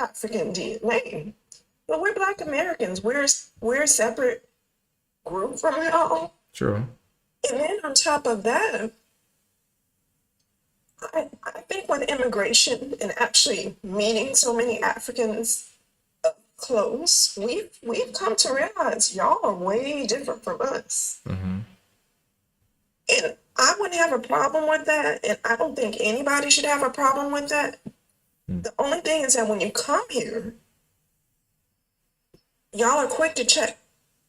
African DNA. But we're Black Americans. We're a separate group from y'all. True. And then on top of that, I think with immigration and actually meeting so many Africans up close, we've come to realize y'all are way different from us. Mm-hmm. And I wouldn't have a problem with that, and I don't think anybody should have a problem with that. The only thing is that when you come here, y'all are quick to check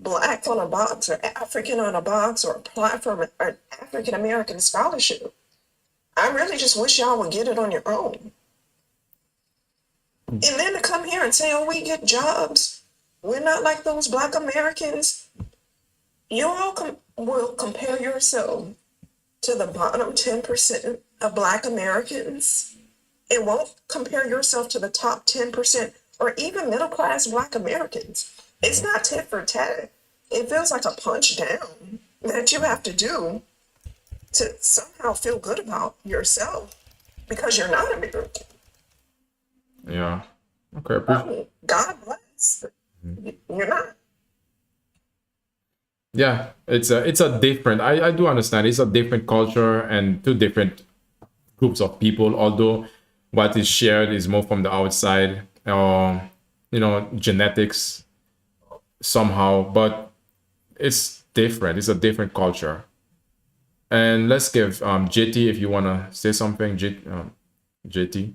Black on a box or African on a box or apply for an African American scholarship. I really just wish y'all would get it on your own. And then to come here and say, oh, we get jobs. We're not like those Black Americans. You all will compare yourself to the bottom 10% of Black Americans. It won't compare yourself to the top 10% or even middle-class Black Americans. It's not tit for tat. It feels like a punch down that you have to do to somehow feel good about yourself because you're not American. Yeah. Okay. God bless. You're not. Yeah, it's a different. I do understand. It's a different culture and two different groups of people. Although what is shared is more from the outside, genetics somehow, but it's different. It's a different culture. And let's give JT, if you wanna say something, JT.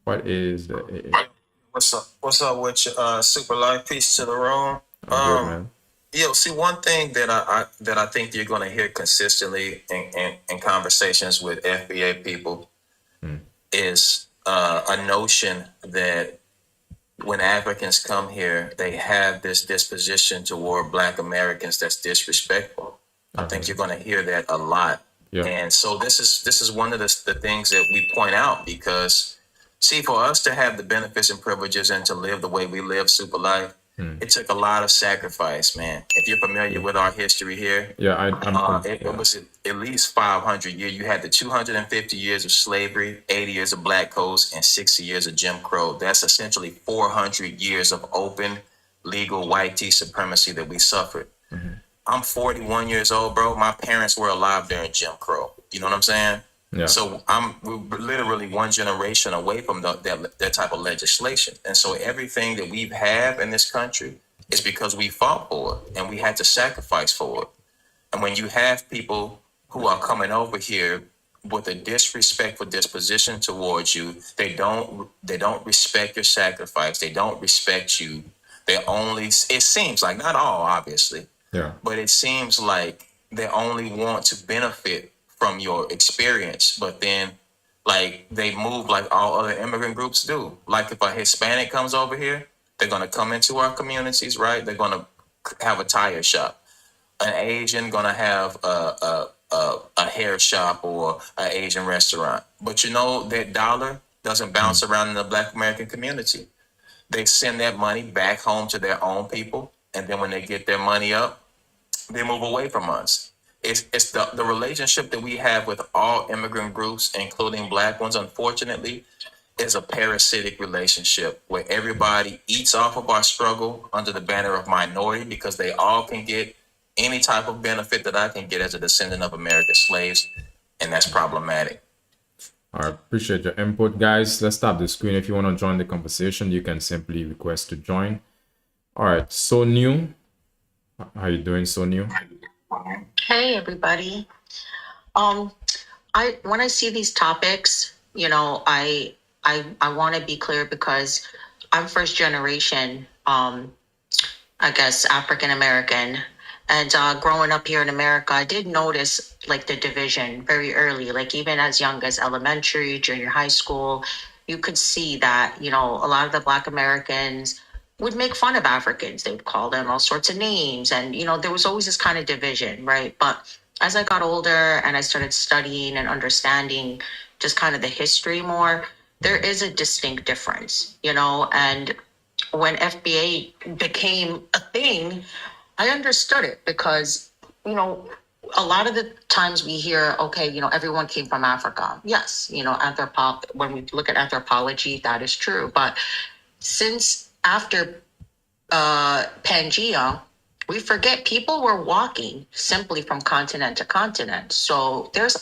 What is the? What's up? What's up with you? Super life, peace to the room. Good, man. See, one thing that I think you're gonna hear consistently in conversations with FBA people is a notion that when Africans come here, they have this disposition toward Black Americans that's disrespectful. I think you're gonna hear that a lot. Yeah. And so this is one of the things that we point out because, see, for us to have the benefits and privileges and to live the way we live, Super Life, it took a lot of sacrifice, man. If you're familiar with our history here, it was at least 500 years. You had the 250 years of slavery, 80 years of Black codes, and 60 years of Jim Crow. That's essentially 400 years of open, legal white tea supremacy that we suffered. I'm 41 years old, bro. My parents were alive during Jim Crow. You know what I'm saying? Yeah. So we're literally one generation away from that type of legislation. And so everything that we have in this country is because we fought for it and we had to sacrifice for it. And when you have people who are coming over here with a disrespectful disposition towards you, they don't respect your sacrifice. They don't respect you. It seems like, not all, obviously, but it seems like they only want to benefit from your experience, but then like they move like all other immigrant groups do. Like if a Hispanic comes over here, they're gonna come into our communities, right? They're gonna have a tire shop. An Asian gonna have a hair shop or an Asian restaurant. But you know that dollar doesn't bounce around in the Black American community. They send that money back home to their own people, and then when they get their money up, they move away from us. It's the relationship that we have with all immigrant groups, including Black ones, unfortunately, is a parasitic relationship where everybody eats off of our struggle under the banner of minority because they all can get any type of benefit that I can get as a descendant of American slaves, and that's problematic. All right, appreciate your input, guys. Let's stop the screen. If you want to join the conversation, you can simply request to join. All right, So New. How you doing, So New? Hey everybody. When I see these topics, I want to be clear because I'm first generation, I guess African American, and growing up here in America, I did notice like the division very early, like even as young as elementary, junior high school, you could see that a lot of the Black Americans would make fun of Africans. They would call them all sorts of names. And, there was always this kind of division, right? But as I got older and I started studying and understanding just kind of the history more, there is a distinct difference, and when FBA became a thing, I understood it because, a lot of the times we hear, okay, everyone came from Africa. Yes, when we look at anthropology, that is true. But since after Pangea, we forget people were walking simply from continent to continent. So there's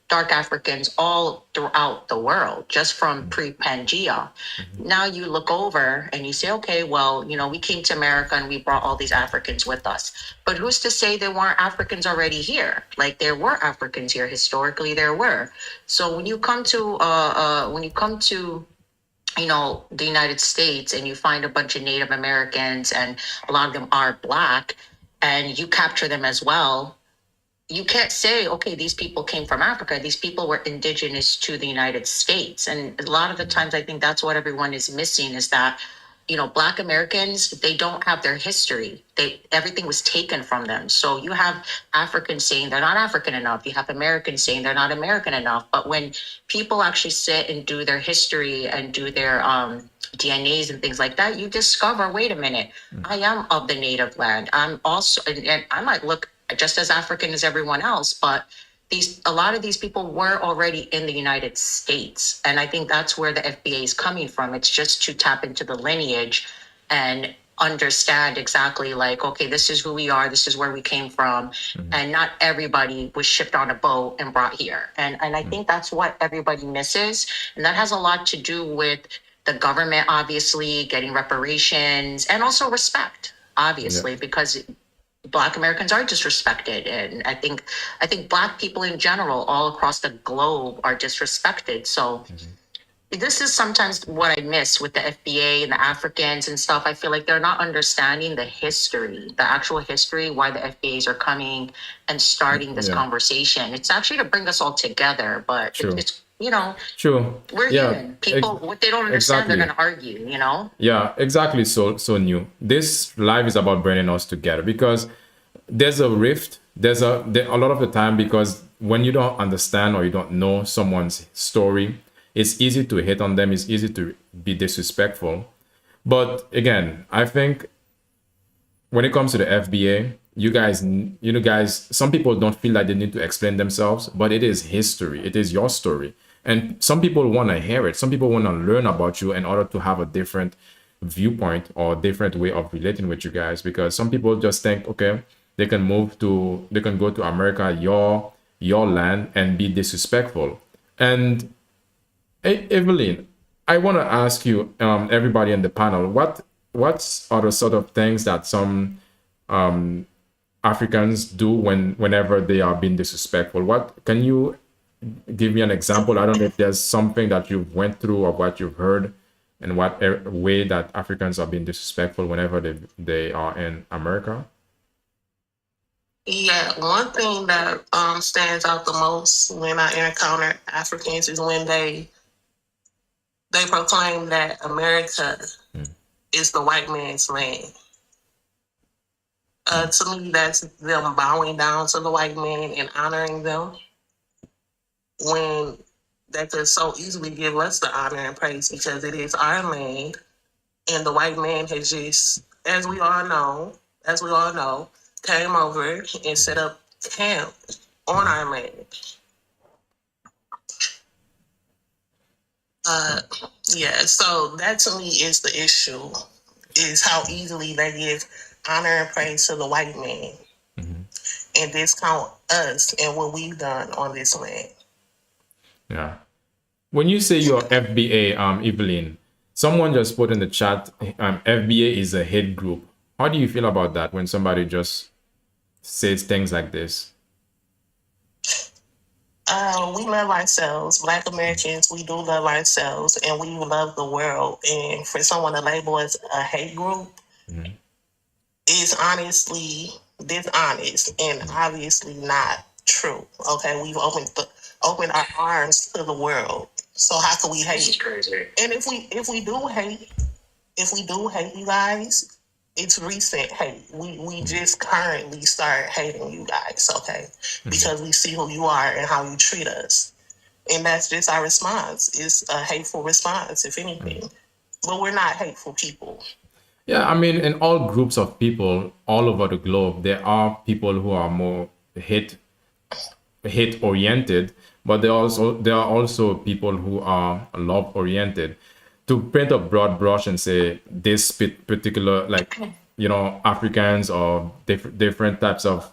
dark Africans all throughout the world, just from pre-Pangea. Now you look over and you say, okay, well, we came to America and we brought all these Africans with us. But who's to say there weren't Africans already here? Like there were Africans here historically. There were. So when you come to the United States and you find a bunch of Native Americans and a lot of them are Black and you capture them as well, you can't say, okay, these people came from Africa. These people were indigenous to the United States. And a lot of the times I think that's what everyone is missing is that, Black Americans, they don't have their history. Everything was taken from them. So you have Africans saying they're not African enough. You have Americans saying they're not American enough. But when people actually sit and do their history and do their DNAs and things like that, you discover, wait a minute, I am of the native land. I'm also, and I might look just as African as everyone else, but a lot of these people were already in the United States. And I think that's where the FBA is coming from. It's just to tap into the lineage and understand exactly like, okay, this is who we are, this is where we came from. And not everybody was shipped on a boat and brought here. And I think that's what everybody misses. And that has a lot to do with the government, obviously, getting reparations and also respect, obviously, because Black Americans are disrespected. And I think Black people in general, all across the globe, are disrespected. So this is sometimes what I miss with the FBA and the Africans and stuff. I feel like they're not understanding the history, the actual history, why the FBAs are coming and starting this conversation. It's actually to bring us all together, but True. it's, Sure. we're human. People, what they don't understand, exactly. they're going to argue, Yeah, exactly. So new. This live is about bringing us together because there's a rift. A lot of the time, because when you don't understand or you don't know someone's story, it's easy to hate on them. It's easy to be disrespectful. But again, I think when it comes to the FBA, you guys, some people don't feel like they need to explain themselves, but it is history. It is your story. And some people want to hear it. Some people want to learn about you in order to have a different viewpoint or different way of relating with you guys. Because some people just think, okay, they can go to America, your land, and be disrespectful. And Evelyn, I want to ask you, everybody in the panel, what are the sort of things that some Africans do whenever they are being disrespectful? What can you give me an example? I don't know if there's something that you've went through or what you've heard, and what way that Africans are being disrespectful whenever they are in America. Yeah, one thing that stands out the most when I encounter Africans is when they proclaim that America is the white man's land. To me, that's them bowing down to the white man and honoring them, when they could so easily give us the honor and praise because it is our land, and the white man has just, as we all know, came over and set up camp on our land. So that to me is the issue, is how easily they give honor and praise to the white man and discount us and what we've done on this land. Yeah. When you say you're FBA, Evelyn, someone just put in the chat, FBA is a hate group. How do you feel about that when somebody just says things like this? We love ourselves. Black Americans, we do love ourselves, and we love the world. And for someone to label us a hate group is honestly dishonest and obviously not true. Okay, we've opened our arms to the world. So how can we hate? This is crazy. And if we do hate, you guys, it's recent hate. We just currently start hating you guys, okay? Because we see who you are and how you treat us. And that's just our response. It's a hateful response, if anything. But we're not hateful people. Yeah, I mean, in all groups of people all over the globe, there are people who are more hate oriented, but there are also people who are love oriented. to paint a broad brush and say this particular, like, Africans or different types of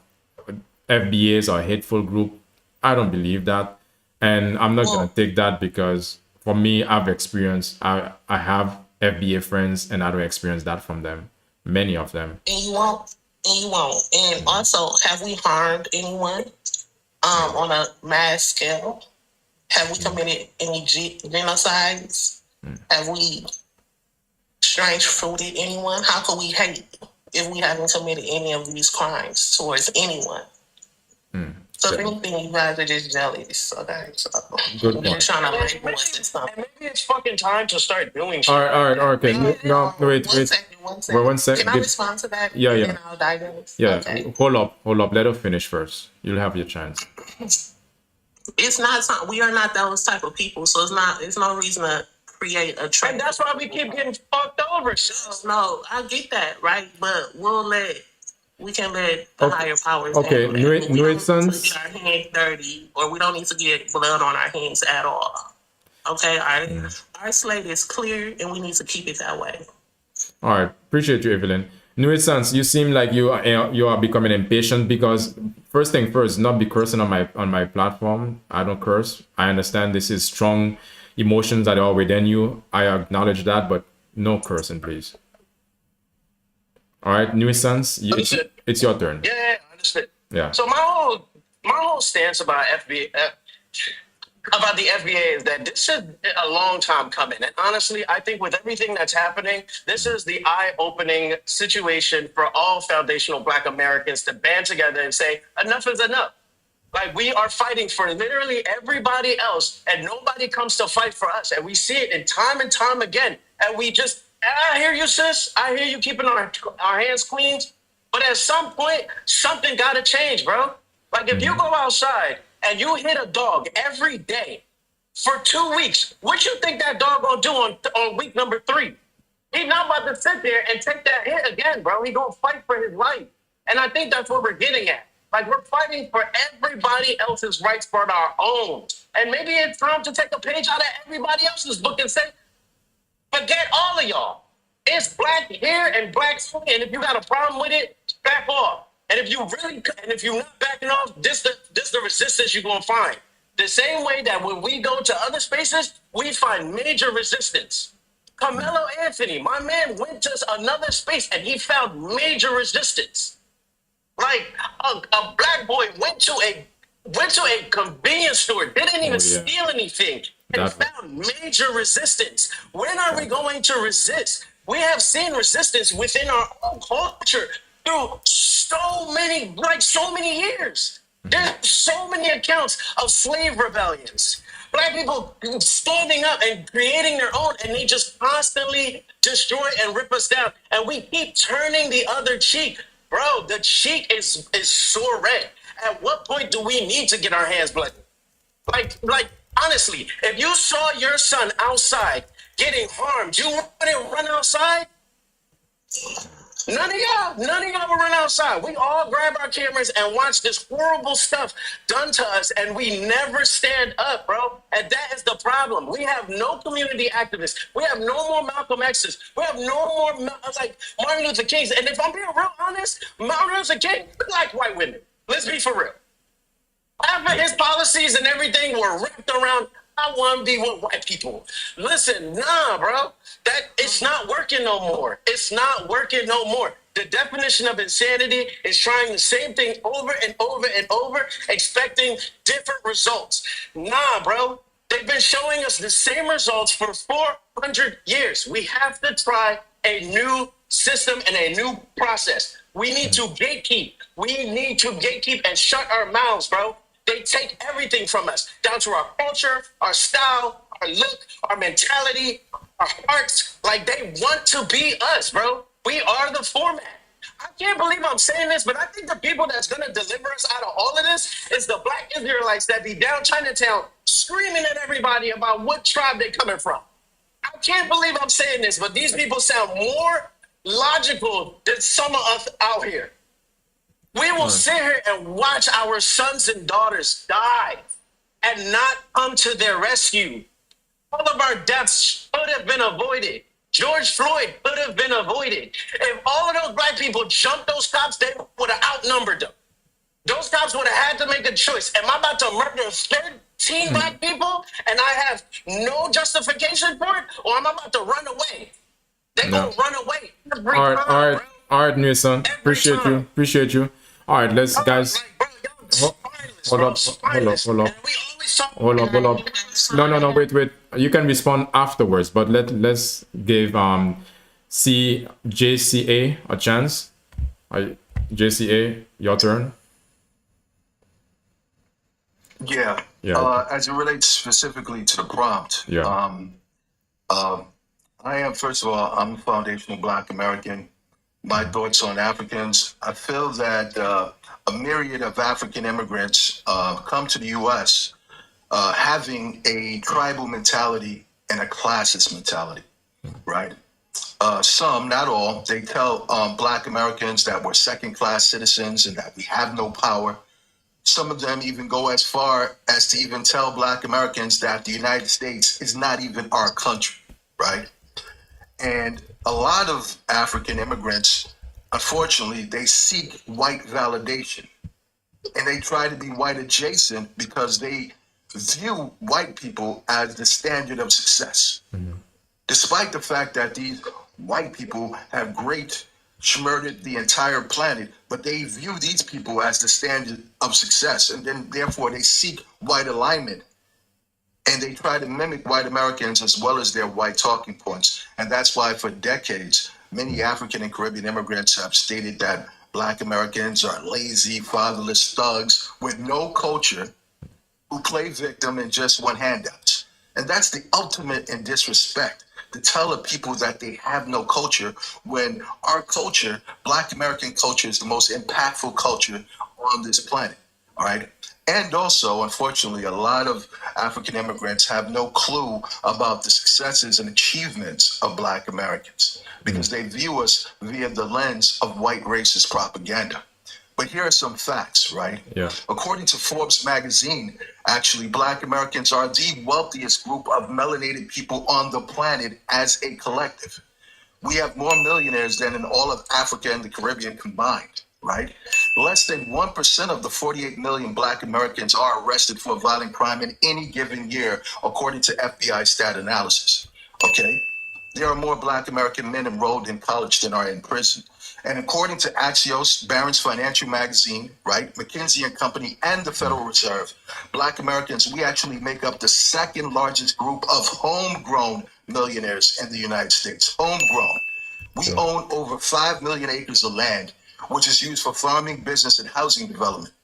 FBAs or hateful group, I don't believe that, and I'm not gonna take that, because for me, I have FBA friends, and I don't experience that from them, many of them. And you won't. And you won't. And also, have we harmed anyone on a mass scale? Have we committed any genocides? Have we strange fruited anyone? How could we hate if we haven't committed any of these crimes towards anyone? So if anything, you guys are just jealous. Okay, so Good we're point. just trying to And make this stuff. maybe it's fucking time to start doing shit. All right, okay. No, wait. One second. One sec. Can I respond to that? Yeah, And yeah. then I'll digress. Yeah, Okay. hold up. Let her finish first. You'll have your chance. It's not. We are not those type of people. So it's not. It's no reason to create a trend. And that's why we keep getting fucked over. sis. No, I get that, right? But we can let the Okay. higher powers. Okay, handle that. New- We don't New need to Sons? get our hands dirty, or we don't need to get blood on our hands at all. Okay, our slate is clear, and we need to keep it that way. All right, appreciate you, Evelyn. Nuisance, you seem like you are becoming impatient, because first thing first, not be cursing on my platform. I don't curse. I understand this is strong emotions that are within you. I acknowledge that, but no cursing, please. All right, Nuisance, Understood. it's your turn. Yeah, I understood. Yeah. So my whole stance about about the FBA is that this is a long time coming. And honestly, I think with everything that's happening, this is the eye-opening situation for all foundational Black Americans to band together and say, enough is enough. Like, we are fighting for literally everybody else, and nobody comes to fight for us. And we see it in time and time again. And we just, I hear you, sis. I hear you keeping our hands clean. But at some point, something got to change, bro. Like, if you go outside and you hit a dog every day for 2 weeks, what you think that dog gonna do on week number 3? He's not about to sit there and take that hit again, bro. He gonna fight for his life. And I think that's what we're getting at. Like, we're fighting for everybody else's rights but our own. And maybe it's time to take a page out of everybody else's book and say, forget all of y'all. It's Black here and Black here, and if you got a problem with it, back off. And if you're not backing off, this the resistance you're gonna find. The same way that when we go to other spaces, we find major resistance. Carmelo Anthony, my man, went to another space and he found major resistance. Like, a Black boy went to a convenience store, didn't even steal anything, and Definitely. found major resistance. When are we going to resist? We have seen resistance within our own culture through so many years. There's so many accounts of slave rebellions. Black people standing up and creating their own, and they just constantly destroy and rip us down. And we keep turning the other cheek. Bro, the cheek is sore red. At what point do we need to get our hands bloody? Like honestly, if you saw your son outside getting harmed, you wouldn't run outside? None of y'all will run outside. We all grab our cameras and watch this horrible stuff done to us, and we never stand up, bro. And that is the problem. We have no community activists. We have no more Malcolm X's. We have no more like Martin Luther Kings. And if I'm being real honest, Martin Luther King liked white women. Let's be for real. Half of his policies and everything were wrapped around, I want to be with white people. Listen, nah, bro. It's not working no more. It's not working no more. The definition of insanity is trying the same thing over and over and over, expecting different results. Nah, bro. They've been showing us the same results for 400 years. We have to try a new system and a new process. We need to gatekeep. We need to gatekeep and shut our mouths, bro. They take everything from us, down to our culture, our style, our look, our mentality, our hearts. Like, they want to be us, bro. We are the format. I can't believe I'm saying this, but I think the people that's going to deliver us out of all of this is the Black Israelites that be down Chinatown screaming at everybody about what tribe they're coming from. I can't believe I'm saying this, but these people sound more logical than some of us out here. We will sit here and watch our sons and daughters die and not come to their rescue. All of our deaths could have been avoided. George Floyd could have been avoided. If all of those black people jumped those cops, they would have outnumbered them. Those cops would have had to make a choice. Am I about to murder 13 black people and I have no justification for it? Or am I about to run away? They No. gonna run away every All right, time, all right, bro. all right, Nelson. Appreciate you, appreciate you. All right, let's guys. Like, bro, y'all spineless, Hold bro, up, spineless. hold up. And we always talk Hold up. No, wait. You can respond afterwards, but let's give JCA a chance. JCA, your turn. Yeah. Yeah. As it relates specifically to the prompt, Yeah. I am, first of all, I'm a foundational Black American. My thoughts on Africans. I feel that a myriad of African immigrants come to the U.S. Having a tribal mentality and a classist mentality, right? Some, not all, they tell Black Americans that we're second-class citizens and that we have no power. Some of them even go as far as to even tell Black Americans that the United States is not even our country, right? And a lot of African immigrants, unfortunately, they seek white validation. And they try to be white adjacent because they view white people as the standard of success. Despite the fact that these white people have murdered the entire planet, but they view these people as the standard of success, and then therefore they seek white alignment, and they try to mimic white Americans as well as their white talking points. And that's why for decades, many African and Caribbean immigrants have stated that Black Americans are lazy, fatherless thugs with no culture who play victim and just want handouts. And that's the ultimate in disrespect, to tell the people that they have no culture when our culture, Black American culture, is the most impactful culture on this planet, all right? And also, unfortunately, a lot of African immigrants have no clue about the successes and achievements of Black Americans because they view us via the lens of white racist propaganda. But here are some facts, right? Yeah. According to Forbes magazine, actually, Black Americans are the wealthiest group of melanated people on the planet as a collective. We have more millionaires than in all of Africa and the Caribbean combined, right? Less than 1% of the 48 million Black Americans are arrested for violent crime in any given year, according to FBI stat analysis, okay? There are more Black American men enrolled in college than are in prison. And according to Axios, Barron's Financial Magazine, right, McKinsey and Company, and the Federal Reserve, Black Americans, we actually make up the second largest group of homegrown millionaires in the United States. Homegrown. We own over 5 million acres of land, which is used for farming, business, and housing development.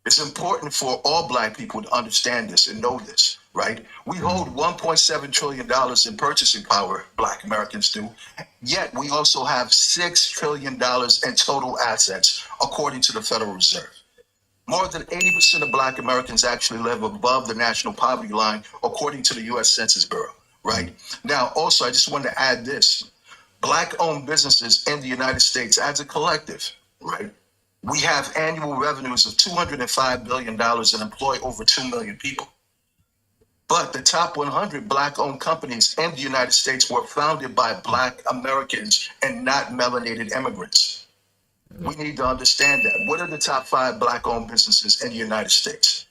It's important for all Black people to understand this and know this, right? We hold $1.7 trillion in purchasing power, Black Americans do, yet we also have $6 trillion in total assets, according to the Federal Reserve. More than 80% of Black Americans actually live above the national poverty line, according to the U.S. Census Bureau, right? Now, also, I just wanted to add this. Black-owned businesses in the United States as a collective, right? We have annual revenues of $205 billion and employ over 2 million people. But the top 100 Black-owned companies in the United States were founded by Black Americans and not melanated immigrants. We need to understand that. What are the top 5 Black-owned businesses in the United States?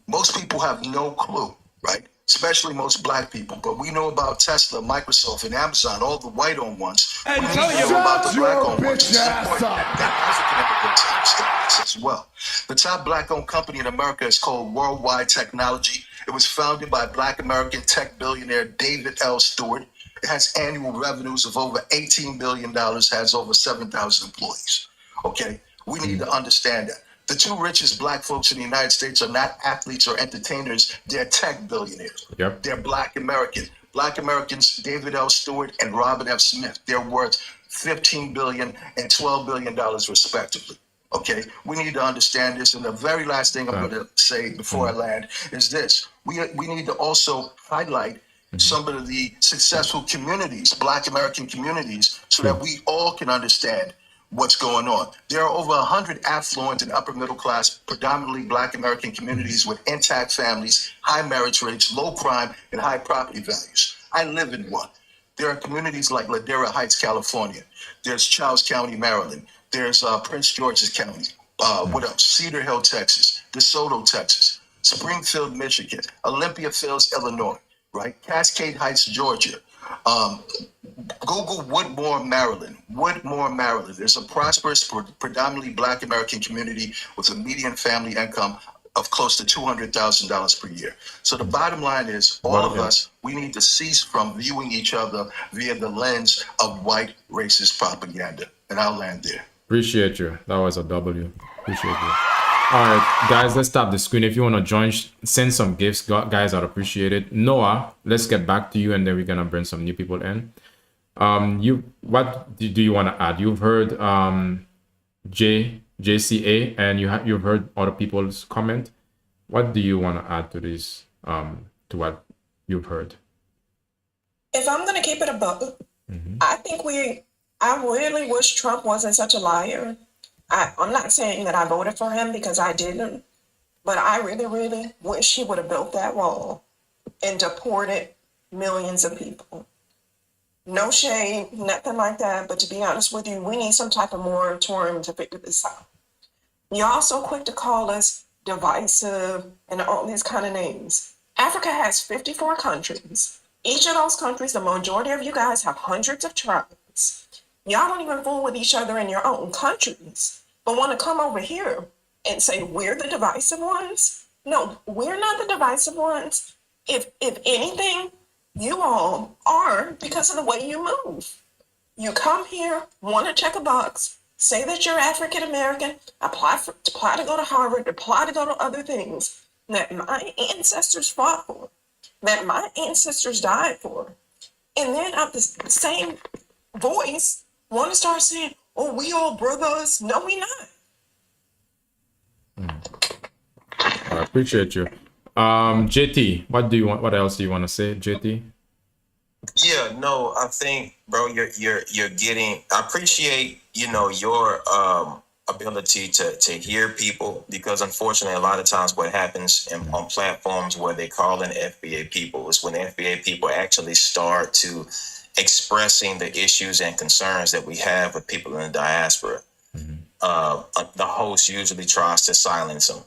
Most people have no clue, right? Especially most Black people. But we know about Tesla, Microsoft, and Amazon, all the white-owned ones. We need to know about the Black-owned ones. It's important that African immigrants understand this as well. The top Black-owned company in America is called Worldwide Technology. It was founded by Black American tech billionaire David L. Stewart. It has annual revenues of over $18 billion, has over 7,000 employees. Okay? We need to understand that. The 2 richest Black folks in the United States are not athletes or entertainers. They're tech billionaires. Yep. They're Black American. Black Americans, David L. Stewart and Robert F. Smith, they're worth $15 billion and $12 billion respectively. Okay, we need to understand this. And the very last thing I'm going to say before I land is this. We need to also highlight some of the successful communities, Black American communities, so that we all can understand what's going on. There are over 100 affluent and upper middle class, predominantly Black American communities with intact families, high marriage rates, low crime, and high property values. I live in one. There are communities like Ladera Heights, California. There's Charles County, Maryland. There's Prince George's County. What else? Cedar Hill, Texas. DeSoto, Texas. Springfield, Michigan. Olympia Fields, Illinois. Right? Cascade Heights, Georgia. Google Woodmore, Maryland. Woodmore, Maryland. There's a prosperous, predominantly Black American community with a median family income of close to $200,000 per year. So the bottom line is, all of us, we need to cease from viewing each other via the lens of white racist propaganda. And I'll land there. Appreciate you. That was a W. Appreciate you. All right, guys, let's stop the screen. If you want to join, send some gifts, guys. I'd appreciate it. Noah, let's get back to you, and then we're gonna bring some new people in. What do you want to add? You've heard JCA, and you've heard other people's comment. What do you want to add to this? To what you've heard? If I'm gonna keep it a buck, I think I really wish Trump wasn't such a liar. I'm not saying that I voted for him because I didn't, but I really, really wish he would have built that wall and deported millions of people. No shade, nothing like that, but to be honest with you, we need some type of moratorium to figure this out. Y'all so quick to call us divisive and all these kind of names. Africa has 54 countries. Each of those countries, the majority of you guys have hundreds of tribes. Y'all don't even fool with each other in your own countries, but want to come over here and say we're the divisive ones? No, we're not the divisive ones. If anything, you all are because of the way you move. You come here, want to check a box, say that you're African American, apply to go to Harvard, apply to go to other things that my ancestors fought for, that my ancestors died for, and then out the same voice want to start saying, "Oh, we all brothers." No, we not. I appreciate you. JT, what else do you want to say, JT? Yeah, no, I think, bro, you're getting. I appreciate, your ability to hear people, because unfortunately, a lot of times what happens on platforms where they call in FBA people is when FBA people actually start to expressing the issues and concerns that we have with people in the diaspora. The host usually tries to silence them.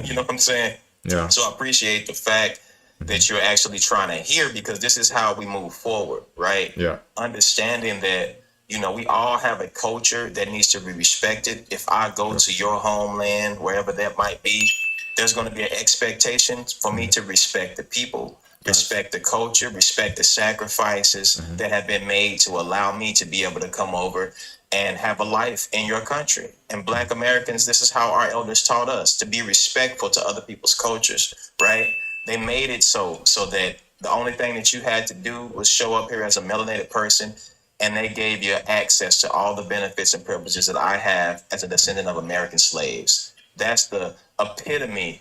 You know what I'm saying? Yeah. So I appreciate the fact that you're actually trying to hear, because this is how we move forward, right? Yeah. Understanding that, we all have a culture that needs to be respected. If I go to your homeland, wherever that might be, there's going to be an expectation for me to respect the people, respect the culture, respect the sacrifices that have been made to allow me to be able to come over and have a life in your country. And Black Americans, this is how our elders taught us, to be respectful to other people's cultures, right? They made it so that the only thing that you had to do was show up here as a melanated person, and they gave you access to all the benefits and privileges that I have as a descendant of American slaves. That's the epitome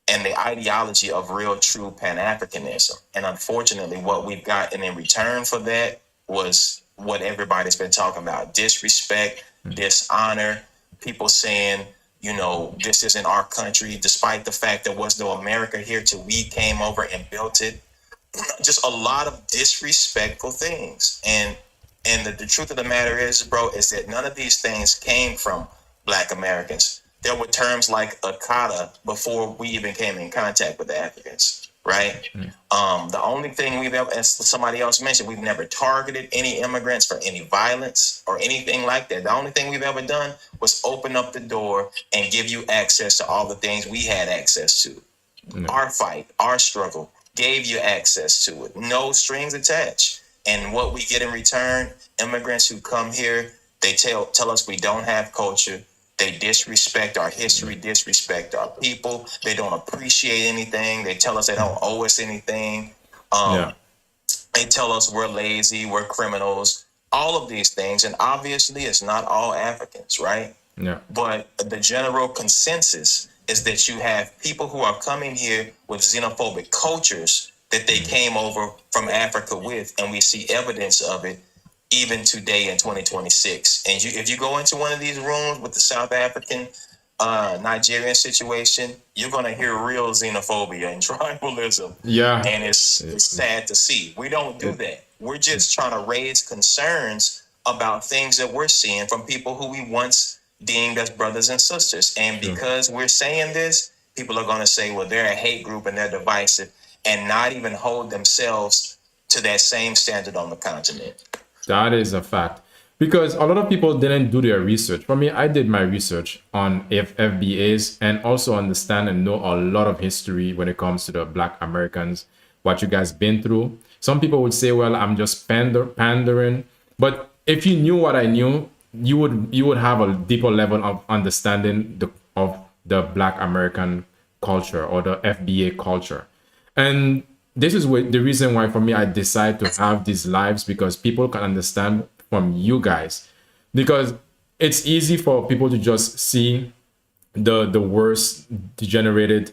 and the ideology of real, true Pan-Africanism. And unfortunately, what we've gotten in return for that was what everybody's been talking about: disrespect, dishonor, people saying, this isn't our country, despite the fact there was no America here till we came over and built it. Just a lot of disrespectful things. And the truth of the matter is, bro, is that none of these things came from Black Americans. There were terms like Akata before we even came in contact with the Africans, right? The only thing we've ever, as somebody else mentioned, we've never targeted any immigrants for any violence or anything like that. The only thing we've ever done was open up the door and give you access to all the things we had access to. Our fight, our struggle gave you access to it. No strings attached. And what we get in return, immigrants who come here, they tell us we don't have culture. They disrespect our history, disrespect our people. They don't appreciate anything. They tell us they don't owe us anything. They tell us we're lazy, we're criminals, all of these things. And obviously, it's not all Africans, right? Yeah. But the general consensus is that you have people who are coming here with xenophobic cultures that they came over from Africa with, and we see evidence of it even today in 2026. And if you go into one of these rooms with the South African, Nigerian situation, you're gonna hear real xenophobia and tribalism, Yeah. and it's sad to see. We don't do that. We're just trying to raise concerns about things that we're seeing from people who we once deemed as brothers and sisters. And because we're saying this, people are gonna say, well, they're a hate group and they're divisive, and not even hold themselves to that same standard on the continent. That is a fact. Because a lot of people didn't do their research. For me, I did my research on FBAs and also understand and know a lot of history when it comes to the Black Americans, what you guys been through. Some people would say, well, I'm just pandering. But if you knew what I knew, you would have a deeper level of understanding of the Black American culture or the FBA culture. And this is the reason why for me I decide to have these lives, because people can understand from you guys, because it's easy for people to just see the worst degenerated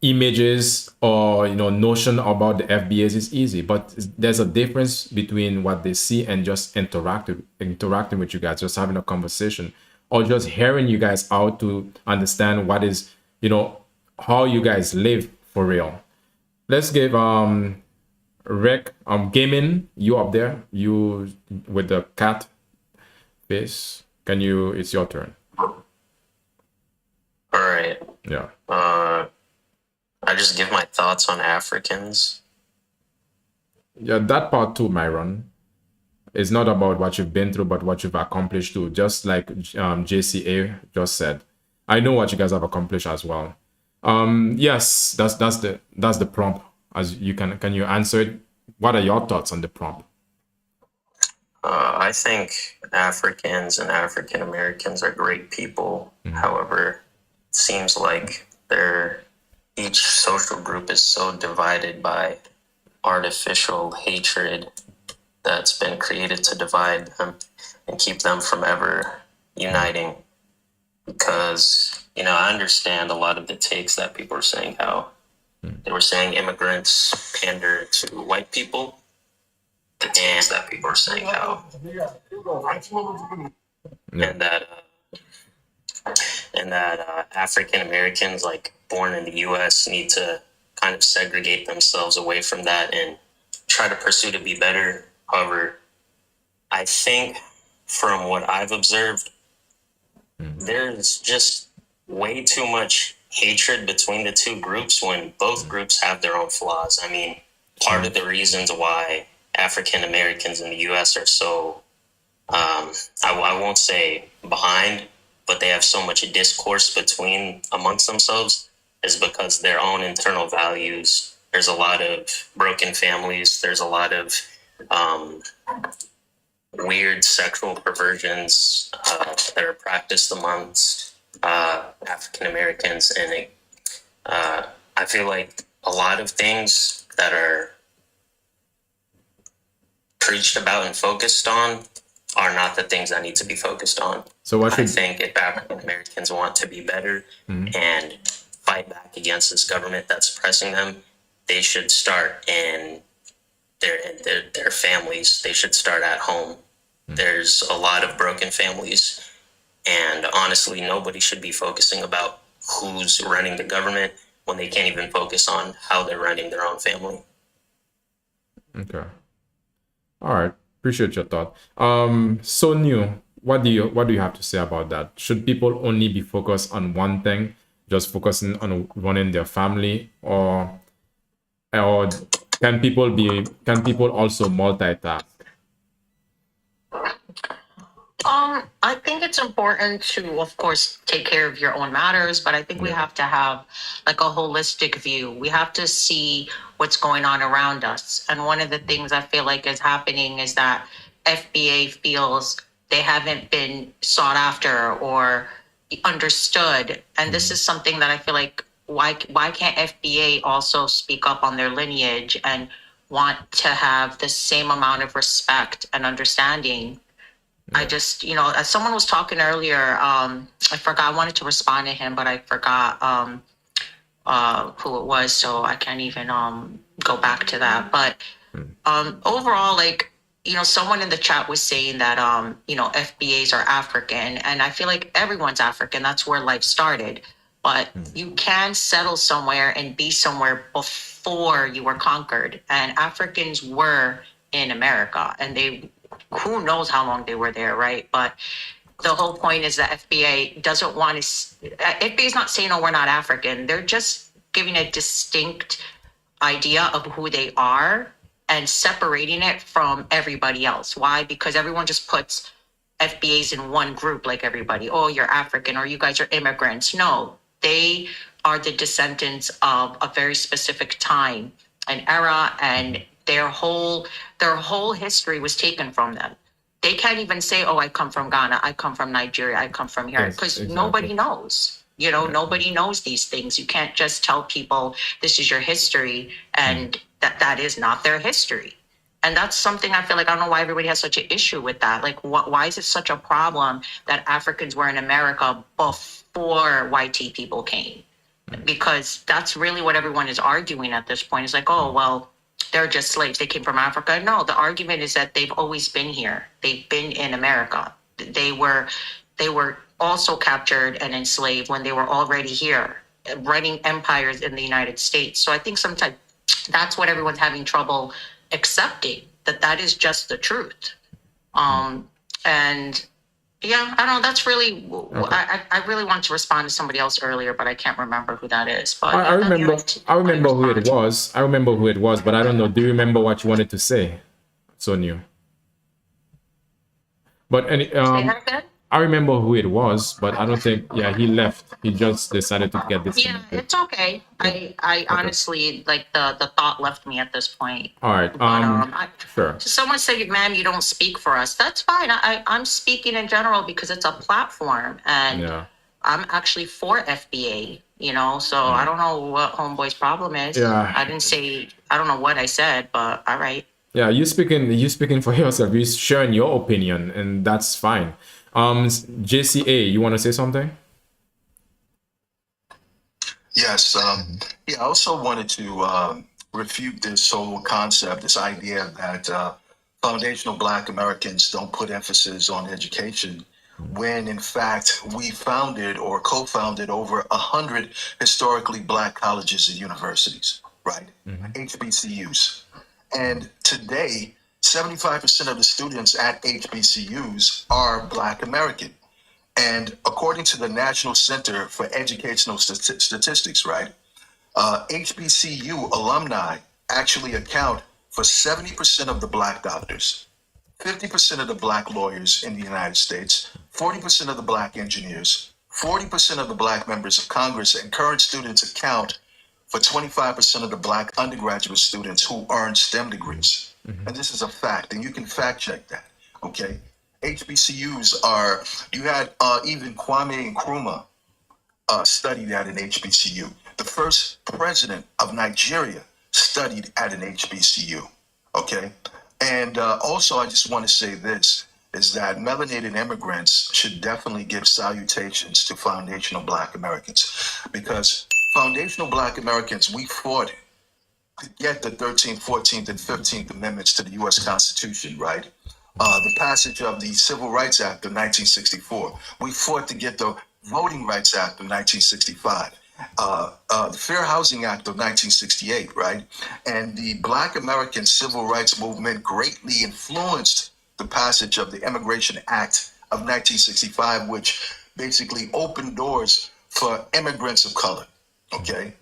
images or notion about the FBAs. Is easy, but there's a difference between what they see and just interacting with you guys, just having a conversation or just hearing you guys out to understand what is how you guys live for real. Let's give Rick gaming, you up there, you with the cat face. Can you? It's your turn. All right. Yeah. I just give my thoughts on Africans. Yeah, that part too, Myron. It's not about what you've been through, but what you've accomplished too. Just like JCA just said, I know what you guys have accomplished as well. Yes, that's the prompt. As you can you answer it? What are your thoughts on the prompt? I think Africans and African Americans are great people. However, it seems like each social group is so divided by artificial hatred that's been created to divide them and keep them from ever uniting. Because, I understand a lot of the takes that people are saying, how they were saying immigrants pander to white people. The takes that people are saying how, and that African Americans, like born in the U.S., need to kind of segregate themselves away from that and try to pursue to be better. However, I think from what I've observed, there's just way too much hatred between the two groups when both groups have their own flaws. I mean, part of the reasons why African Americans in the U.S. are so, I won't say behind, but they have so much discourse amongst themselves is because their own internal values. There's a lot of broken families. There's a lot of weird sexual perversions that are practiced amongst African Americans, and I feel like a lot of things that are preached about and focused on are not the things that need to be focused on. So I think if African Americans want to be better and fight back against this government that's oppressing them, they should start in their families. They should start at home. There's a lot of broken families, and honestly, nobody should be focusing about who's running the government when they can't even focus on how they're running their own family. Okay. All right. Appreciate your thought. So new. What do you have to say about that? Should people only be focused on one thing, just focusing on running their family, or can people also multitask? I think it's important to, of course, take care of your own matters, but I think we have to have like a holistic view. We have to see what's going on around us. And one of the things I feel like is happening is that FBA feels they haven't been sought after or understood. And this is something that I feel like, why can't FBA also speak up on their lineage and want to have the same amount of respect and understanding? I just, as someone was talking earlier, I forgot, I wanted to respond to him, but I forgot who it was, so I can't even go back to that. But overall, like, someone in the chat was saying that FBAs are African, and I feel like everyone's African. That's where life started. But you can settle somewhere and be somewhere before you were conquered. And Africans were in America, and who knows how long they were there, right? But the whole point is that FBA doesn't want to. FBA is not saying, "Oh, we're not African." They're just giving a distinct idea of who they are and separating it from everybody else. Why? Because everyone just puts FBAs in one group, like everybody. Oh, you're African, or you guys are immigrants. No, they are the descendants of a very specific time and era, and their whole history was taken from them. They can't even say, "Oh, I come from Ghana, I come from Nigeria, I come from here," Yes, because exactly. nobody knows. Nobody knows these things. You can't just tell people this is your history and that is not their history. And that's something I feel like I don't know why everybody has such an issue with that. Like, why is it such a problem that Africans were in America before white people came? Because that's really what everyone is arguing at this point. It's like, oh, well, they're just slaves. They came from Africa. No, the argument is that they've always been here. They've been in America. They were also captured and enslaved when they were already here, running empires in the United States. So I think sometimes that's what everyone's having trouble accepting, that is just the truth. And yeah, I don't know. That's really, I really want to respond to somebody else earlier, but I can't remember who that is. But I yeah, remember. I remember who it respond. was. I remember who it was, but I don't know. Do you remember what you wanted to say, Sonia? But Say that again? I remember who it was, but I don't think. Yeah, he left. He just decided to get Yeah, disconnected. it's okay. I honestly, like, the thought left me at this point. All right. But Sure. someone said, "Ma'am, you don't speak for us." That's fine. I'm speaking in general because it's a platform, and Yeah. I'm actually for FBA. So I don't know what Homeboy's problem is. Yeah. I didn't say. I don't know what I said, but all right. Yeah, you speaking for yourself. You're sharing your opinion, and that's fine. JCA, you want to say something? Yes. I also wanted to refute this whole concept, this idea that foundational Black Americans don't put emphasis on education, when in fact we founded or co-founded over 100 historically Black colleges and universities, right? HBCUs. And today, 75% of the students at HBCUs are Black American. And according to the National Center for Educational Statistics, right, HBCU alumni actually account for 70% of the Black doctors, 50% of the Black lawyers in the United States, 40% of the Black engineers, 40% of the Black members of Congress, and current students account for 25% of the Black undergraduate students who earn STEM degrees. And this is a fact, and you can fact check that, okay? HBCUs you had even Kwame Nkrumah studied at an HBCU. The first president of Nigeria studied at an HBCU, okay? And also, I just want to say this, is that melanated immigrants should definitely give salutations to foundational Black Americans, because foundational Black Americans, we fought to get the 13th, 14th, and 15th Amendments to the U.S. Constitution, right? The passage of the Civil Rights Act of 1964. We fought to get the Voting Rights Act of 1965. The Fair Housing Act of 1968, right? And the Black American Civil Rights Movement greatly influenced the passage of the Immigration Act of 1965, which basically opened doors for immigrants of color, okay?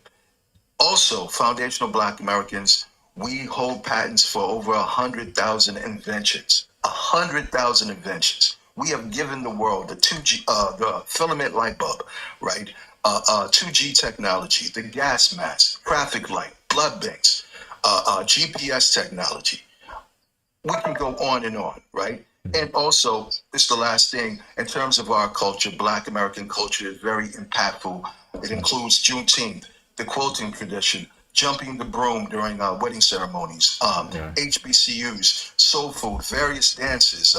Also, foundational Black Americans, we hold patents for over 100,000 inventions. 100,000 inventions. We have given the world the 2G, the filament light bulb, right? 2G technology, the gas mask, traffic light, blood banks, GPS technology. We can go on and on, right? And also, this is the last thing, in terms of our culture, Black American culture is very impactful. It includes Juneteenth, the quilting tradition, jumping the broom during wedding ceremonies, HBCUs, soul food, various dances,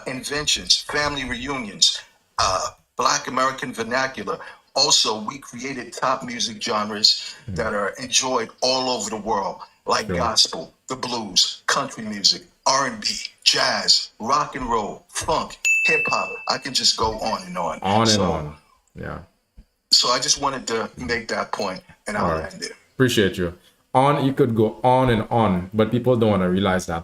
inventions, family reunions, Black American vernacular. Also, we created top music genres that are enjoyed all over the world, like gospel, the blues, country music, R&B, jazz, rock and roll, funk, hip hop. I can just go on and on. On and So- on. Yeah. So I just wanted to make that point, and I'll Alright. end it. Appreciate you. On, you could go on and on, but people don't want to realize that.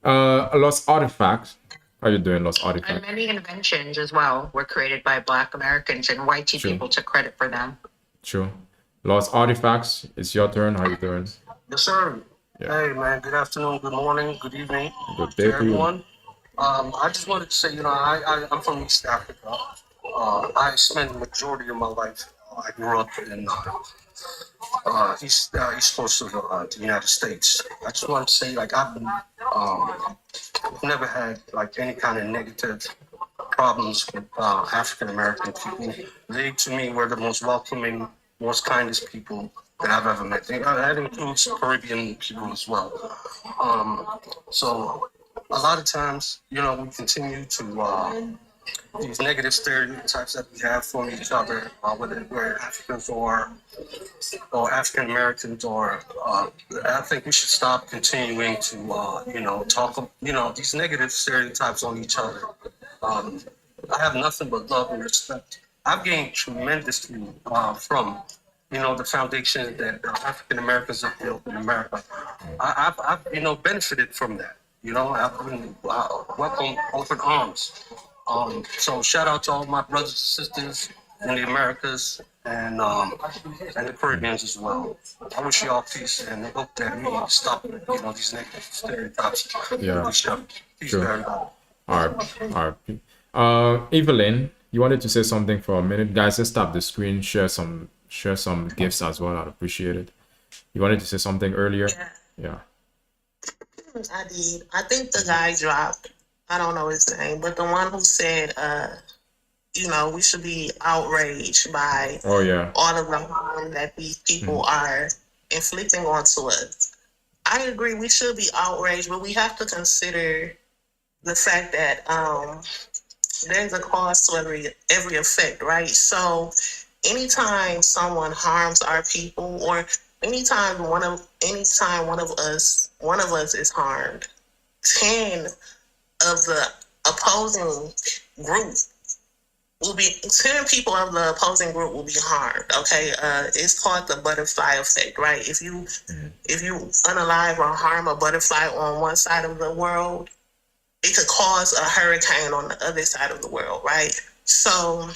Lost Artifacts. How you doing, Lost And Artifacts? many inventions as well were created by Black Americans, and white Sure. people took credit for them. True. Lost Artifacts. It's your turn. How you doing? Yes, sir. Yeah. Hey, man. Good afternoon, good morning, good evening Good to day to you. everyone. I just wanted to say, I'm from East Africa. I spent the majority of my life. I grew up in east coast of the United States. I just want to say, like, I've never had like any kind of negative problems with African American people. They, to me, were the most welcoming, most kindest people that I've ever met. That includes Caribbean people as well. So a lot of times, we continue to these negative stereotypes that we have from each other, whether we're Africans or African Americans, or I think we should stop continuing to talk, these negative stereotypes on each other. I have nothing but love and respect. I've gained tremendously from, the foundation that African Americans have built in America. I've benefited from that. I've been welcomed open arms. So shout out to all my brothers and sisters in the Americas and the Caribbeans as well. I wish you all peace, and I hope that we stop, these negative stereotypes. Yeah. Peace Sure. to everybody. Alright. Evelyn, you wanted to say something for a minute, guys. Let's tap the screen. Share some gifts as well. I'd appreciate it. You wanted to say something earlier. Yeah. I did. I think the guy dropped. I don't know his name, but the one who said, we should be outraged by Oh yeah. all of the harm that these people are inflicting onto us. I agree, we should be outraged, but we have to consider the fact that there's a cause to every effect, right? So anytime someone harms our people, or anytime one of us is harmed, 10 of the opposing group 10 people of the opposing group will be harmed. Okay, it's called the butterfly effect, right? If you unalive or harm a butterfly on one side of the world, it could cause a hurricane on the other side of the world, right? So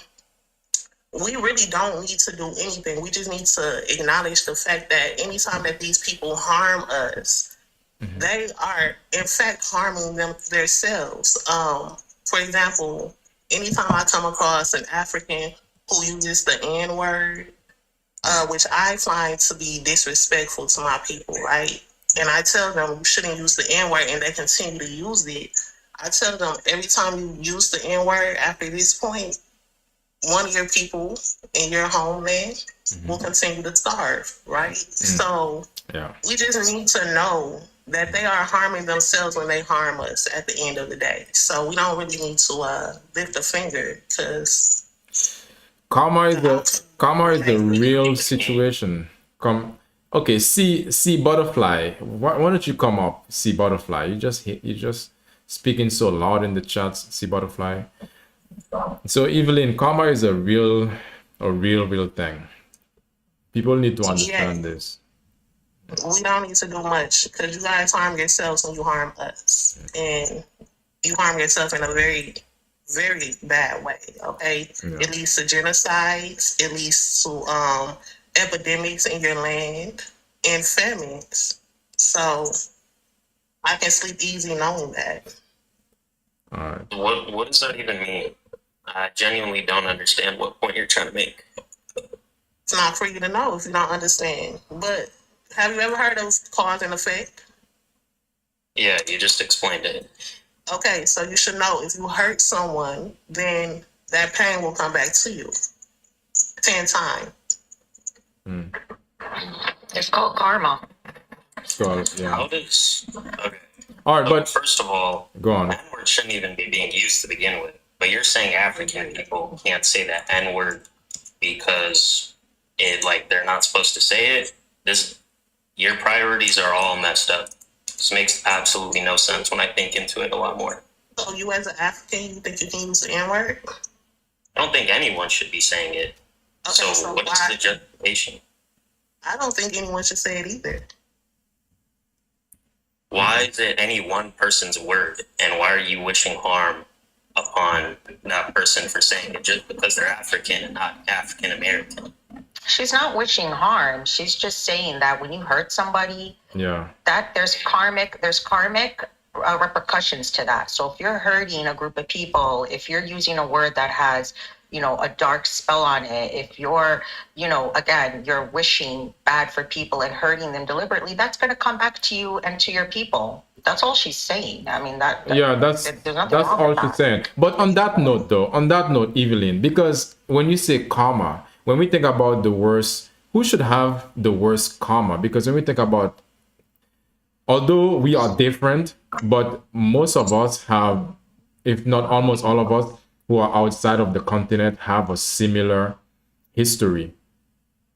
we really don't need to do anything. We just need to acknowledge the fact that anytime that these people harm us, they are in fact harming themselves. For example, anytime I come across an African who uses the N-word, which I find to be disrespectful to my people, right? And I tell them you shouldn't use the N-word, and they continue to use it. I tell them every time you use the N-word after this point, one of your people in your homeland will continue to starve, right? So Yeah. we just need to know that they are harming themselves when they harm us at the end of the day. So we don't really need to lift a finger, because Karma is the real situation. Okay, see butterfly. Why don't you come up, see butterfly? You just speaking so loud in the chats, see butterfly. So Evelyn, karma is a real thing. People need to understand this. we don't need to do much, because you guys harm yourselves when you harm us. And you harm yourself in a very, very bad way, okay? Yeah. It leads to genocides, it leads to epidemics in your land, and famines. So I can sleep easy knowing that. All right. What does that even mean? I genuinely don't understand what point you're trying to make. It's not for you to know if you don't understand. But have you ever heard of cause and effect? Yeah, you just explained it. Okay, so you should know if you hurt someone, then that pain will come back to you 10 times. It's called karma. So yeah. How does... Okay. All right, So but first of all, go on. N-word shouldn't even be being used to begin with. But you're saying African people can't say that N-word because they're not supposed to say it. Your priorities are all messed up. This makes absolutely no sense when I think into it a lot more. So you as an African, you think you can use the N-word? I don't think anyone should be saying it. Okay, So what is the justification? I don't think anyone should say it either. Why is it any one person's word, and why are you wishing harm upon that person for saying it just because they're African and not African American? She's not wishing harm. She's just saying that when you hurt somebody, Yeah. that there's karmic repercussions to that. So if you're hurting a group of people, if you're using a word that has, you know, a dark spell on it, if you're, you know, again, you're wishing bad for people and hurting them deliberately, that's going to come back to you and to your people. That's all she's saying. I mean, Yeah, that's there's nothing wrong all with she's that. saying. But on that note, though, Evelyn, because when you say karma, when we think about the worst, who should have the worst karma? Because when we think about, although we are different, but most of us have, if not almost all of us who are outside of the continent, have a similar history,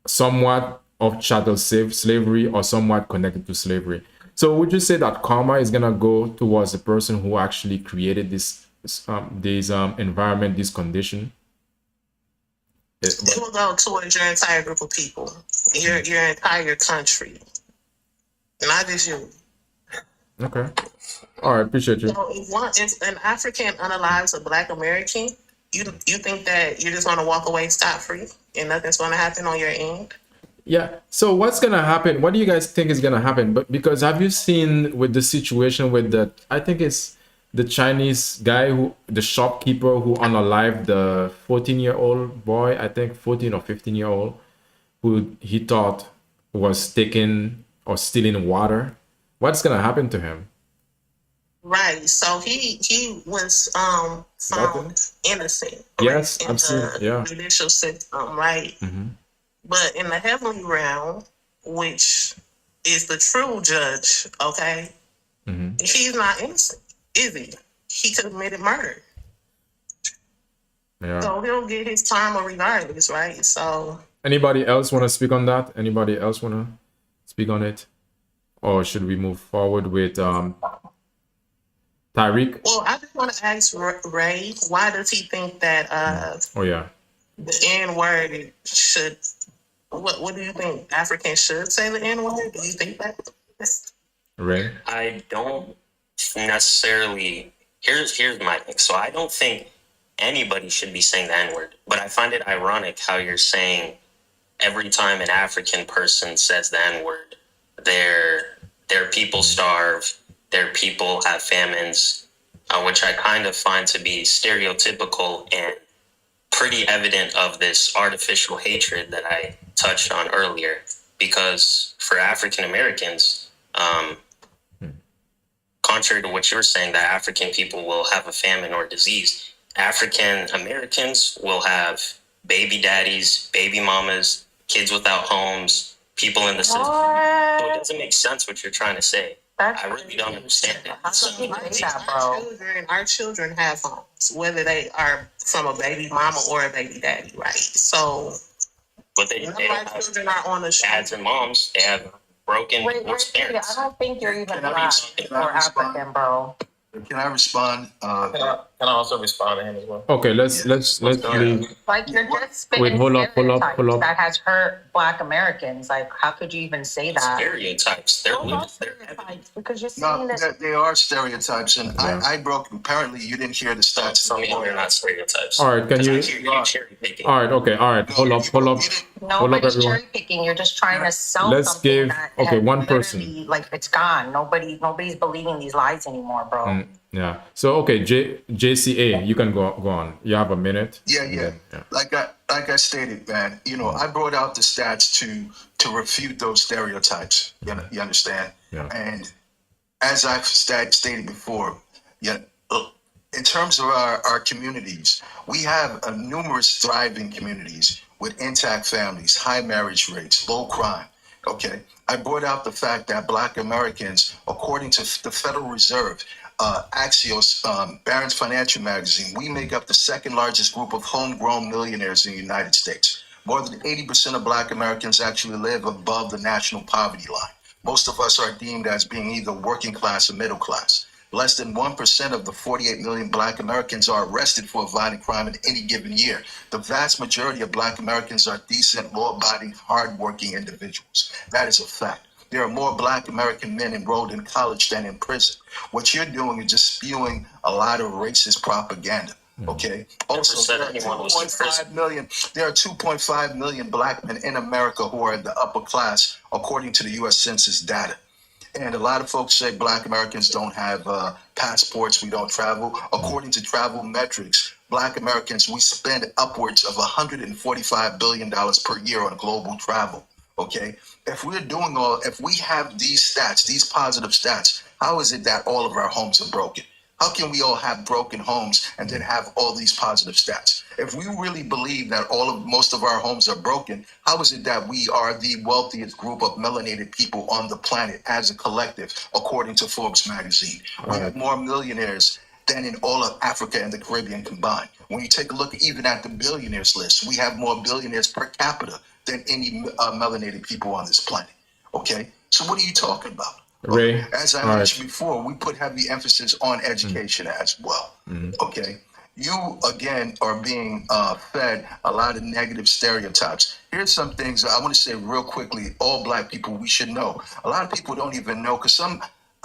somewhat of chattel slavery or somewhat connected to slavery. So would you say that karma is gonna go towards the person who actually created this environment, this condition? It will go towards your entire group of people, your entire country, not just you. Okay. All right, appreciate you. So if an African unalives a Black American, you think that you're just gonna walk away scot free and nothing's gonna happen on your end? Yeah. So what's gonna happen? What do you guys think is gonna happen? But because have you seen with the situation with the, I think it's the Chinese guy the shopkeeper who unalived the 14-year-old boy, I think 14 or 15-year-old, who he thought was taking or stealing water. What's gonna happen to him? Right. So he was found innocent. Yes, in I've seen it, the yeah. judicial system, right? Mm-hmm. But in the heavenly realm, which is the true judge, okay, Mm-hmm. he's not innocent, is he? He committed murder. Yeah. So he'll get his karma regardless, right? So Anybody else want to speak on that? Anybody else want to speak on it? Or should we move forward with Tyreek? well, I just want to ask Ray, why does he think that Oh yeah. the N word should? What do you think? Africans should say the N word? Do you think that? Ray? I don't necessarily. Here's my thing. So I don't think anybody should be saying the N-word, but I find it ironic how you're saying every time an African person says the N-word, their people starve, their people have famines, which I kind of find to be stereotypical and pretty evident of this artificial hatred that I touched on earlier. Because for African Americans, contrary to what you were saying, that African people will have a famine or disease, African Americans will have baby daddies, baby mamas, kids without homes, people in the system. So it doesn't make sense what you're trying to say. I really don't understand it. How So could you say that, bro? our children have homes, whether they are from a baby mama or a baby daddy, right? So But they none of don't my have children are on the dads street. and moms. They have broken Wait, divorced I parents. don't think you're even Can I Black respond? or African, bro. Can I respond? Can I also respond to him as well? Okay, let's leave. Like you're just spitting Wait, hold up. stereotypes that has hurt Black Americans. Like, how could you even say that? Stereotypes. They're Those are loose. stereotypes because you're No, saying that. they are stereotypes, and Yeah. I broke. Apparently, you didn't hear the stats. Some people are not stereotypes. All right, can 'Cause I you? hear you cherry picking. All right, okay, all right. Hold up. Hold up, Nobody's everyone. cherry picking. You're just trying to sell Let's something give- that okay, has one person. literally, like it's gone. Nobody's believing these lies anymore, bro. Yeah. So okay, JCA, you can go on. You have a minute. Yeah, And yeah. then, Like I stated, man. You know, I brought out the stats to refute those stereotypes. You understand? Yeah. And as I've stated before, yeah. In terms of our communities, we have numerous thriving communities with intact families, high marriage rates, low crime. Okay. I brought out the fact that Black Americans, according to the Federal Reserve, Axios, Barron's Financial Magazine, we make up the second largest group of homegrown millionaires in the United States. More than 80% of Black Americans actually live above the national poverty line. Most of us are deemed as being either working class or middle class. Less than 1% of the 48 million Black Americans are arrested for a violent crime in any given year. The vast majority of Black Americans are decent, law-abiding, hard-working individuals. That is a fact. There are more Black American men enrolled in college than in prison. What you're doing is just spewing a lot of racist propaganda. Okay. Also, said there are anyone was in prison. 2.5 million. There are 2.5 million Black men in America who are in the upper class, according to the U.S. Census data. And a lot of folks say Black Americans don't have passports, we don't travel. According to travel metrics, Black Americans, we spend upwards of $145 billion per year on global travel. Okay. If we have these stats, these positive stats, how is it that all of our homes are broken? How can we all have broken homes and then have all these positive stats? If we really believe that most of our homes are broken, how is it that we are the wealthiest group of melanated people on the planet as a collective, according to Forbes magazine? We have more millionaires than in all of Africa and the Caribbean combined. When you take a look even at the billionaires list, we have more billionaires per capita than any melanated people on this planet. Okay, so what are you talking about? Ray, As I all right. mentioned before, we put heavy emphasis on education as well. Okay, you again are being fed a lot of negative stereotypes. Here's some things I want to say real quickly. All Black people, we should know. A lot of people don't even know, because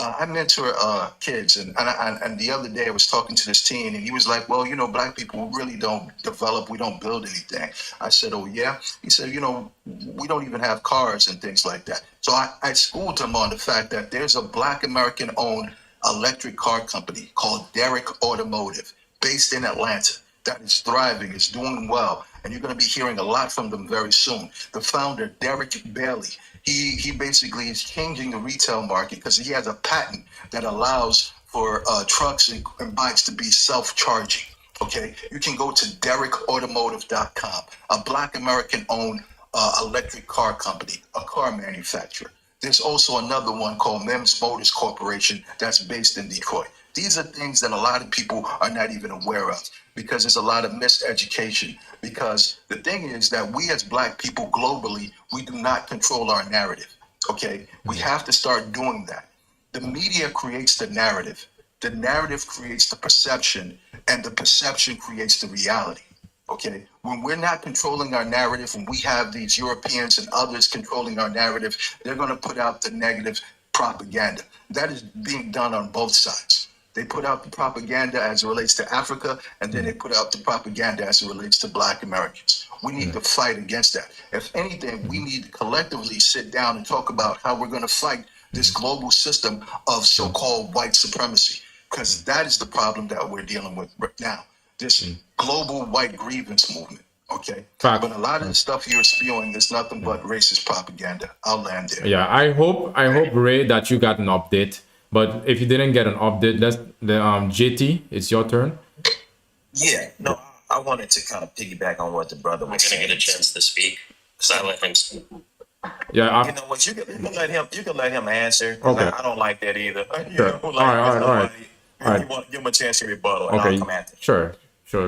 I mentor kids, and the other day I was talking to this teen, and he was like, well, Black people really don't develop, we don't build anything. I said, oh yeah? He said, we don't even have cars and things like that. So I schooled him on the fact that there's a Black American owned electric car company called Derrick Automotive, based in Atlanta, that is thriving, is doing well, and you're going to be hearing a lot from them very soon. The founder, Derek Bailey, he basically is changing the retail market because he has a patent that allows for trucks and bikes to be self-charging. Okay, you can go to DerrickAutomotive.com, a Black American-owned electric car company, a car manufacturer. There's also another one called Mims Motors Corporation that's based in Detroit. These are things that a lot of people are not even aware of, because there's a lot of miseducation. Because the thing is that we as Black people globally, we do not control our narrative. Okay, we have to start doing that. The media creates the narrative creates the perception, and the perception creates the reality. Okay, when we're not controlling our narrative, when we have these Europeans and others controlling our narrative, they're going to put out the negative propaganda. That is being done on both sides. They put out the propaganda as it relates to Africa, and then they put out the propaganda as it relates to Black Americans. We need to fight against that. If anything, we need to collectively sit down and talk about how we're going to fight this global system of so-called white supremacy, because that is the problem that we're dealing with right now. This global white grievance movement. Okay, Fact. but a lot of the stuff you're spewing is nothing but racist propaganda. I'll land there. Yeah, I hope Ray that you got an update. But if you didn't get an update, that's the JT. It's your turn. Yeah, no, I wanted to kind of piggyback on what the brother I'm was gonna saying. get a chance to speak because I let him speak. Yeah. You know what? You can let him answer. 'Cause Okay. I don't like that either. Sure. All right. You want to give him a chance to rebuttal, and Okay. I'll come after. Sure.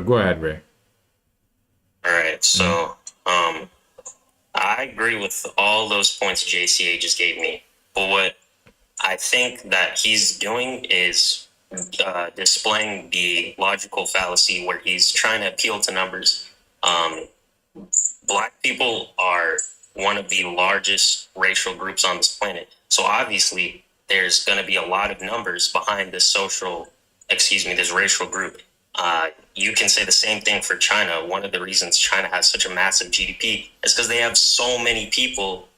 Go ahead, Ray. All right, so I agree with all those points JCA just gave me, but what I think that he's doing is displaying the logical fallacy where he's trying to appeal to numbers. Black people are one of the largest racial groups on this planet, so obviously there's going to be a lot of numbers behind this racial group. You can say the same thing for China. One of the reasons China has such a massive GDP is because they have so many people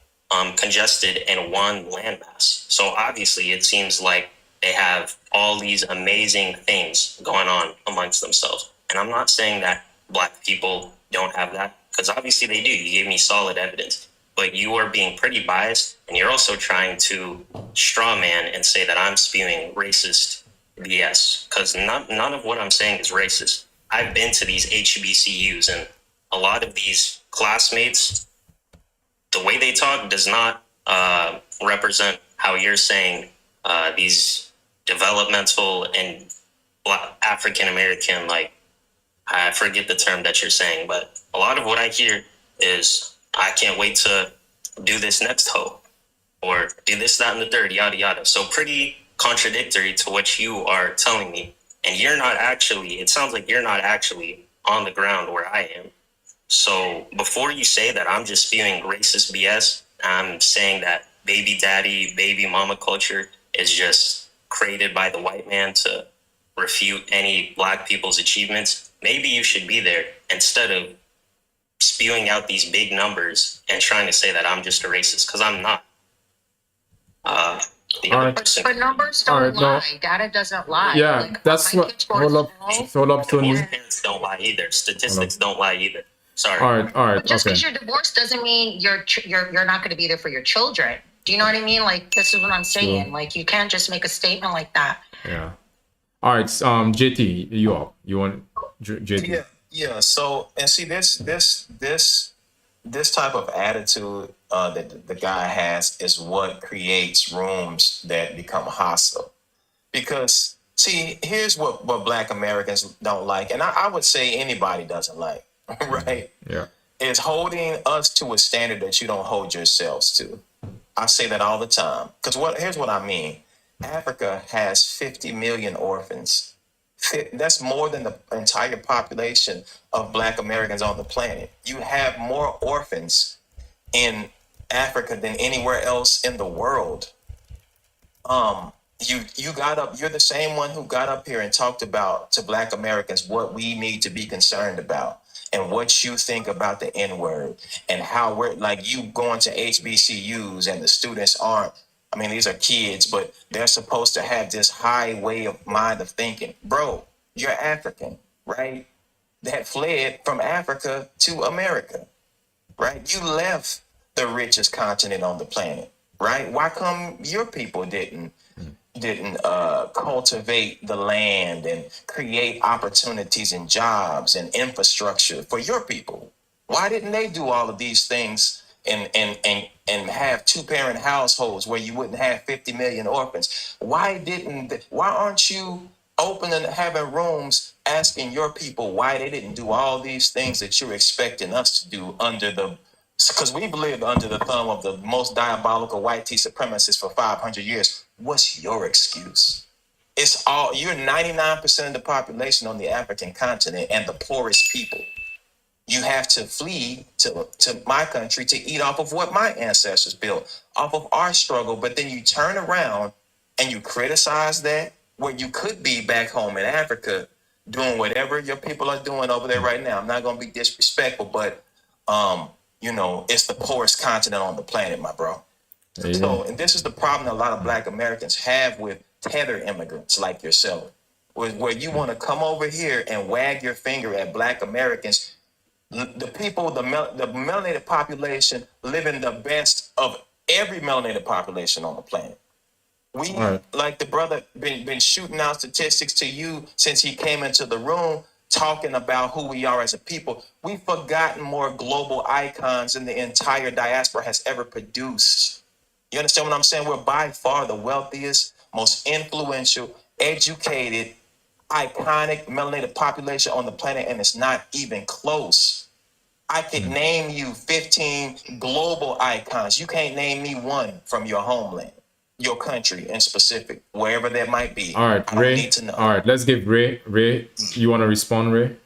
congested in one landmass. So obviously it seems like they have all these amazing things going on amongst themselves. And I'm not saying that Black people don't have that, because obviously they do. You gave me solid evidence. But you are being pretty biased, and you're also trying to straw man and say that I'm spewing racist BS, because none of what I'm saying is racist. I've been to these HBCUs, and a lot of these classmates, the way they talk does not represent how you're saying these developmental and African American, like, I forget the term that you're saying, but a lot of what I hear is, I can't wait to do this next hoe. or do this, that, and the third, yada, yada. So pretty contradictory to what you are telling me. And you're not actually, it sounds like you're not actually on the ground where I am. So before you say that I'm just spewing racist BS, I'm saying that baby daddy, baby mama culture is just created by the white man to refute any black people's achievements, maybe you should be there instead of spewing out these big numbers and trying to say that I'm just a racist, because I'm not. The All other right. person, But numbers All don't right, no. lie. Data doesn't lie. Yeah, Like, that's my what. kids go to Hold up, school, hold up, Tony. divorced parents don't lie either. Statistics don't lie either. Sorry. All right, But just okay. because you're divorced doesn't mean you're not going to be there for your children. Do you know what I mean? Like, this is what I'm saying. Sure. Like, you can't just make a statement like that. Yeah. All right, JT, you up? You want JT? Yeah. So, and see, this type of attitude that the guy has is what creates rooms that become hostile. Because see, here's what Black Americans don't like, and I would say anybody doesn't like, right? Yeah. Is holding us to a standard that you don't hold yourselves to. I say that all the time. Because here's what I mean. Africa has 50 million orphans. That's more than the entire population of Black Americans on the planet. You have more orphans in Africa than anywhere else in the world. You're the same one who got up here and talked about to Black Americans what we need to be concerned about and what you think about the N-word and how we're like you going to HBCUs and the students aren't. I mean, these are kids, but they're supposed to have this high way of mind of thinking. Bro, you're African, right? That fled from Africa to America, right? You left the richest continent on the planet, right? Why come your people didn't cultivate the land and create opportunities and jobs and infrastructure for your people? Why didn't they do all of these things and have two-parent households where you wouldn't have 50 million orphans? Why aren't you open and having rooms asking your people why they didn't do all these things that you're expecting us to do because we've lived under the thumb of the most diabolical white tea supremacists for 500 years. What's your excuse? You're 99% of the population on the African continent and the poorest people. You have to flee to my country to eat off of what my ancestors built, off of our struggle. But then you turn around and you criticize that where you could be back home in Africa doing whatever your people are doing over there right now. I'm not going to be disrespectful, but it's the poorest continent on the planet, my bro. Yeah. So, and this is the problem that a lot of Black Americans have with tethered immigrants like yourself, where you want to come over here and wag your finger at Black Americans. The people, the melanated population, living the best of every melanated population on the planet. We, Right. like the brother, been shooting out statistics to you since he came into the room, talking about who we are as a people. We've forgotten more global icons than the entire diaspora has ever produced. You understand what I'm saying? We're by far the wealthiest, most influential, educated, iconic melanated population on the planet, and it's not even close. I could name you 15 global icons. You can't name me one from your homeland, your country in specific, wherever that might be. All right, I don't Ray. need to know. All right, let's give Ray. Ray, you want to respond, Ray?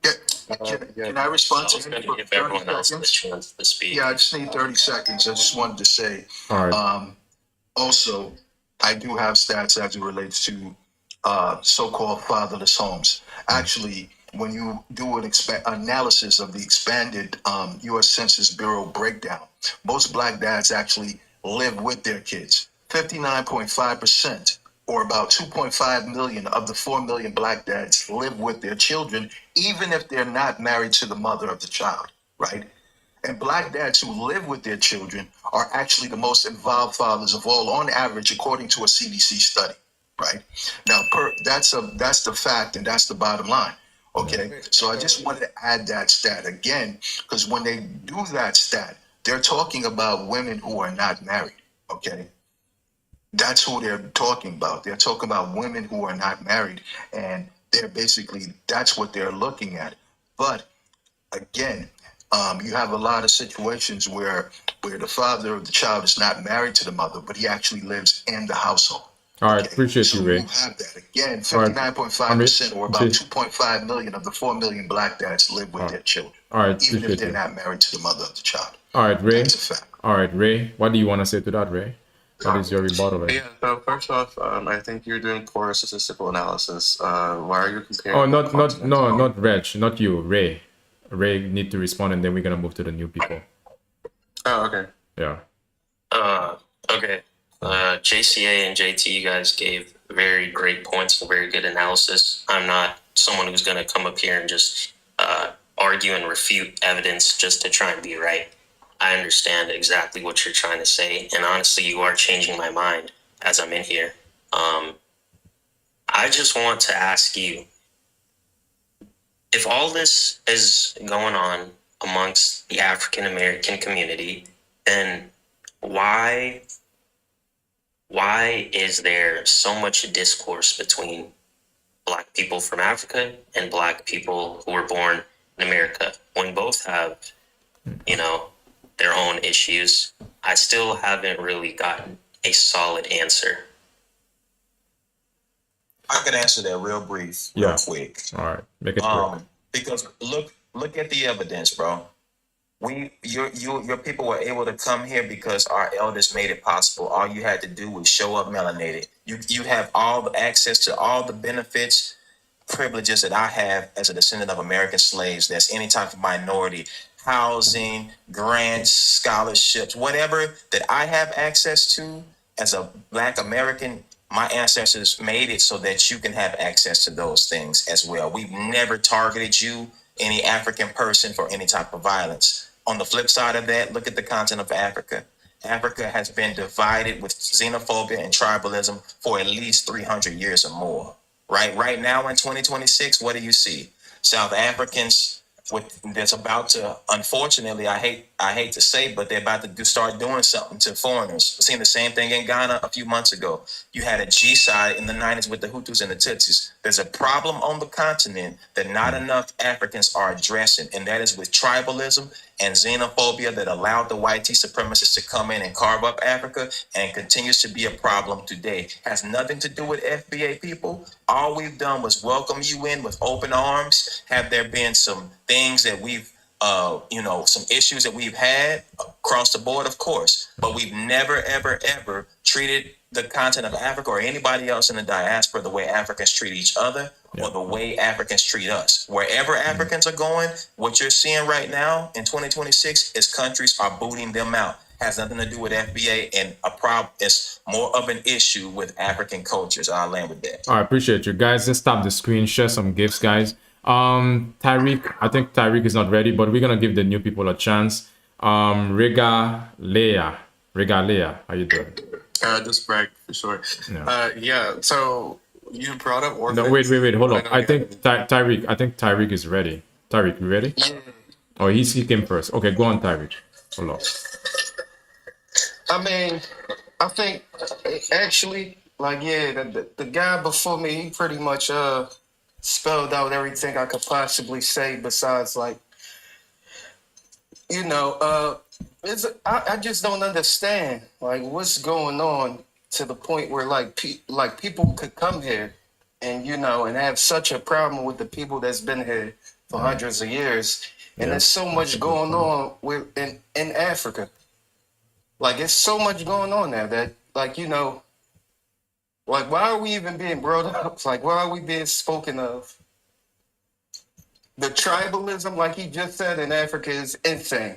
Can I respond I to was him going for to give 30 everyone else the seconds? chance to speak. Yeah, I just need 30 seconds. I just wanted to say, All right. also, I do have stats as it relates to so-called fatherless homes. Actually, when you do an analysis of the expanded U.S. Census Bureau breakdown, most Black dads actually live with their kids. 59.5%, or about 2.5 million of the 4 million Black dads live with their children, even if they're not married to the mother of the child, right? And Black dads who live with their children are actually the most involved fathers of all, on average, according to a CDC study, right? Now, that's the fact, and that's the bottom line. Okay, so I just wanted to add that stat again, because when they do that stat, they're talking about women who are not married. Okay, that's who they're talking about. They're talking about women who are not married, and that's what they're looking at. But again, you have a lot of situations where where the father of the child is not married to the mother, but he actually lives in the household. All right, Okay, appreciate so you, you Ray. have that again. All right, 59.5%, or about Amit, 2.5 million of the 4 million black dads live with their children, all right, even if appreciate they're you. not married to the mother of the child. All right, Ray. That's a fact. All right, Ray. What do you want to say to that, Ray? What is your rebuttal? Ray? Yeah, so first off, I think you're doing poor statistical analysis. Why are you comparing? Oh, not Reg, not you, Ray. Ray need to respond, and then we're gonna move to the new people. Oh, okay. Yeah. Okay. JCA and JT, you guys gave very great points and very good analysis. I'm not someone who's going to come up here and just argue and refute evidence just to try and be right. I understand exactly what you're trying to say, and honestly, you are changing my mind as I'm in here. I just want to ask you, if all this is going on amongst the African American community, then why is there so much discourse between Black people from Africa and Black people who were born in America when both have, their own issues? I still haven't really gotten a solid answer. I can answer that real brief, Yeah. real quick. All right. Make it quick. Because look at the evidence, bro. Your people were able to come here because our elders made it possible. All you had to do was show up melanated. You have all the access to all the benefits, privileges that I have as a descendant of American slaves. That's any type of minority, housing, grants, scholarships, whatever that I have access to as a Black American. My ancestors made it so that you can have access to those things as well. We've never targeted you, any African person, for any type of violence. On the flip side of that, look at the continent of Africa. Africa has been divided with xenophobia and tribalism for at least 300 years or more. Right now in 2026, what do you see? South Africans that's about to, unfortunately, I hate to say, but they're about to start doing something to foreigners. We've seen the same thing in Ghana a few months ago. You had a G-side in the 90s with the Hutus and the Tutsis. There's a problem on the continent that not enough Africans are addressing, and that is with tribalism and xenophobia that allowed the white supremacists to come in and carve up Africa, and continues to be a problem today. Has nothing to do with FBA people. All we've done was welcome you in with open arms. Have there been some things that we've, some issues that we've had across the board, of course, but we've never, ever, ever treated the continent of Africa or anybody else in the diaspora the way Africans treat each other, or the way Africans treat us. Wherever Africans are going, what you're seeing right now in 2026 is countries are booting them out. Has nothing to do with FBA, and a problem. It's more of an issue with African cultures. I'll land with that. I appreciate you guys. Let's stop the screen, share some gifts, guys. Tyreek, I think Tyreek is not ready, but we're gonna give the new people a chance. Regalea, how you doing? Just brag for sure. Yeah. So you brought up orphans. No, wait, hold on. I think Tyreek is ready. Tyreek, you ready? Yeah. Oh, he came first. Okay, go on, Tyreek. Hold on. I mean, I think actually, the guy before me, he pretty much spelled out everything I could possibly say. Besides, I just don't understand what's going on to the point where people could come here and and have such a problem with the people that's been here for hundreds of years, and there's so much going on in Africa. It's so much going on there that, why are we even being brought up? Why are we being spoken of? The tribalism, like he just said, in Africa is insane.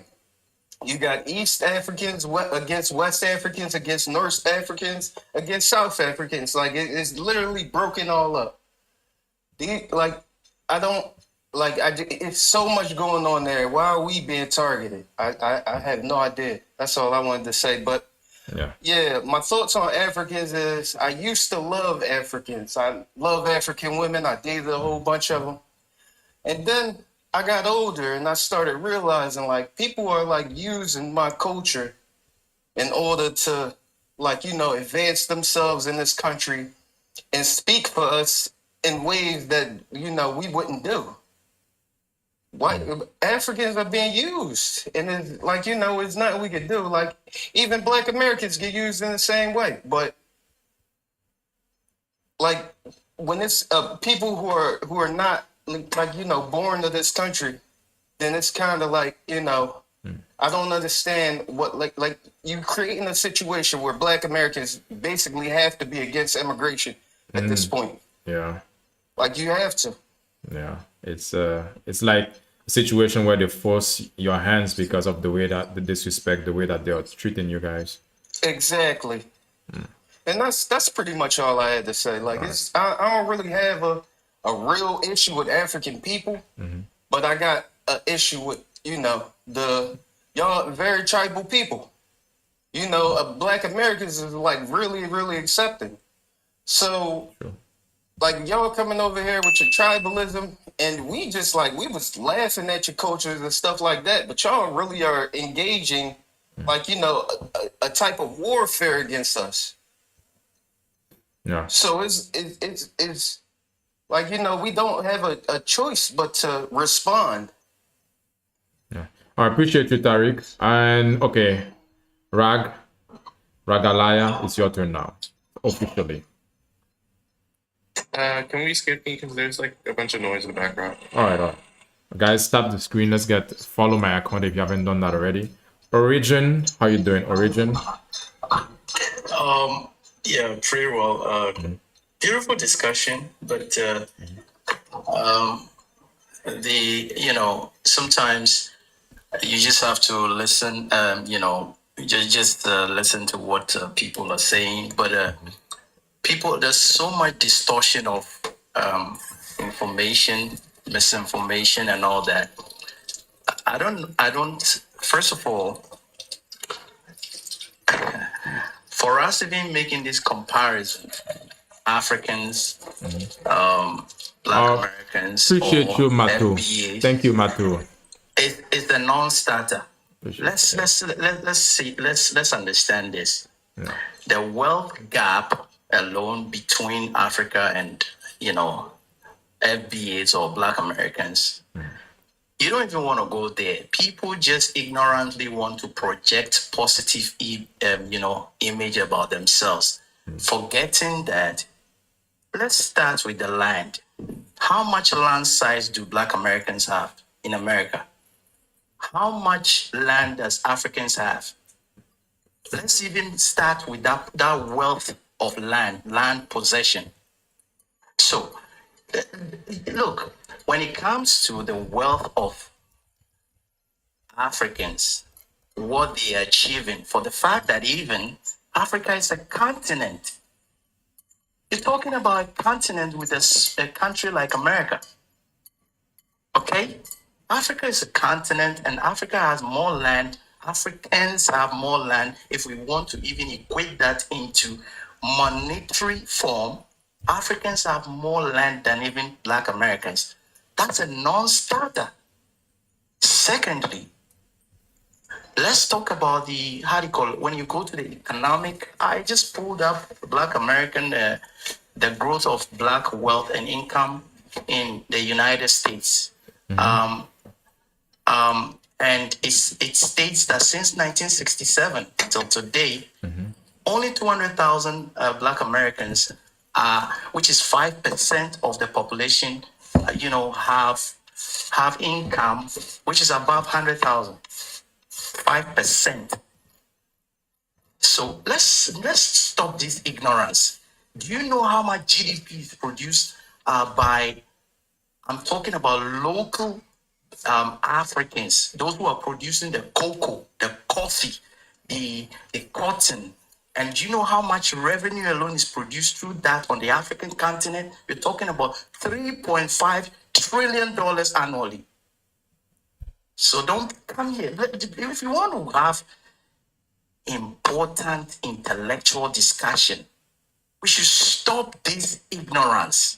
You got East Africans against West Africans, against North Africans, against South Africans. It's literally broken all up. It's so much going on there. Why are we being targeted? I have no idea. That's all I wanted to say. But yeah, my thoughts on Africans is I used to love Africans. I love African women. I dated a whole bunch of them. And then I got older and I started realizing people are using my culture in order to advance themselves in this country and speak for us in ways that we wouldn't do. white Africans are being used, and it's like, you know, it's nothing we can do. Like, even Black Americans get used in the same way. But like, when it's people who are not, like, you know, born to this country, then it's kind of like, you know, I don't understand what, like you creating a situation where Black Americans basically have to be against immigration at this point. Yeah. Like, you have to. Yeah. It's like a situation where they force your hands because of the way that the disrespect, the way that they are treating you guys. Exactly. And that's pretty much all I had to say. Like, I don't really have a real issue with African people, but I got an issue with, you know, y'all very tribal people. You know, Black Americans is like really, really accepting. So, like, y'all coming over here with your tribalism, and we just like, we was laughing at your cultures and stuff like that, but y'all really are engaging, like, you know, a type of warfare against us. Yeah. So it's like, you know, we don't have a choice but to respond. Yeah. I appreciate you, Tariq. And okay, Ragalaya, it's your turn now, officially. Can we skip me because there's like a bunch of noise in the background? All right. Guys, stop the screen. Let's follow my account if you haven't done that already. Origin, how you doing, Origin? Yeah, pretty well. Beautiful discussion, but you know, sometimes you just have to listen. You know, just listen to what people are saying. But there's so much distortion of information, misinformation, and all that. I don't. First of all, for us even making this comparison, Africans, Black Americans, appreciate you, Matu. FBAs, Thank you, Matu. It's the non-starter. Let's understand this. Yeah. The wealth gap alone between Africa and, you know, FBAs or Black Americans. You don't even want to go there. People just ignorantly want to project positive, you know, image about themselves, forgetting that. Let's start with the land. How much land size do Black Americans have in America? How much land does Africans have? Let's even start with that wealth of land possession. So, look, when it comes to the wealth of Africans, what they are achieving, for the fact that even Africa is a continent. You're talking about a continent with a country like America. Okay? Africa is a continent, and Africa has more land. Africans have more land. If we want to even equate that into monetary form, Africans have more land than even Black Americans. That's a non-starter. Secondly, let's talk about when you go to the economic, I just pulled up Black American, the growth of Black wealth and income in the United States. And it states that since 1967 till today, only 200,000 Black Americans, which is 5% of the population, you know, have income, which is above 100,000. 5%. So let's stop this ignorance. Do you know how much GDP is produced by? I'm talking about local Africans, those who are producing the cocoa, the coffee, the cotton. And do you know how much revenue alone is produced through that on the African continent? You're talking about $3.5 trillion annually. So don't come here. If you want to have important intellectual discussion, we should stop this ignorance.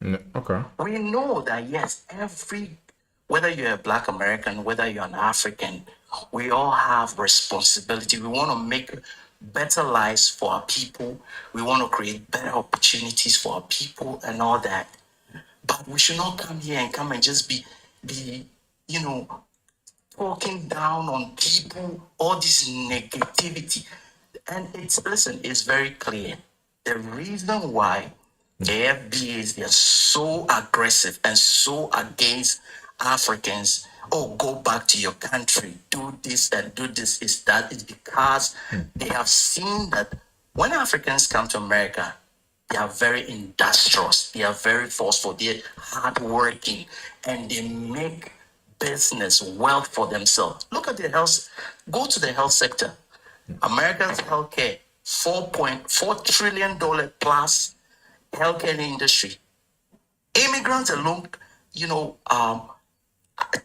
Okay. We know that, yes, whether you're a Black American, whether you're an African, we all have responsibility. We want to make better lives for our people. We want to create better opportunities for our people and all that. But we should not come here and just be you know, talking down on people, all this negativity. And it's very clear. The reason why the FBAs, they're so aggressive and so against Africans, oh, go back to your country, do this and do this, is because they have seen that when Africans come to America, they are very industrious, they are very forceful, they're hardworking, and they make business, wealth for themselves. Look at the health, go to the health sector. America's healthcare, $4.4 trillion plus healthcare industry. Immigrants alone,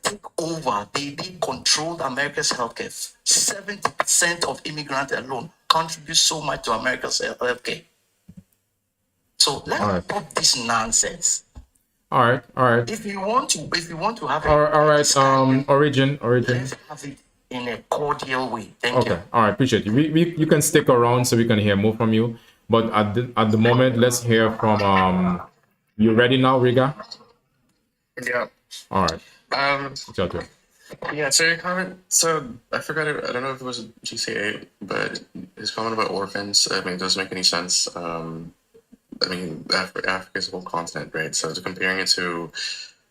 take over. They control America's healthcare. 70% of immigrants alone contribute so much to America's healthcare. So let's stop this nonsense. All right. If you want to have all right. Origin. Let's have it in a cordial way. Thank you. Okay. All right. Appreciate you. You can stick around so we can hear more from you. But at the moment, let's hear from you ready now, Riga? Yeah. All right. It's your turn. Yeah, so your comment, so I forgot it, I don't know if it was GCA, but his comment about orphans, I mean, it doesn't make any sense. I mean, Africa is a whole continent, right? So comparing it to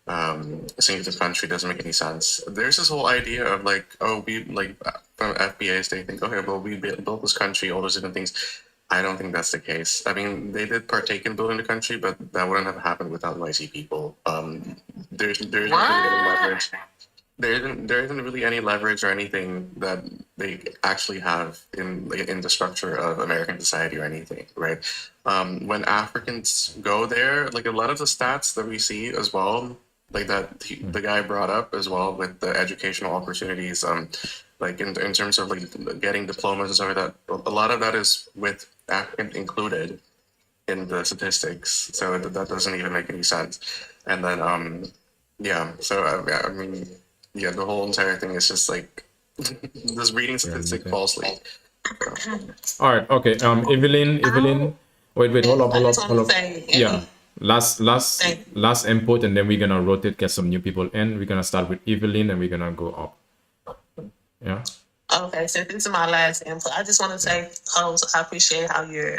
a singular country doesn't make any sense. There's this whole idea of like, oh, we like from FBAs, they think, okay, well, we built this country, all those different things. I don't think that's the case. I mean, they did partake in building the country, but that wouldn't have happened without noisy people. There isn't really any leverage. There isn't really any leverage or anything that they actually have in the structure of American society or anything, right? When Africans go there, like a lot of the stats that we see as well, like that the guy brought up as well with the educational opportunities, like in terms of like getting diplomas and stuff like that, a lot of that is with African included in the statistics, so that doesn't even make any sense. And then yeah, so I mean, yeah, the whole entire thing is just like just reading statistic falsely. All right, okay. Evelyn, wait, hold up. Yeah, last input, and then we're gonna rotate, get some new people in. We're gonna start with Evelyn, and we're gonna go up. Yeah. Okay, so this is my last input. I just want to say, host, I appreciate how you're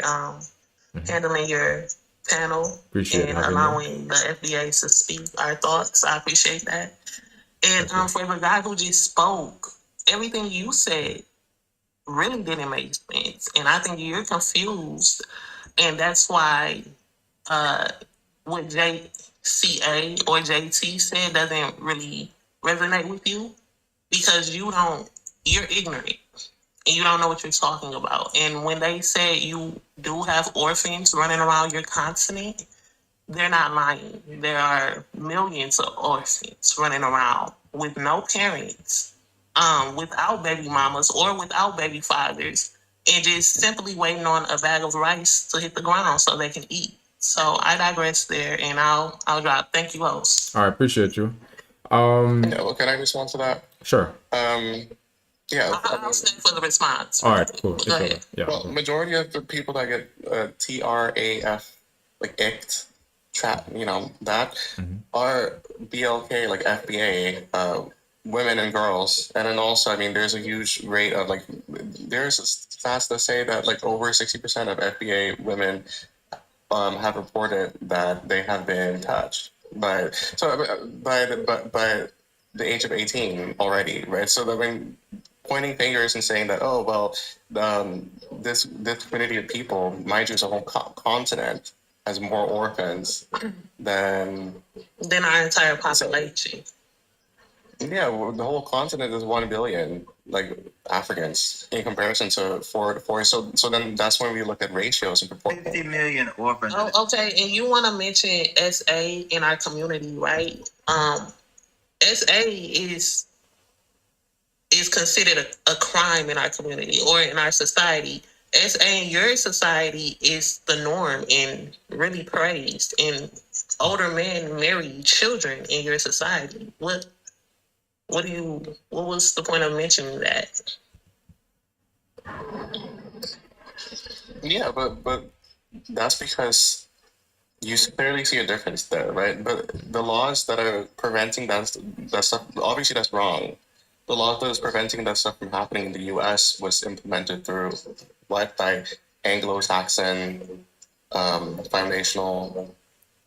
handling your panel and allowing the FBA to speak our thoughts. I appreciate that. And for the guy who just spoke, everything you said really didn't make sense. And I think you're confused. And that's why what JCA or JT said doesn't really resonate with you, because you're ignorant and you don't know what you're talking about. And when they say you do have orphans running around your continent, they're not lying. There are millions of orphans running around with no parents, without baby mamas or without baby fathers, and just simply waiting on a bag of rice to hit the ground so they can eat. So I digress there, and I'll drop. Thank you, host. All right, appreciate you. Yeah, well, can I respond to that? Sure. Yeah, I'll stay for the response. All right, cool. Go ahead. Yeah. Well, majority of the people that get TRAF, like ICT, that are BLK, like FBA, women and girls. And then also, I mean, there's a huge rate of like, there's stats that say that like over 60% of FBA women have reported that they have been touched by the age of 18 already, right? So I mean, pointing fingers and saying that, oh, well, this community of people, mind you, it's a whole continent, has more orphans than our entire population. Yeah, well, the whole continent is 1 billion, like Africans, in comparison to 4. So then that's when we look at ratios and proportions. 50 million orphans. Oh, okay, and you want to mention SA in our community, right? SA is considered a crime in our community or in our society. SA in your society is the norm and really praised. And older men marry children in your society. What was the point of mentioning that? Yeah, but that's because you clearly see a difference there, right? But the laws that are preventing that stuff, obviously that's wrong. The law that is preventing that stuff from happening in the U.S. was implemented through what by Anglo-Saxon, foundational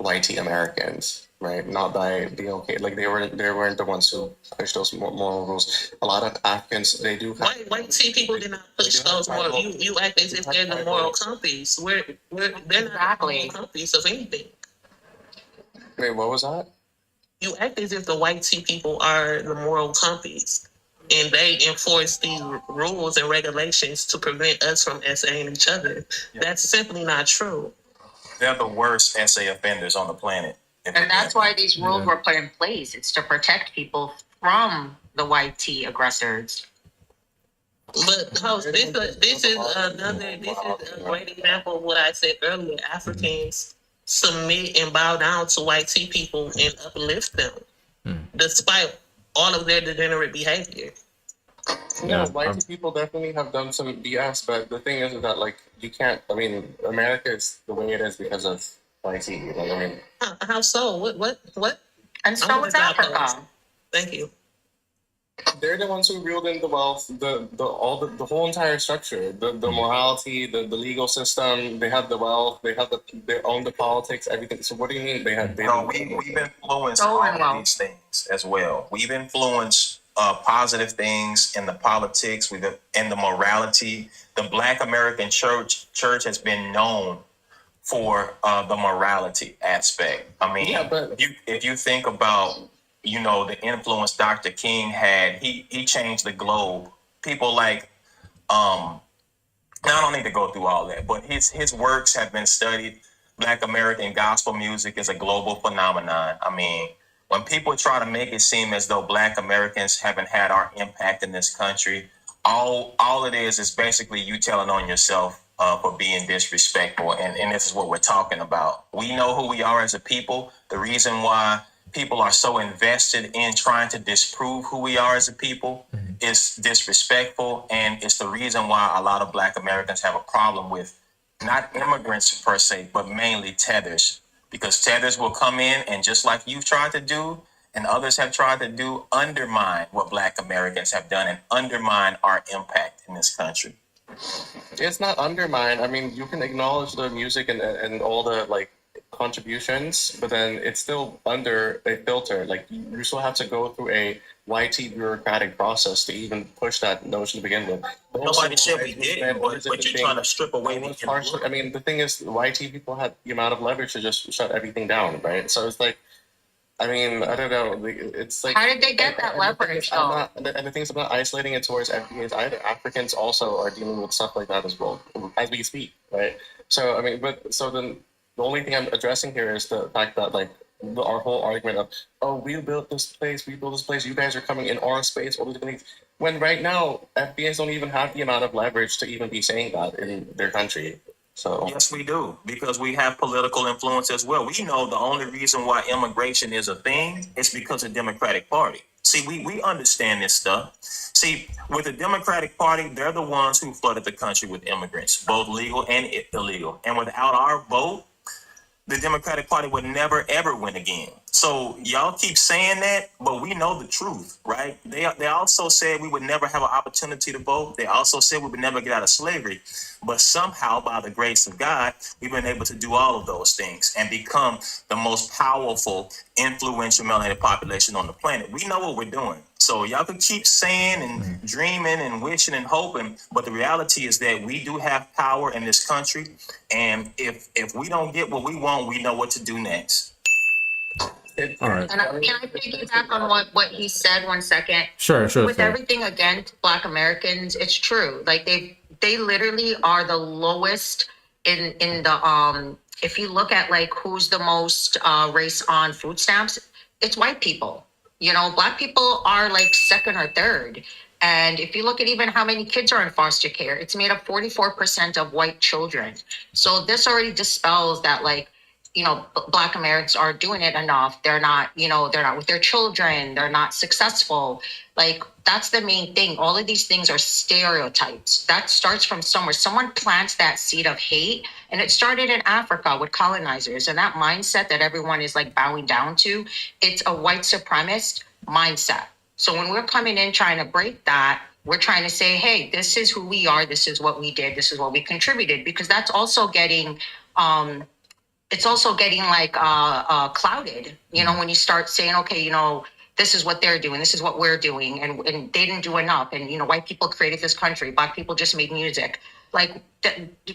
whitey Americans, right? Not by the okay, like they weren't the ones who pushed those moral rules. A lot of Africans, they do have. White tea people did not push those moral. You act as if they're the moral compass. They're not the moral compass of anything. Wait, what was that? You act as if the white tea people are the moral compass, and they enforce these rules and regulations to prevent us from essaying each other. That's simply not true. They're the worst essay offenders on the planet. And that's why these rules were put in place. It's to protect people from the white tea aggressors. But host, this is a great example of what I said earlier. Africans submit and bow down to white tea people and uplift them, despite all of their degenerate behavior. Yeah, white people definitely have done some BS, but the thing is that like you can't. I mean, America is the way it is because of white tea. You know what I mean? How so? What? And so is Africa. Thank you. They're the ones who reeled in the wealth, the whole entire structure, the morality, the legal system. They have the wealth. They own the politics, everything. So what do you mean they have? We've influenced all of these things as well. We've influenced positive things in the politics, in the morality. The Black American church has been known for the morality aspect. I mean, if you think about, the influence Dr. King had, he changed the globe. People like, now I don't need to go through all that, but his works have been studied. Black American gospel music is a global phenomenon. I mean, when people try to make it seem as though Black Americans haven't had our impact in this country, all it is basically you telling on yourself for being disrespectful. And this is what we're talking about. We know who we are as a people. The reason why people are so invested in trying to disprove who we are as a people is disrespectful. And it's the reason why a lot of Black Americans have a problem with not immigrants per se, but mainly tethers. Because tethers will come in and, just like you've tried to do and others have tried to do, undermine what Black Americans have done and undermine our impact in this country. It's not undermine. I mean, you can acknowledge the music and all the like contributions, but then it's still under a filter. Like you still have to go through a YT bureaucratic process to even push that notion to begin with. Nobody said we didn't, but you're trying to strip away the influence. I mean, the thing is, YT people had the amount of leverage to just shut everything down, right? So it's like, I mean, I don't know. It's like, how did they get that leverage though? And the thing is, I'm not isolating it towards FBAs either. Africans also are dealing with stuff like that as well, as we speak, right? So I mean, then the only thing I'm addressing here is the fact that like our whole argument of, oh, we built this place, you guys are coming in our space, all these things. When right now FBAs don't even have the amount of leverage to even be saying that in their country. So yes, we do, because we have political influence as well. We know the only reason why immigration is a thing is because of the Democratic Party. See, we understand this stuff. See, with the Democratic Party, they're the ones who flooded the country with immigrants, both legal and illegal. And without our vote, the Democratic Party would never, ever win again. So y'all keep saying that, but we know the truth, right? They also said we would never have an opportunity to vote. They also said we would never get out of slavery. But somehow, by the grace of God, we've been able to do all of those things and become the most powerful, influential melanated population on the planet. We know what we're doing. So y'all can keep saying and dreaming and wishing and hoping, but the reality is that we do have power in this country. And if we don't get what we want, we know what to do next. All right. And can I piggyback on what he said 1 second? Sure. With everything against Black Americans, it's true. Like they literally are the lowest in the if you look at like who's the most race on food stamps, it's white people. Black people are like second or third. And if you look at even how many kids are in foster care, it's made up 44% of white children. So this already dispels that like Black Americans are doing it enough. They're not, they're not with their children. They're not successful. Like, that's the main thing. All of these things are stereotypes. That starts from somewhere. Someone plants that seed of hate, and it started in Africa with colonizers. And that mindset that everyone is like bowing down to, it's a white supremacist mindset. So when we're coming in trying to break that, we're trying to say, hey, this is who we are. This is what we did. This is what we contributed, because that's also getting, it's also getting like clouded, when you start saying, okay, this is what they're doing, this is what we're doing, and they didn't do enough, and white people created this country, Black people just made music. Like,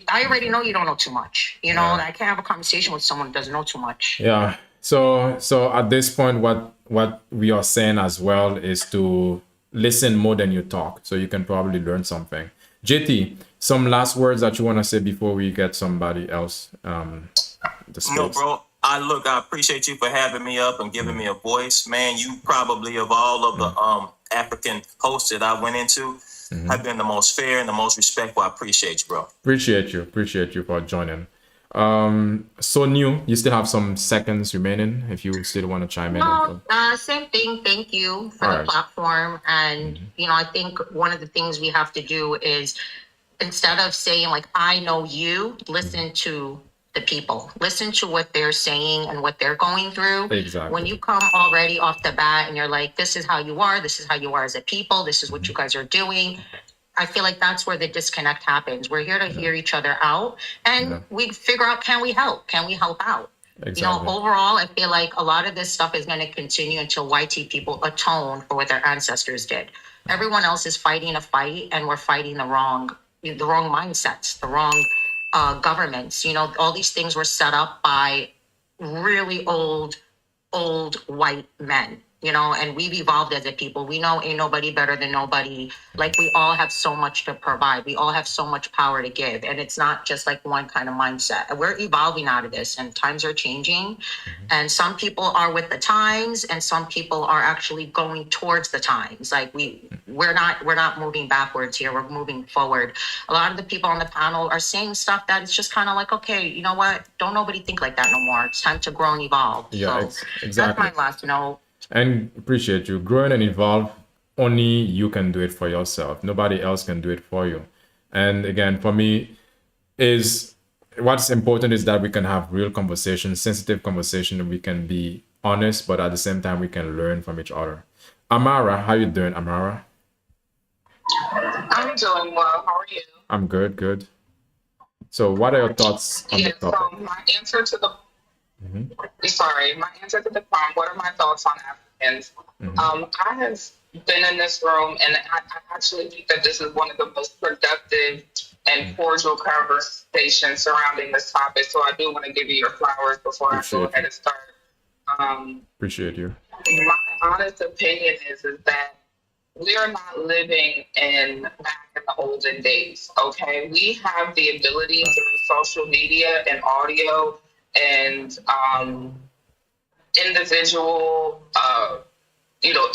I already know you don't know too much. I can't have a conversation with someone who doesn't know too much. Yeah. So at this point, what we are saying as well is to listen more than you talk, so you can probably learn something. JT, some last words that you want to say before we get somebody else the space? No, bro. I appreciate you for having me up and giving me a voice, man. You probably, of all of the African hosts that I went into, have been the most fair and the most respectful. I appreciate you, bro. Appreciate you for joining. So New, you still have some seconds remaining if you still want to chime in. No, same thing. Thank you for the platform. And, I think one of the things we have to do is, instead of saying like, I know you, listen to the people, listen to what they're saying and what they're going through. Exactly. When you come already off the bat and you're like, this is how you are as a people, this is what you guys are doing, I feel like that's where the disconnect happens. We're here to hear each other out, and we figure out, can we help out? Exactly. Overall, I feel like a lot of this stuff is going to continue until white people atone for what their ancestors did. Everyone else is fighting a fight, and we're fighting the wrong mindsets, the wrong governments. All these things were set up by really old white men, and we've evolved as a people. We know ain't nobody better than nobody. Like, we all have so much to provide. We all have so much power to give. And it's not just like one kind of mindset. We're evolving out of this, and times are changing. And some people are with the times, and some people are actually going towards the times. Like, we're not moving backwards here. We're moving forward. A lot of the people on the panel are saying stuff that it's just kind of like, okay, you know what? Don't nobody think like that no more. It's time to grow and evolve. Yeah, so exactly. That's my last note. And appreciate you. Growing and evolve, only you can do it for yourself. Nobody else can do it for you. And again, for me, is what's important is that we can have real conversation, sensitive conversation, and we can be honest, but at the same time, we can learn from each other. Amara, how you doing, Amara? I'm doing well. How are you? I'm good. So what are your thoughts on the topic? So my answer to the what are my thoughts on Africans? I have been in this room, and I actually think that this is one of the most productive and cordial conversations surrounding this topic. So I do want to give you your flowers before I go ahead and start. Appreciate you. My honest opinion is that we are not living back in the olden days. Okay, we have the ability through social media and audio and individual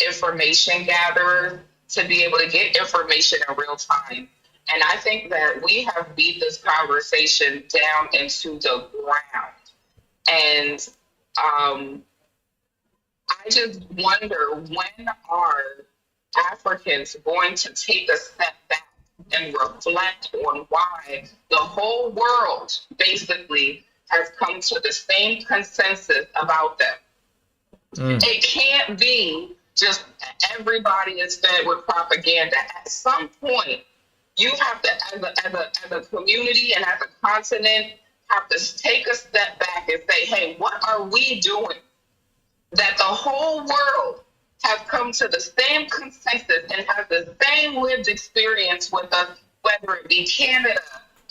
information gatherers to be able to get information in real time. And I think that we have beat this conversation down into the ground. And I just wonder, when are Africans going to take a step back and reflect on why the whole world basically has come to the same consensus about them? It can't be just everybody is fed with propaganda. At some point, you have to, as a community and as a continent, have to take a step back and say, hey, what are we doing that the whole world has come to the same consensus and has the same lived experience with us, whether it be Canada,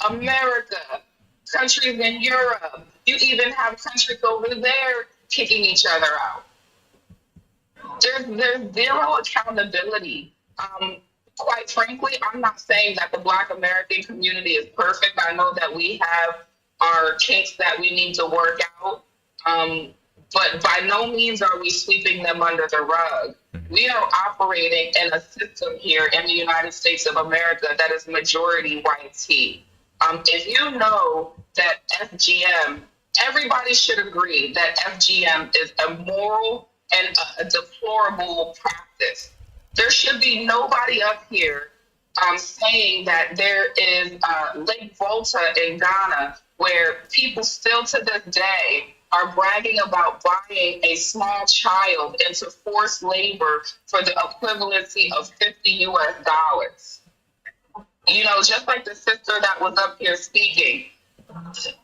America, countries in Europe. You even have countries over there kicking each other out. There's zero accountability. Quite frankly, I'm not saying that the Black American community is perfect. I know that we have our kinks that we need to work out. But by no means are we sweeping them under the rug. We are operating in a system here in the United States of America that is majority white tea. If you know that FGM everybody should agree that FGM is immoral and a deplorable practice. There should be nobody up here saying that there is Lake Volta in Ghana where people still to this day are bragging about buying a small child into forced labor for the equivalency of $50 US. You know, just like the sister that was up here speaking,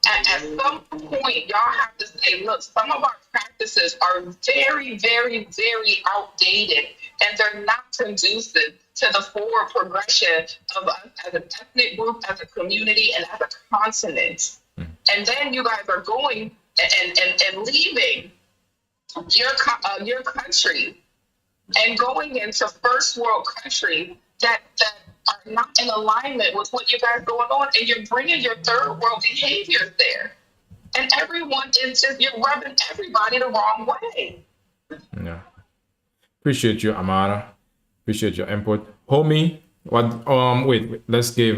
at some point, y'all have to say, look, some of our practices are very, very, very outdated, and they're not conducive to the forward progression of us as an ethnic group, as a community, and as a continent. And then you guys are going and leaving your country and going into first world country that are not in alignment with what you guys going on, and you're bringing your third world behaviors there, and everyone is just, you're rubbing everybody the wrong way. Yeah. Appreciate you, Amara. Appreciate your input. Homie, what wait, let's give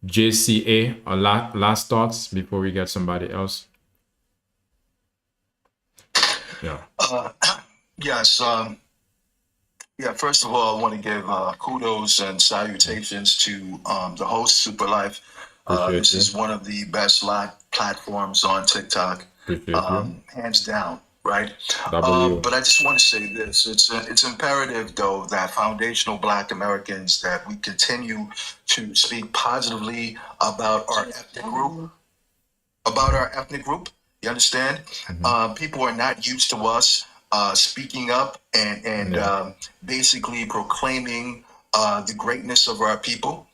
JCA a last thoughts before we get somebody else. Yeah. Yes. Yeah, first of all, I want to give kudos and salutations to the host, Super Life. This is one of the best live platforms on TikTok, hands down, right? But I just want to say this. It's imperative, though, that foundational Black Americans, that we continue to speak positively about our ethnic group. You understand? People are not used to us speaking up and basically proclaiming the greatness of our people.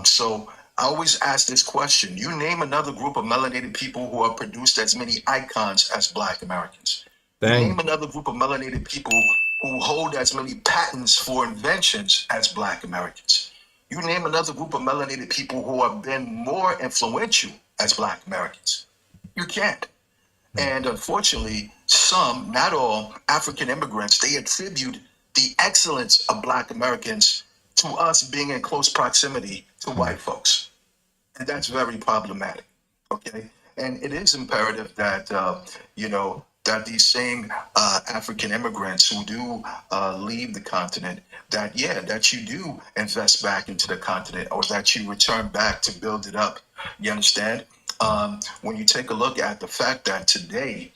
So I always ask this question. You name another group of melanated people who have produced as many icons as Black Americans. Name another group of melanated people who hold as many patents for inventions as Black Americans. You name another group of melanated people who have been more influential as Black Americans. You can't. And unfortunately, some, not all, African immigrants, they attribute the excellence of Black Americans to us being in close proximity to white folks. And that's very problematic, okay? And it is imperative that, that these same African immigrants who do leave the continent, that you do invest back into the continent, or that you return back to build it up. You understand? When you take a look at the fact that today,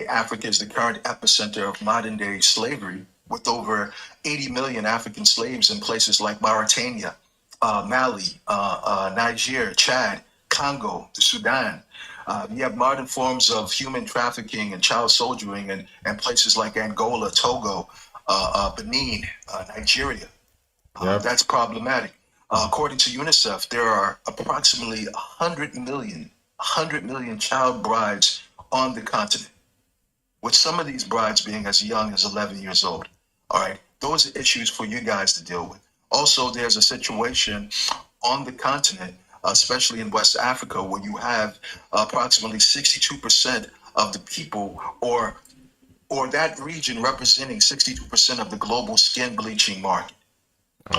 Africa is the current epicenter of modern day slavery, with over 80 million African slaves in places like Mauritania, Mali, Niger, Chad, Congo, the Sudan. You have modern forms of human trafficking and child soldiering in places like Angola, Togo, Benin, Nigeria. That's problematic. According to UNICEF, there are approximately 100 million child brides on the continent, with some of these brides being as young as 11 years old. All right, those are issues for you guys to deal with. Also, there's a situation on the continent, especially in West Africa, where you have approximately 62% of the people, or that region representing 62% of the global skin bleaching market.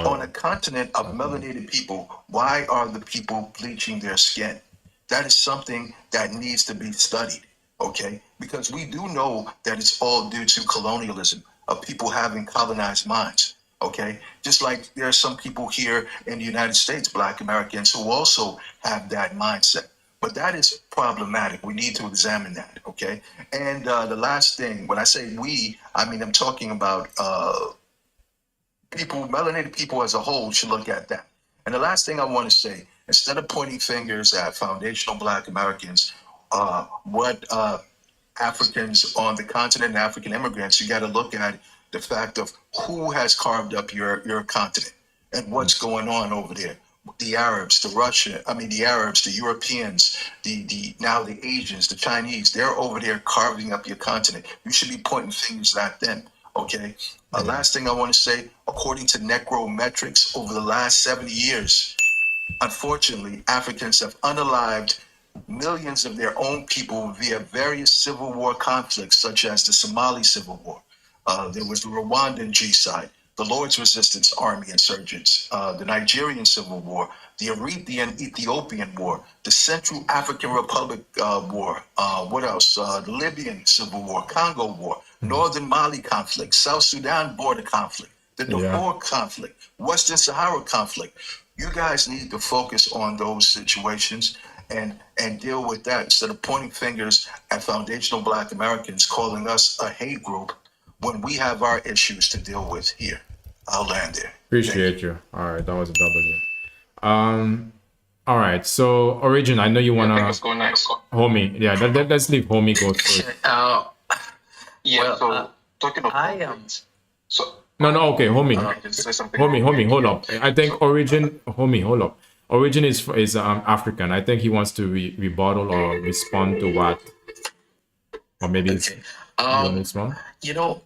On a continent of melanated people, why are the people bleaching their skin? That is something that needs to be studied, okay? Because we do know that it's all due to colonialism, of people having colonized minds, okay? Just like there are some people here in the United States, Black Americans, who also have that mindset. But that is problematic. We need to examine that, okay? And the last thing, when I say we, I mean, I'm talking about people, melanated people as a whole should look at that. And the last thing I want to say, instead of pointing fingers at foundational Black Americans, what Africans on the continent, African immigrants, you got to look at the fact of who has carved up your continent and what's going on over there. The Arabs, the Arabs, the Europeans, now the Asians, the Chinese, they're over there carving up your continent. You should be pointing fingers at them. Okay. Last thing I want to say, according to Necrometrics, over the last 70 years, unfortunately, Africans have unalived millions of their own people via various civil war conflicts, such as the Somali Civil War. There was the Rwandan genocide, the Lord's Resistance Army insurgents, the Nigerian Civil War, the Eritrean Ethiopian War, the Central African Republic War, what else? The Libyan Civil War, Congo War, Northern Mali conflict, South Sudan border conflict, the Darfur conflict, Western Sahara conflict. You guys need to focus on those situations and deal with that instead of pointing fingers at foundational Black Americans, calling us a hate group when we have our issues to deal with here. I'll land there. Appreciate you. All right, that was a W. All right, so Origin, I know you wanna. Let's go next. Homie, yeah, let's leave Homie go first. Yeah. So talking about I am. so No, okay, Homie. just say something. Homie, hold up. I think Origin, Homie, hold up. Origin is African. I think he wants to rebuttal or respond to what, or maybe it's, Okay. you want to respond? You know,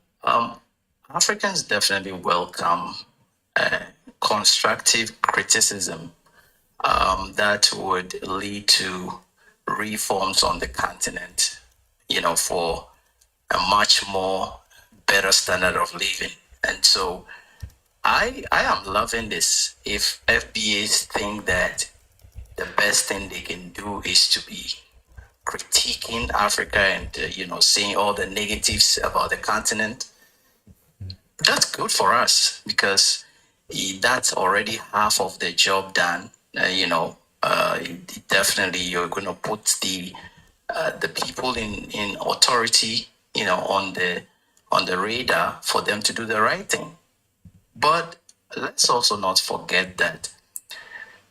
Africans definitely welcome constructive criticism that would lead to reforms on the continent, you know, for a much more better standard of living. And so I am loving this. If FBAs think that the best thing they can do is to be critiquing Africa and, you know, saying all the negatives about the continent, that's good for us because that's already half of the job done. You know, definitely you're going to put the people in authority, you know, on the radar for them to do the right thing. But let's also not forget that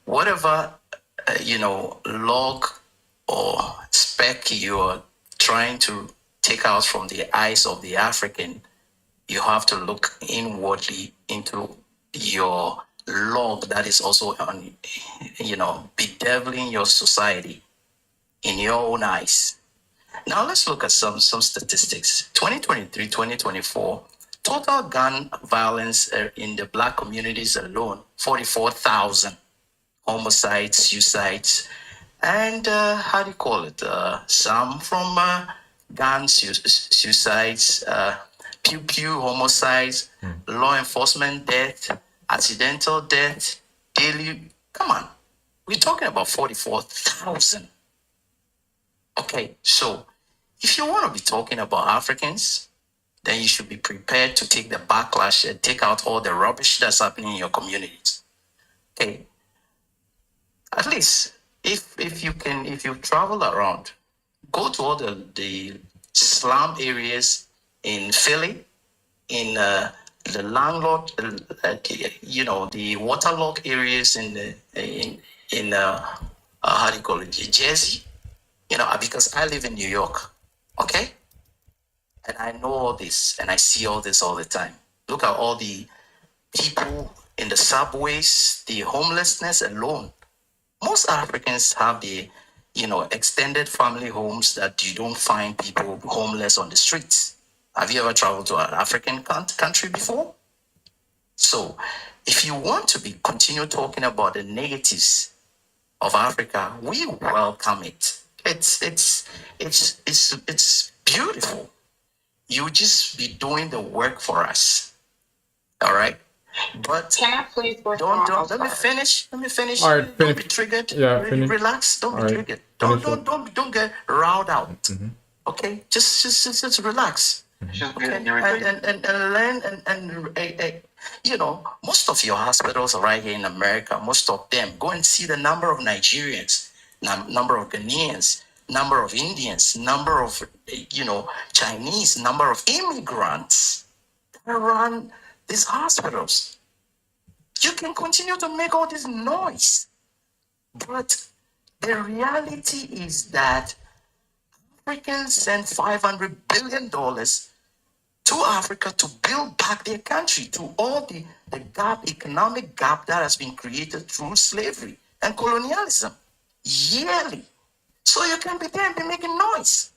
whatever you know, log or speck you're trying to take out from the eyes of the African, you have to look inwardly into your log that is also on, you know, bedeviling your society in your own eyes. Now let's look at some statistics. 2023, 2024, total gun violence in the Black communities alone, 44,000 homicides, suicides, and how do you call it? Some from guns, suicides, pew homicides, law enforcement death, accidental death, daily. Come on, we're talking about 44,000. Okay, so if you want to be talking about Africans, then you should be prepared to take the backlash and take out all the rubbish that's happening in your communities. Okay, at least if you travel around, go to all the slum areas in Philly, in the landlord, you know, the waterlogged areas in how do you call it, Jersey, you know, because I live in New York, okay, and I know all this and I see all this all the time. Look at all the people in the subways, the homelessness alone. Most Africans have the, you know, extended family homes that you don't find people homeless on the streets. Have you ever traveled to an African country before? So if you want to continue talking about the negatives of Africa, we welcome it. It's beautiful. You just be doing the work for us. All right? But Can I please don't let me finish. Let me finish. All right, Don't be triggered. Yeah, finish. Relax. Don't All be right, triggered. finish Don't get riled out. Okay? Just relax. Okay? And learn and you know, most of your hospitals are right here in America. Most of them. Go and see the number of Nigerians, number of Ghanaians, number of Indians, number of, you know, Chinese, number of immigrants that run these hospitals. You can continue to make all this noise, but the reality is that Africans sent $500 billion to Africa to build back their country, to all the gap, economic gap that has been created through slavery and colonialism yearly. So you can be there and be making noise.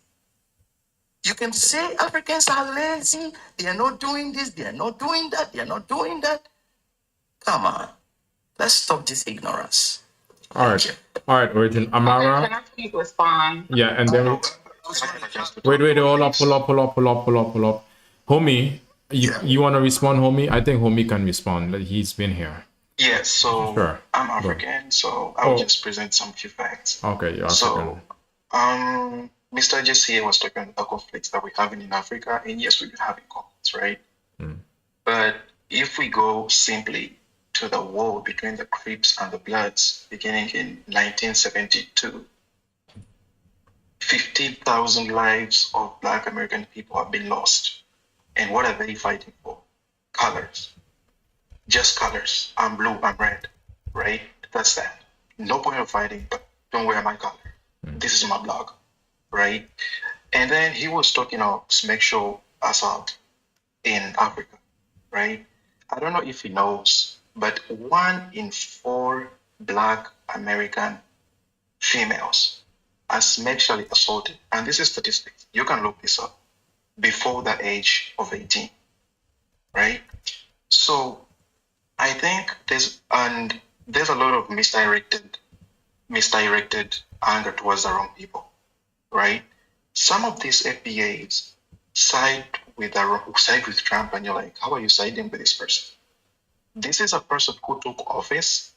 You can say Africans are lazy, they are not doing this, they are not doing that, they are not doing that. Come on, let's stop this ignorance. All right, Origin. Amara. Can I please respond? Yeah, and then wait, hold up, pull up. Homie, You want to respond, homie? I think homie can respond. He's been here. Yeah, so Sure. I'm Go. African, so I'll Oh. just present some few facts. Okay, you're So, African. Mr. JCA was talking about the conflicts that we're having in Africa, and yes, we've been having conflicts, right? Mm. But if we go simply to the war between the Crips and the Bloods beginning in 1972, 15,000 lives of Black American people have been lost. And what are they fighting for? Colors. Just colors. I'm blue, I'm red, right? That's that. No point of fighting, but don't wear my color. This is my blog, right? And then he was talking about sexual assault in Africa, right? I don't know if he knows, but 1 in 4 Black American females are sexually assaulted. And this is statistics. You can look this up before the age of 18, right? So I think there's a lot of misdirected anger towards the wrong people, right? Some of these FBAs side with Trump, and you're like, how are you siding with this person? This is a person who took office,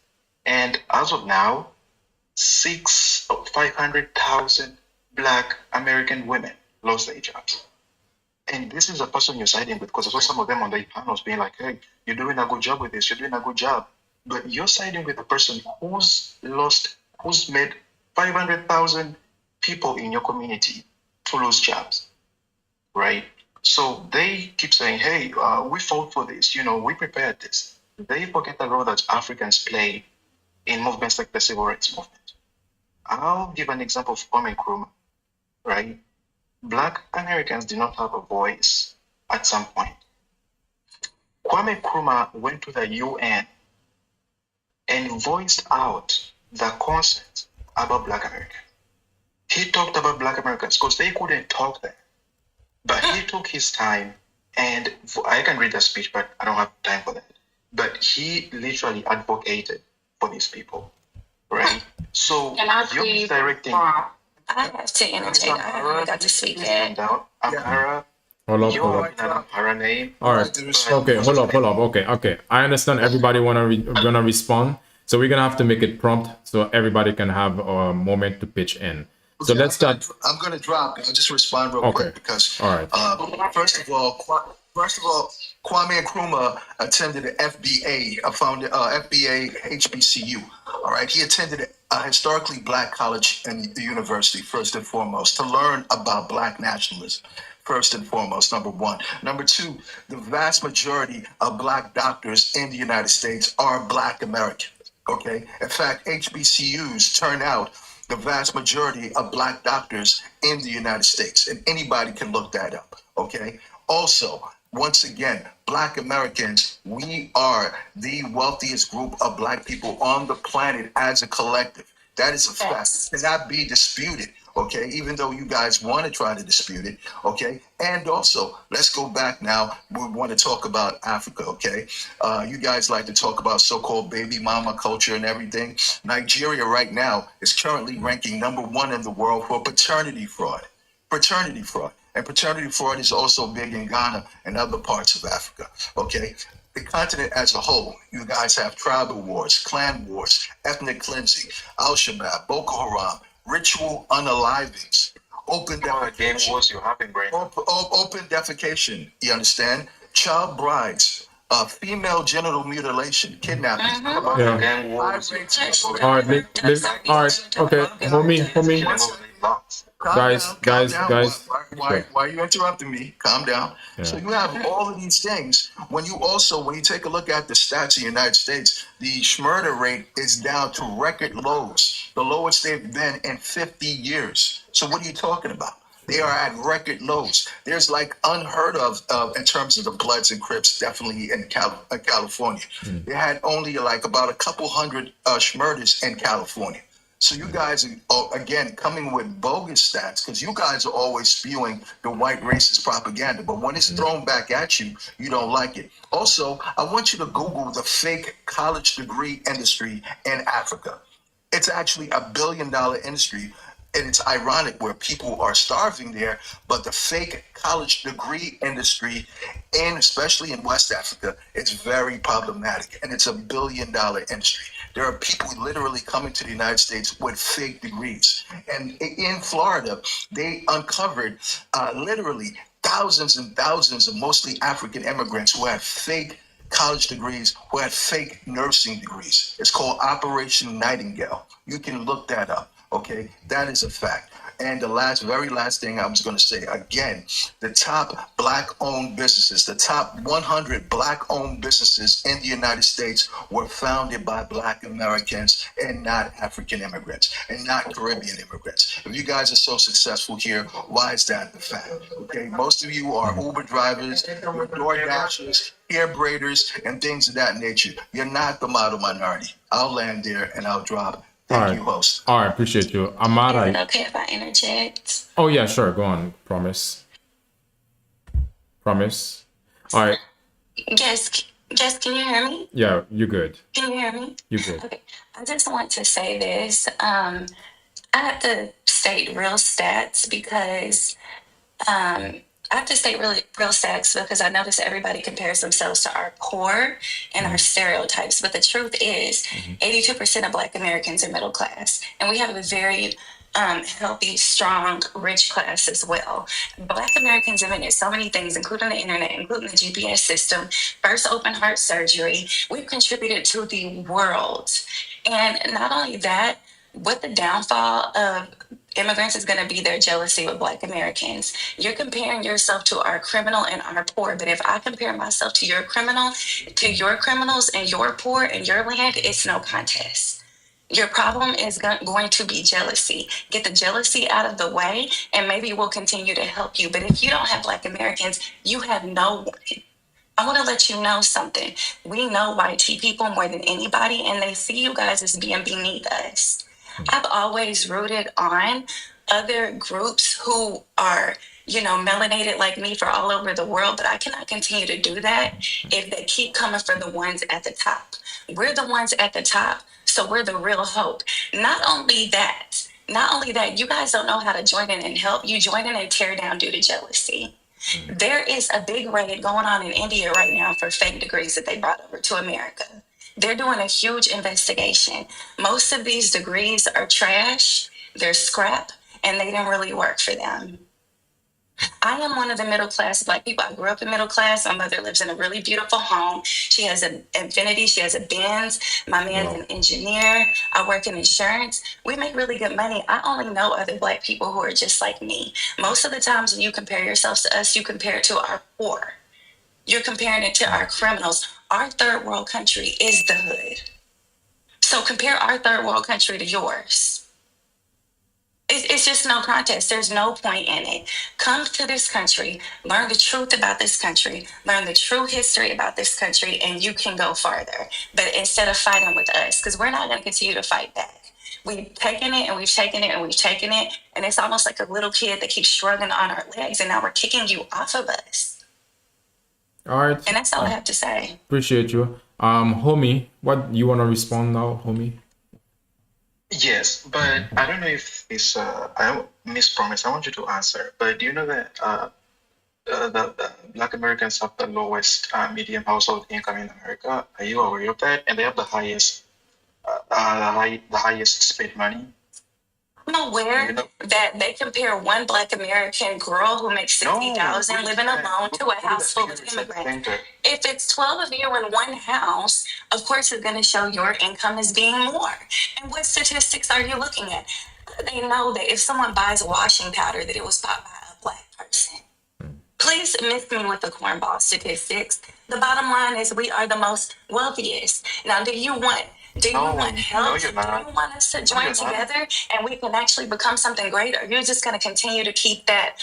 and as of now, 500,000 Black American women lost their jobs. And this is a person you're siding with, because I saw some of them on the panels being like, hey, you're doing a good job with this, you're doing a good job. But you're siding with a person who's made 500,000 people in your community to lose jobs, right? So they keep saying, hey, we fought for this, we prepared this. They forget the role that Africans play in movements like the Civil Rights Movement. I'll give an example of Kwame Nkrumah, right? Black Americans did not have a voice at some point. Kwame Nkrumah went to the UN and voiced out the concerns about Black America. He talked about Black Americans because they couldn't talk there. But he took his time, and I can read the speech, but I don't have time for that. But he literally advocated for these people, right? So you're misdirecting. I have to interject. I haven't got to speak yet. Amhara, Hold up. you're an Amhara name. All right. Okay. Hold up. Okay. I understand everybody gonna respond, so we're gonna have to make it prompt so everybody can have a moment to pitch in. So let's start. I'm going to drop. I'll just respond real quick because, All right. First of all, Kwame Nkrumah attended the FBA, founded FBA HBCU. All right, he attended a historically Black college and the university first and foremost to learn about Black nationalism. First and foremost, number one. Number two, the vast majority of Black doctors in the United States are Black Americans. Okay, in fact, HBCUs turn out the vast majority of Black doctors in the United States, and anybody can look that up, okay? Also, once again, Black Americans, we are the wealthiest group of Black people on the planet as a collective. That is a fact. It cannot be disputed, okay? Even though you guys want to try to dispute it, okay? And also, let's go back now. We want to talk about Africa, okay? You guys like to talk about so-called baby mama culture and everything. Nigeria right now is currently ranking #1 in the world for paternity fraud. Paternity fraud. And paternity fraud is also big in Ghana and other parts of Africa, okay? The continent as a whole, you guys have tribal wars, clan wars, ethnic cleansing, Al-Shabaab, Boko Haram, ritual unalivings, open defecation. Wars you're having, brain. Open defecation, you understand? Child brides, female genital mutilation, kidnapping. Yeah. Gang wars. All right. All right. Okay. Homie. Guys. Why are you interrupting me? Calm down. Yeah. So you have all of these things. When you take a look at the stats in the United States, the murder rate is down to record lows, the lowest they've been in 50 years. So what are you talking about? They are at record lows. There's like unheard of in terms of the Bloods and Crips, definitely in California. They had only like about a couple hundred murders in California. So you guys are, again, coming with bogus stats because you guys are always spewing the white racist propaganda. But when it's thrown back at you, you don't like it. Also, I want you to Google the fake college degree industry in Africa. It's actually $1 billion industry. And it's ironic where people are starving there, but the fake college degree industry, and especially in West Africa, it's very problematic. And it's $1 billion industry. There are people literally coming to the United States with fake degrees. And in Florida, they uncovered literally thousands and thousands of mostly African immigrants who had fake college degrees, who had fake nursing degrees. It's called Operation Nightingale. You can look that up. Okay, that is a fact. And the very last thing I was going to say, again, the top Black-owned businesses, the top 100 Black-owned businesses in the United States were founded by Black Americans and not African immigrants and not Caribbean immigrants. If you guys are so successful here, why is that the fact? Okay, most of you are Uber drivers, door dashers, hair braiders, and things of that nature. You're not the model minority. I'll land there and I'll drop. Thank you, host. All right, appreciate you. Amara. Is it okay if I interject? Oh, yeah, sure. Go on. Promise. All right. Yes, can you hear me? Yeah, you're good. Can you hear me? You're good. Okay. I just want to say this. I have to state real stats because I have to state real stats because I notice everybody compares themselves to our poor and our stereotypes. But the truth is, 82% of Black Americans are middle class, and we have a very healthy, strong, rich class as well. Black Americans invented so many things, including the internet, including the GPS system, first open heart surgery. We've contributed to the world. And not only that, with the downfall of immigrants is going to be their jealousy with Black Americans. You're comparing yourself to our criminal and our poor. But if I compare myself to your criminal, to your criminals and your poor and your land, it's no contest. Your problem is going to be jealousy. Get the jealousy out of the way, and maybe we'll continue to help you. But if you don't have Black Americans, you have no one. I want to let you know something. We know white people more than anybody, and they see you guys as being beneath us. I've always rooted on other groups who are, melanated like me for all over the world, but I cannot continue to do that if they keep coming for the ones at the top. We're the ones at the top, so we're the real hope. Not only that, you guys don't know how to join in and help. You join in and tear down due to jealousy. There is a big raid going on in India right now for fake degrees that they brought over to America. They're doing a huge investigation. Most of these degrees are trash, they're scrap, and they didn't really work for them. I am one of the middle class Black people. I grew up in middle class. My mother lives in a really beautiful home. She has an Infiniti. She has a Benz. My man's an engineer. I work in insurance. We make really good money. I only know other Black people who are just like me. Most of the times when you compare yourselves to us, you compare it to our poor. You're comparing it to our criminals. Our third world country is the hood. So compare our third world country to yours. It's just no contest. There's no point in it. Come to this country, learn the truth about this country, learn the true history about this country, and you can go farther. But instead of fighting with us, because we're not going to continue to fight back. We've taken it and we've taken it and we've taken it. And it's almost like a little kid that keeps shrugging on our legs, and now we're kicking you off of us. All right. And that's all I have to say. Appreciate you. Homie, what you want to respond now, homie? Yes, but I don't know if this I mispromised. I want you to answer. But do you know that the Black Americans have the lowest median household income in America? Are you aware of that? And they have the highest spent money. I'm aware that they compare one Black American girl who makes $60,000 living alone to a house full of immigrants. If it's 12 of you in one house, of course it's going to show your income as being more. And what statistics are you looking at? They know that if someone buys washing powder, that it was bought by a Black person. Please miss me with the cornball statistics. The bottom line is we are the most wealthiest. Now, do you want help? Do you want us to join together and we can actually become something great? Or you're just going to continue to keep that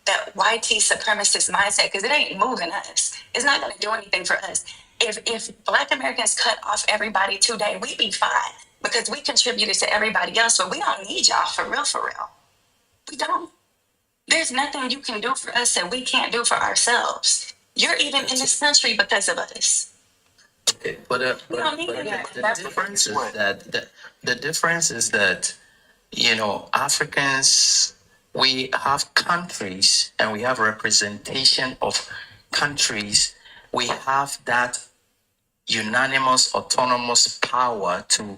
YT supremacist mindset? Because it ain't moving us. It's not going to do anything for us. If Black Americans cut off everybody today, we'd be fine because we contributed to everybody else, but we don't need y'all for real. We don't. There's nothing you can do for us that we can't do for ourselves. You're even in this country because of us. But the difference is that you know, Africans, we have countries and we have representation of countries. We have that unanimous autonomous power to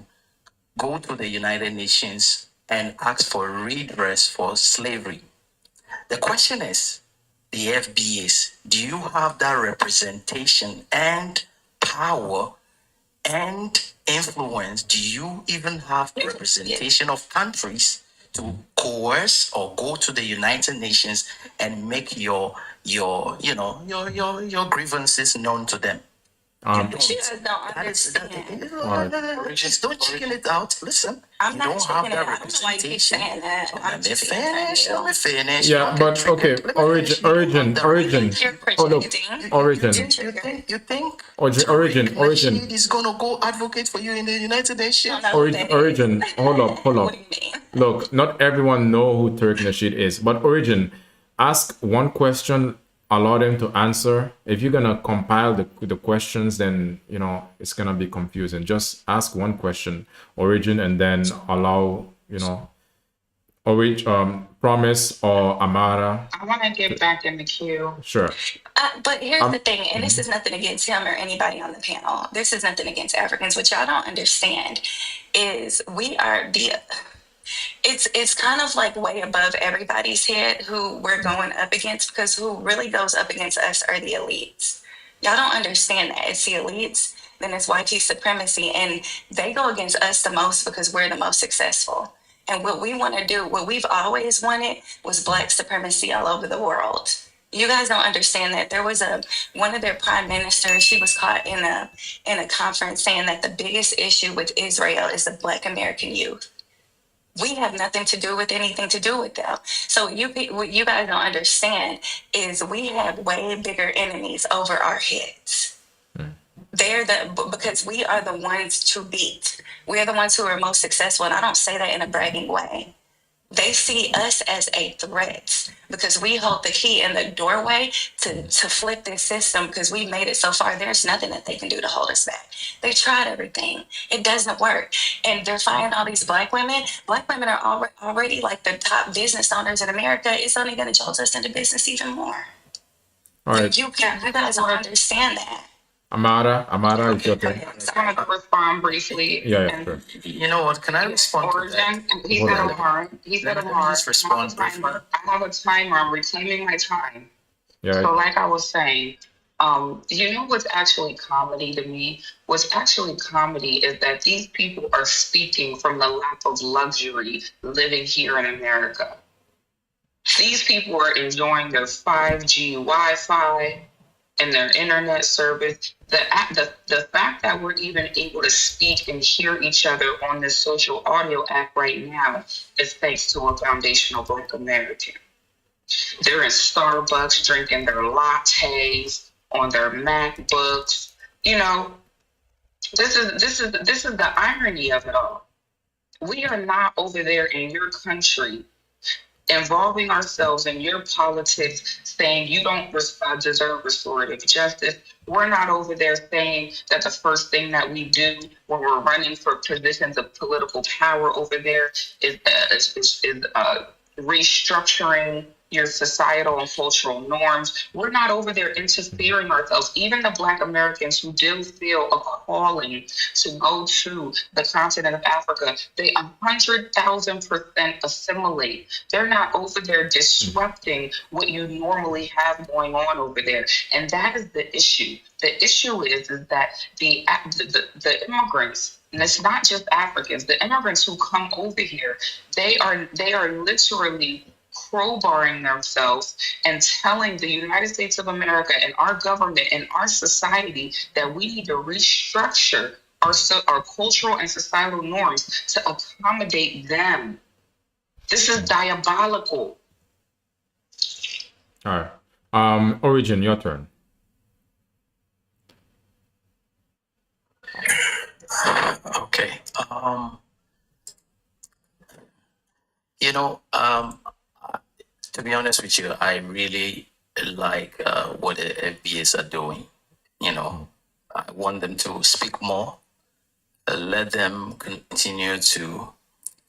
go to the United Nations and ask for redress for slavery. The question is, the FBAs, do you have that representation and power and influence? Do you even have representation of countries to coerce or go to the United Nations and make your grievances known to them? You don't. You guys don't That is understand. just don't chicken it out. Listen, I'm you not don't have checking it that out. I don't know why you keep representation. saying that. Let I'm me just being finish. Let me finish. Yeah, Don't but get okay, triggered. Let me finish. origin. You're Oh look, projecting. origin. You think Origin. Tariq is gonna go advocate for you in the United Nations? I don't know who that is. Origin. Hold up. What do you mean? Look, not everyone know who Tariq Nasheed is, but Origin, ask one question, allow them to answer. If you're gonna compile the questions, then you know it's gonna be confusing. Just ask one question, Origin, and then allow Promise or Amara. I want to get back in the queue. Sure. But here's the thing, and this is nothing against him or anybody on the panel. This is nothing against Africans. What y'all don't understand is we are the. It's kind of like way above everybody's head who we're going up against, because who really goes up against us are the elites. Y'all don't understand that. It's the elites, then it's white supremacy, and they go against us the most because we're the most successful. And what we want to do, what we've always wanted, was black supremacy all over the world. You guys don't understand that. There was one of their prime ministers. She was caught in a conference saying that the biggest issue with Israel is the black American youth. We have nothing to do with anything to do with them. So what you guys don't understand is we have way bigger enemies over our heads. Because we are the ones to beat. We are the ones who are most successful, and I don't say that in a bragging way. They see us as a threat because we hold the key in the doorway to flip this system, because we made it so far. There's nothing that they can do to hold us back. They tried everything. It doesn't work. And they're firing all these black women. Black women are already like the top business owners in America. It's only going to jolt us into business even more. All right. You guys don't understand that. Amara, it's your turn. I want to respond briefly. Yeah, sure. You know what? Can I respond to that? Origin, he said Amara. He said Let me Amara. just respond briefly. I have a timer. I'm reclaiming my time. Yeah. So like I was saying, you know what's actually comedy to me? What's actually comedy is that these people are speaking from the lap of luxury living here in America. These people are enjoying their 5G Wi-Fi and their internet service. The fact that we're even able to speak and hear each other on this social audio app right now is thanks to a foundational Black American. They're in Starbucks drinking their lattes on their MacBooks. You know, this is the irony of it all. We are not over there in your country involving ourselves in your politics, saying you don't deserve restorative justice. We're not over there saying that the first thing that we do when we're running for positions of political power over there is restructuring your societal and cultural norms. We're not over there interfering ourselves. Even the Black Americans who do feel a calling to go to the continent of Africa, they 100,000% assimilate. They're not over there disrupting what you normally have going on over there. And that is the issue. The issue is that the immigrants, and it's not just Africans, the immigrants who come over here, they are literally crowbarring themselves and telling the United States of America and our government and our society that we need to restructure our cultural and societal norms to accommodate them. This is diabolical. All right. Origin, your turn. Okay. To be honest with you, I really like what the FBAs are doing. You know, I want them to speak more. Let them continue to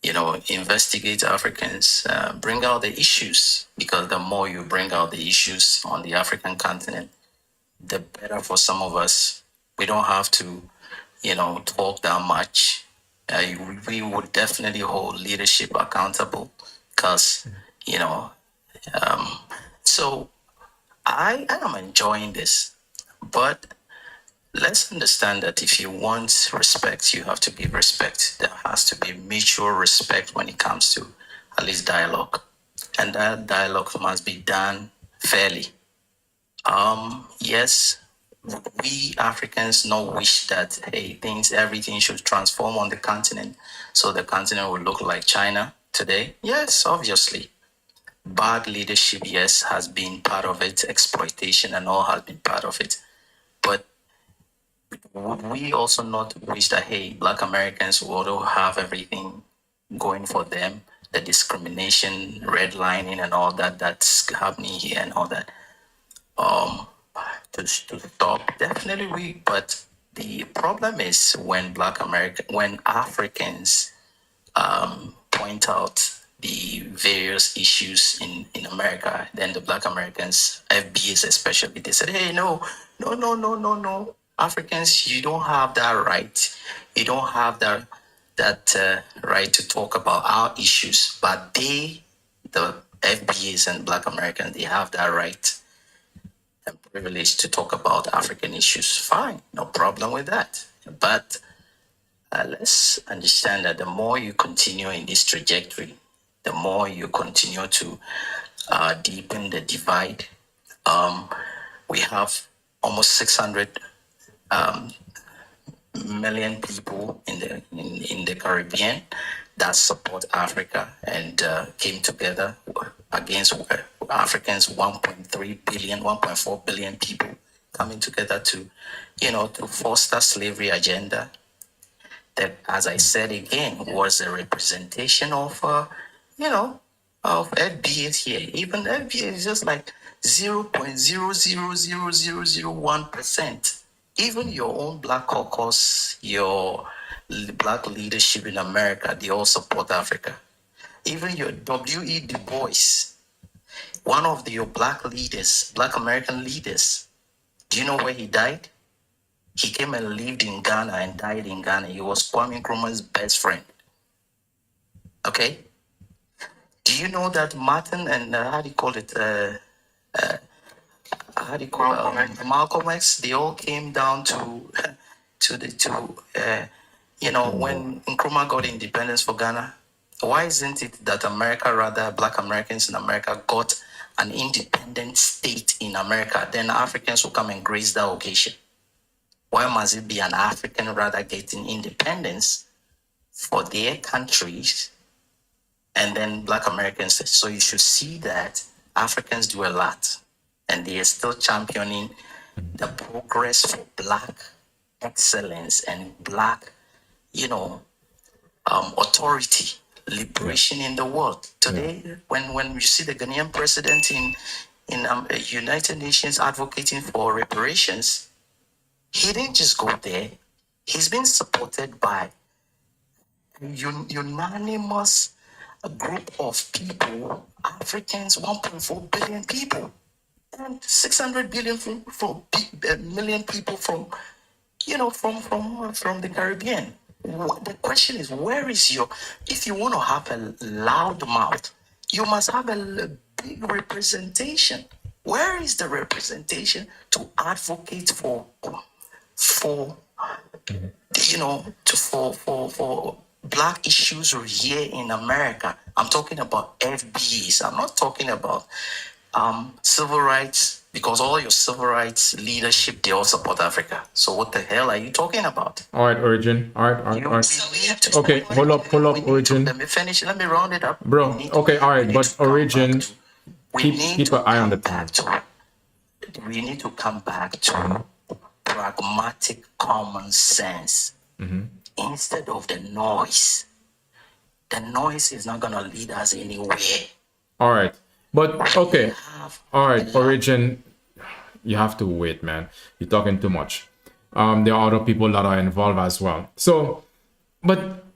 investigate Africans, bring out the issues, because the more you bring out the issues on the African continent, the better for some of us. We don't have to, talk that much. We would definitely hold leadership accountable, because, so I am enjoying this, but let's understand that if you want respect, you have to give respect. There has to be mutual respect when it comes to at least dialogue. And that dialogue must be done fairly. Yes, we Africans not wish that, hey, everything should transform on the continent, so the continent will look like China today? Yes, obviously. Bad leadership, yes, has been part of it. Exploitation and all has been part of it. But would we also not wish that, hey, Black Americans will have everything going for them? The discrimination, redlining, and all that's happening here and all that. To stop, definitely but the problem is when when Africans point out the various issues in America, then the Black Americans, FBAs especially, they said, hey, no. Africans, you don't have that right. You don't have that right to talk about our issues. But the FBAs and Black Americans, they have that right and privilege to talk about African issues. Fine, no problem with that. But let's understand that the more you continue in this trajectory, the more you continue to deepen the divide. We have almost 600 million people in the Caribbean that support Africa and came together against Africans, 1.3 billion, 1.4 billion people coming together to foster slavery agenda. That, as I said again, was a representation of FBAs here. Even FBA is just like 0.0000001%. Even your own Black caucus, your Black leadership in America, they all support Africa. Even your W.E. Du Bois, one of your Black leaders, Black American leaders, do you know where he died? He came and lived in Ghana and died in Ghana. He was Kwame Nkrumah's best friend. Okay? Do you know that Martin and Malcolm X, they all came down when Nkrumah got independence for Ghana? Why isn't it that Black Americans in America got an independent state in America? Then Africans will come and grace that occasion. Why must it be an African getting independence for their countries and then Black Americans? So you should see that Africans do a lot and they are still championing the progress for Black excellence and Black, authority, liberation in the world. Today, when you see the Ghanaian president in United Nations advocating for reparations, he didn't just go there. He's been supported by a unanimous group of people, Africans, 1.4 billion people, and 600 billion million people from the Caribbean. The question is, where is if you want to have a loud mouth, you must have a big representation. Where is the representation to advocate for Black issues here in America? I'm talking about FBAs. I'm not talking about civil rights, because all your civil rights leadership, they all support Africa. So what the hell are you talking about? All right, Origin. All right. Okay, hold up, Origin. Let me finish. Let me round it up. Bro, okay, all right, but Origin, keep an eye on the time. We need to come back to pragmatic common sense instead of the noise. The noise is not going to lead us anywhere. All right. But, okay. All right, Origin, you have to wait, man. You're talking too much. There are other people that are involved as well. So, but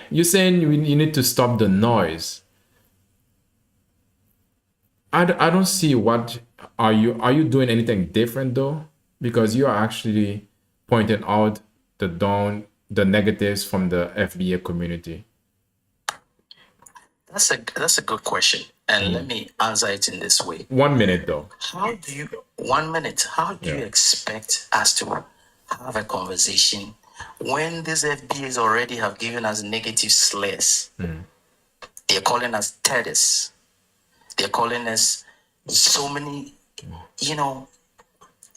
you're saying you need to stop the noise. I don't see what are you doing anything different though? Because you are actually pointing out the negatives from the FBA community. That's a good question, and let me answer it in this way. 1 minute though. How do you 1 minute? How do you Yeah. expect us to have a conversation when these FBAs already have given us negative slurs? They're calling us terrorists. They're calling us so many,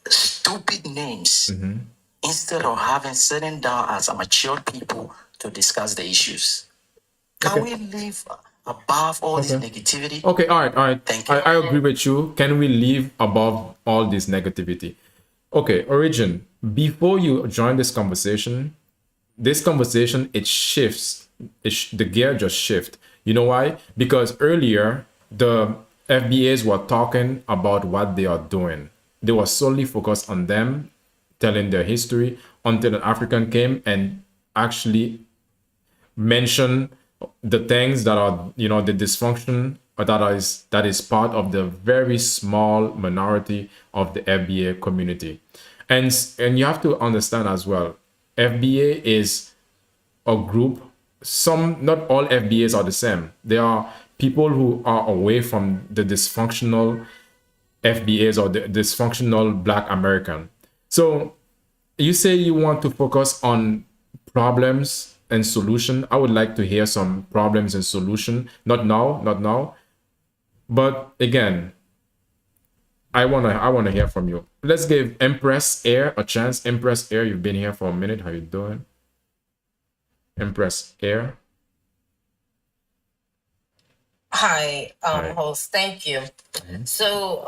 stupid names. Instead of having sitting down as a mature people to discuss the issues, can we live above all this negativity? Okay, all right. Thank you. I agree with you. Can we live above all this negativity? Okay, Origin, before you join this conversation, it shifts. The gear just shift. You know why? Because earlier, the FBAs were talking about what they are doing. They were solely focused on them, telling their history, until an African came and actually mentioned the things that are, the dysfunction that is part of the very small minority of the FBA community. And you have to understand as well, FBA is a group. Not all FBAs are the same. There are people who are away from the dysfunctional FBAs or the dysfunctional Black American. So you say you want to focus on problems and solution. I would like to hear some problems and solution. Not now. But again, I wanna hear from you. Let's give Empress Air a chance. Empress Air, you've been here for a minute. How you doing? Empress Air. Hi, Hi. host. Thank you. So,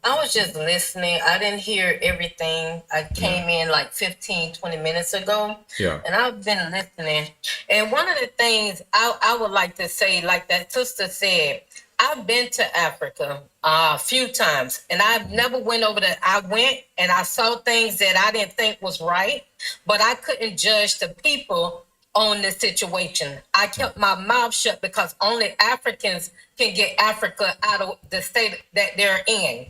I was just listening. I didn't hear everything. I came in like 15, 20 minutes ago. Yeah. And I've been listening. And one of the things I would like to say, like that sister said, I've been to Africa a few times, and I've never went over there. I went and I saw things that I didn't think was right, but I couldn't judge the people on the situation. I kept my mouth shut because only Africans can get Africa out of the state that they're in.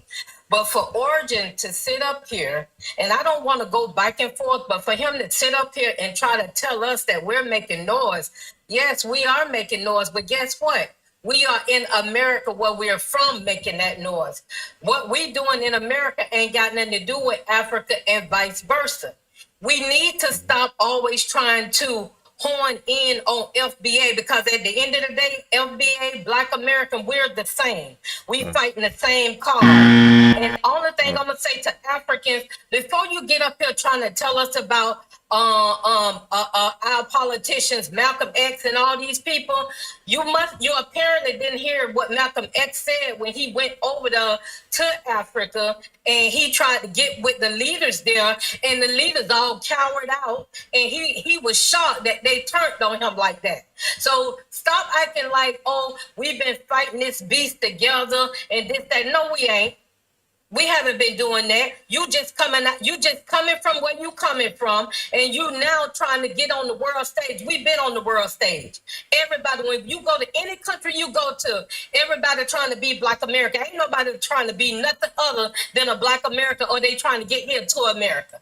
But for Origin to sit up here, and I don't want to go back and forth, but for him to sit up here and try to tell us that we're making noise, yes, we are making noise, but guess what? We are in America where we're from making that noise. What we doing in America ain't got nothing to do with Africa and vice versa. We need to stop always trying to horn in on FBA because at the end of the day, FBA, Black American, we're the same. We fighting the same cause. And the only thing I'm gonna say to Africans, before you get up here trying to tell us about our politicians, Malcolm X and all these people, you apparently didn't hear what Malcolm X said when he went over to Africa and he tried to get with the leaders there, and the leaders all cowered out, and he was shocked that they turned on him like that. So stop acting like, oh, we've been fighting this beast together and this, that. No, we ain't. We haven't been doing that. You just coming from where you coming from, and you now trying to get on the world stage. We've been on the world stage. Everybody, when you go to any country you go to, everybody trying to be Black America. Ain't nobody trying to be nothing other than a Black America, or they trying to get here to America.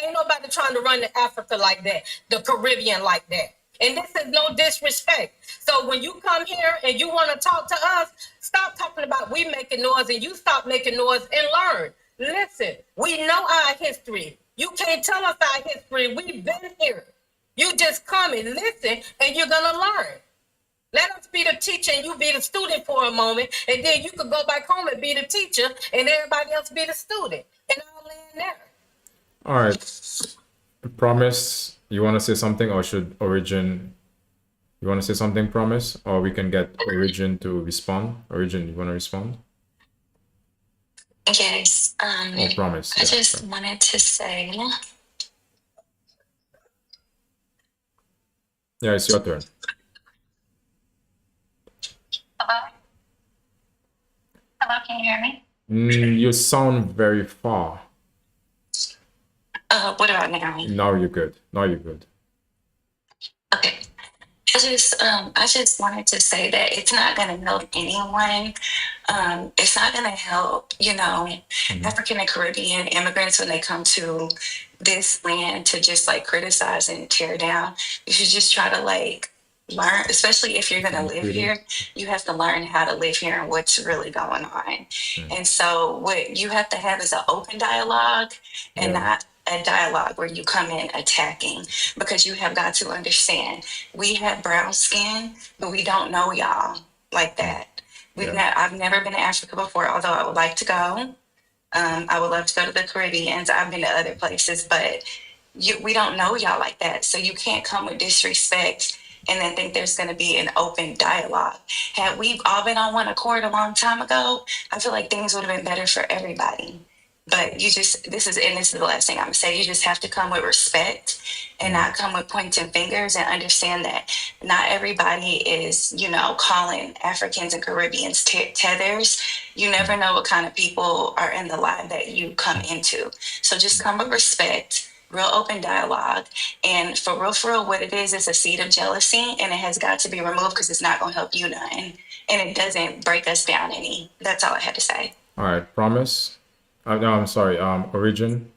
Ain't nobody trying to run to Africa like that, the Caribbean like that. And this is no disrespect. So when you come here and you want to talk to us, stop talking about we making noise, and you stop making noise and learn. Listen, we know our history. You can't tell us our history. We've been here. You just come and listen, and you're going to learn. Let us be the teacher and you be the student for a moment, and then you could go back home and be the teacher and everybody else be the student. And I'll land there. All right. Promise, you want to say something, or should Origin? You want to say something, Promise, or we can get Origin to respond. Origin, you want to respond? Yes. Or Promise? I Yeah, just sure. wanted to say, Yeah, it's your turn. hello? Hello, can you hear me? You sound very far. What about now? Now you're good. Now you're good. Okay. I just wanted to say that it's not going to help anyone. It's not going to help, African and Caribbean immigrants when they come to this land to just like criticize and tear down. You should just try to like learn, especially if you're going to live here, you have to learn how to live here and what's really going on. And so what you have to have is an open dialogue and not a dialogue where you come in attacking, because you have got to understand we have brown skin, but we don't know y'all like that. I've never been to Africa before, although I would like to go. I would love to go to the Caribbean. I've been to other places, but we don't know y'all like that. So you can't come with disrespect and then think there's going to be an open dialogue. Had we all been on one accord a long time ago, I feel like things would have been better for everybody. But this is the last thing I'm gonna say. You just have to come with respect and not come with pointing fingers, and understand that not everybody is, calling Africans and Caribbeans tethers. You never know what kind of people are in the line that you come into. So just come with respect, real open dialogue, and for real, what it is a seed of jealousy, and it has got to be removed because it's not gonna help you none, and it doesn't break us down any. That's all I had to say. All right, Promise. No, I'm sorry. Origin.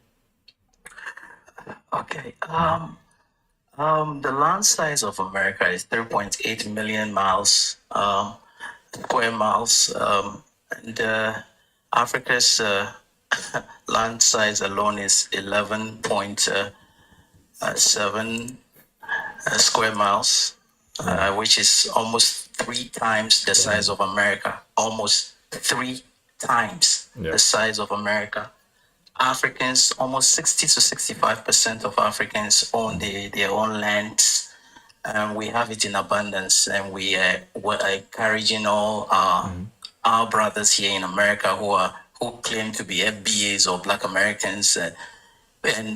Okay. The land size of America is 3.8 million square miles, and Africa's land size alone is 11.7 square miles, which is almost 3 times the size of America. Almost 3 times the size of America. Africans, almost 60 to 65% of Africans own their own lands. We have it in abundance, and we're encouraging all our brothers here in America who claim to be FBAs or Black Americans, and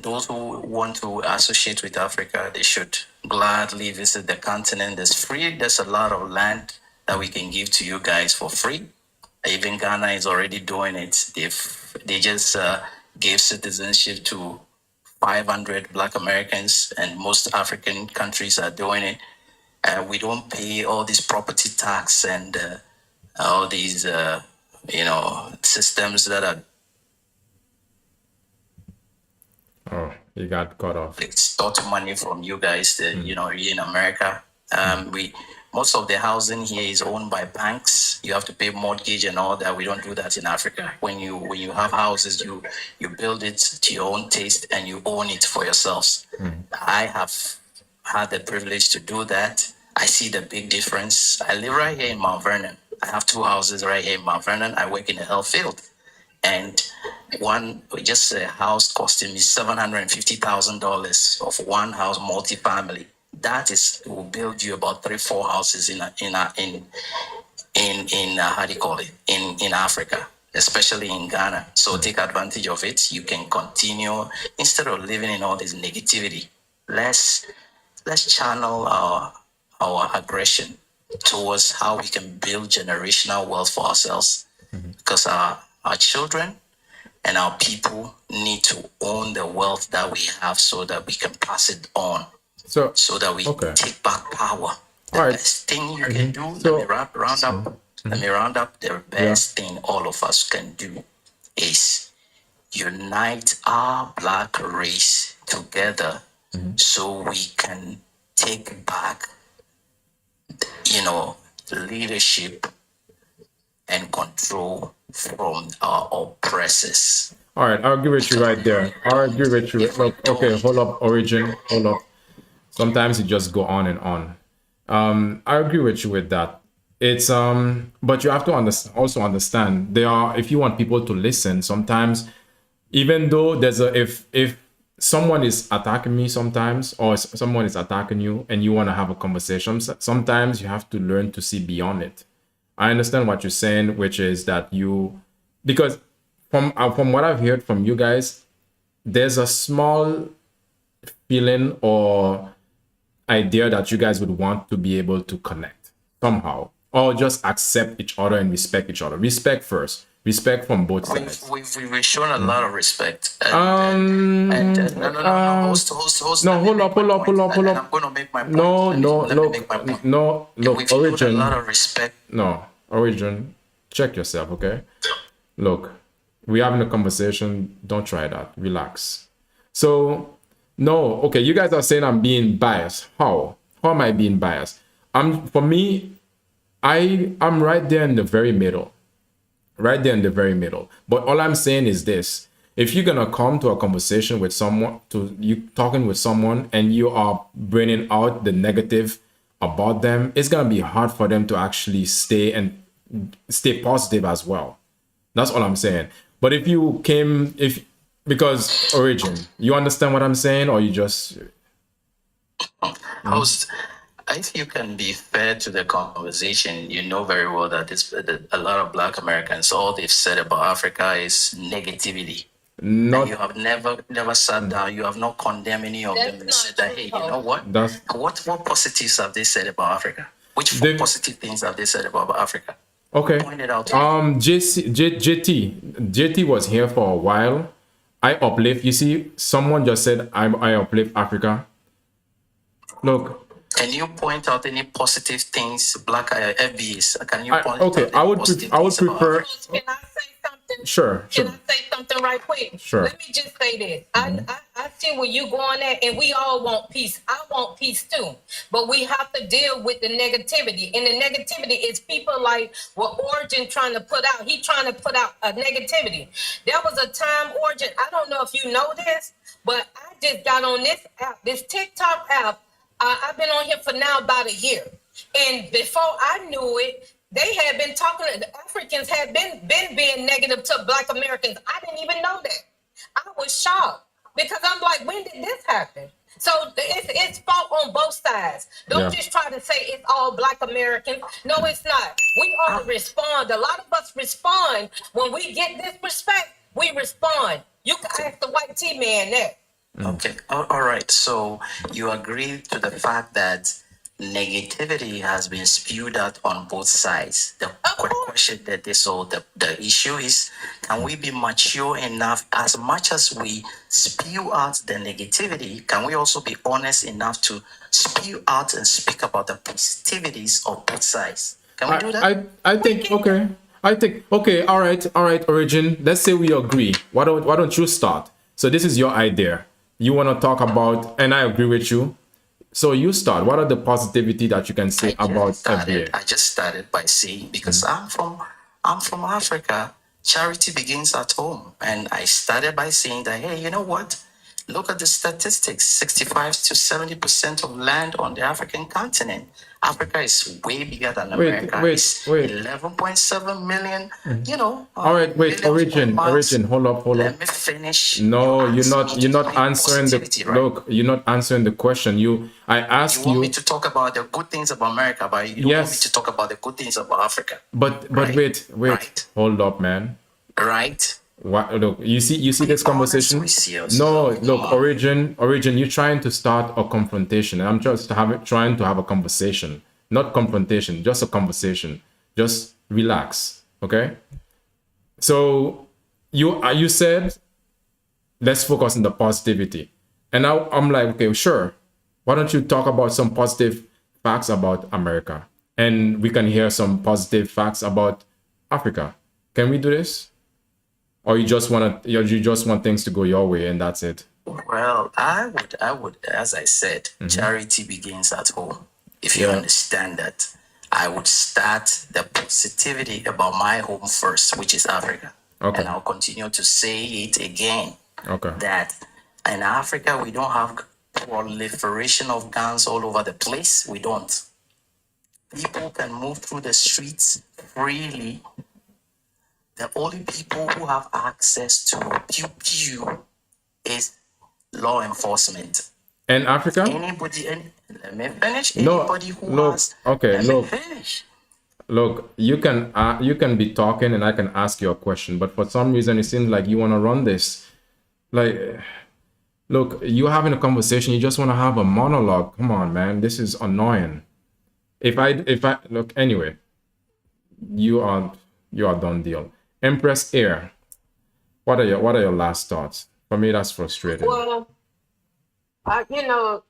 those who want to associate with Africa, they should gladly visit the continent. There's a lot of land that we can give to you guys for free. Even Ghana is already doing it. They just gave citizenship to 500 Black Americans, and most African countries are doing it. We don't pay all this property tax and all these, systems that are. Oh, you got cut off. Extort money from you guys, here in America. Most of the housing here is owned by banks. You have to pay mortgage and all that. We don't do that in Africa. When you have houses, you build it to your own taste and you own it for yourselves. I have had the privilege to do that. I see the big difference. I live right here in Mount Vernon. I have 2 houses right here in Mount Vernon. I work in the health field. And just a house costing me $750,000 of one house, multifamily. That will build you about 3-4 houses in Africa, especially in Ghana. So take advantage of it. You can continue instead of living in all this negativity. Let's channel our aggression towards how we can build generational wealth for ourselves, because our children and our people need to own the wealth that we have so that we can pass it on. So that we take back power. The best thing you can do, let me round up. The best thing all of us can do is unite our Black race together, so we can take back, leadership and control from our oppressors. All right, I'll agree with you right there. I'll agree with you. Okay, hold up, Origin. Hold up. Sometimes you just go on and on. I agree with you with that. It's but you have to also understand if you want people to listen, sometimes even though if someone is attacking me sometimes, or someone is attacking you and you want to have a conversation, sometimes you have to learn to see beyond it. I understand what you're saying, which is that because from what I've heard from you guys, there's a small feeling or idea that you guys would want to be able to connect somehow, or just accept each other and respect each other. Respect first. Respect from both sides. We've shown a lot of respect. Host. No, hold up. I'm going to make my point. No, look, We've shown a Origin. lot of respect. No, Origin, check yourself, okay? Look, we're having a conversation. Don't try that. Relax. So, no, okay, you guys are saying I'm being biased. How? How am I being biased? For me, I'm right there in the very middle. Right there in the very middle. But all I'm saying is this. If you're going to come to a conversation with someone, talking with someone, and you are bringing out the negative about them, it's going to be hard for them to actually stay positive as well. That's all I'm saying. But if you came, because Origin, you understand what I'm saying, or you just... Host, if you can be fair to the conversation, you know very well that a lot of Black Americans, all they've said about Africa is negativity. And you have never sat down, you have not condemned any of them and said that, hey, you know what? What positives have they said about Africa? Which four positive things have they said about Africa? Okay. Point it out. JT was here for a while. I uplift. You see, someone just said I uplift Africa. Look. Can you point out any positive things, Black FBs? Can you point okay, out I would prefer. Can I say something? Sure. Can I say something right quick? Sure. Let me just say this. I see where you going at, and we all want peace. I want peace too. But we have to deal with the negativity. And the negativity is people like what Origin trying to put out. He trying to put out a negativity. There was a time, Origin, I don't know if you know this, but I just got on this app, this TikTok app. I've been on here for now about a year. And before I knew it, they had been talking, the Africans had been being negative to Black Americans. I didn't even know that. I was shocked because I'm like, when did this happen? So it's fault on both sides. Don't just try to say it's all Black Americans. No, it's not. We ought to respond. A lot of us respond. When we get disrespect, we respond. You can ask the white T-man that. Okay. All right. So you agree to the fact that negativity has been spewed out on both sides. The question that the issue is, can we be mature enough, as much as we spew out the negativity, can we also be honest enough to spew out and speak about the positivities of both sides? Can we do that? I think okay. All right, Origin. Let's say we agree. Why don't you start? So this is your idea. You want to talk about, and I agree with you. So you start. What are the positivity that you can say about FBA? I just started by saying, because I'm from Africa, charity begins at home. And I started by saying that, hey, you know what? Look at the statistics. 65 to 70% of land on the African continent. Africa is way bigger than America. It's 11.7 million, All right, wait, Origin, hold up. Let me finish. No, you're not answering the look. You're not answering the question. I asked you. You want me to talk about the good things about America, but you don't want me to talk about the good things about Africa. But wait, hold up, man. Right. What? Look, you see this conversation. No, look, Origin, you're trying to start a confrontation. I'm just trying to have a conversation, not confrontation, just a conversation. Just relax, okay? So you said let's focus on the positivity, and now I'm like, okay, sure. Why don't you talk about some positive facts about America, and we can hear some positive facts about Africa? Can we do this? Or you just want things to go your way and that's it? Well, I would, as I said, charity begins at home. If you understand that, I would start the positivity about my home first, which is Africa. Okay. And I'll continue to say it again. Okay. That in Africa, we don't have proliferation of guns all over the place. We don't. People can move through the streets freely. The only people who have access to pew is law enforcement. In Africa? Anybody, let me finish. Anybody Look, you can be talking and I can ask you a question, but for some reason it seems like you want to run this. Like, look, you're having a conversation, you just want to have a monologue. Come on, man, this is annoying. If I look, anyway, you are done deal. Empress Air, what are your last thoughts? For me, that's frustrating. Well, you know,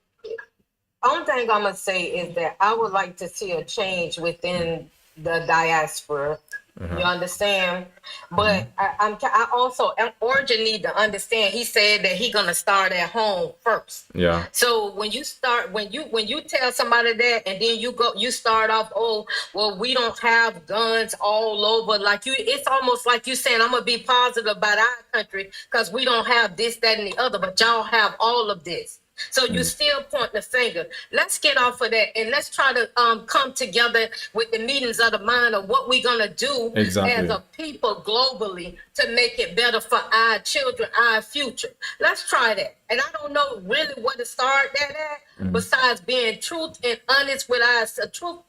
only thing I'm gonna say is that I would like to see a change within the diaspora. You understand? But I also Origin need to understand. He said that he gonna start at home first. Yeah. So when you tell somebody that, and then you start off, oh well, we don't have guns all over. Like it's almost like you saying I'm gonna be positive about our country because we don't have this, that, and the other, but y'all have all of this. So you still point the finger. Let's get off of that and let's try to come together with the meetings of the mind of what we're gonna do as a people globally to make it better for our children, our future. Let's try that. And I don't know really where to start that at, besides being truthful and honest with ourselves.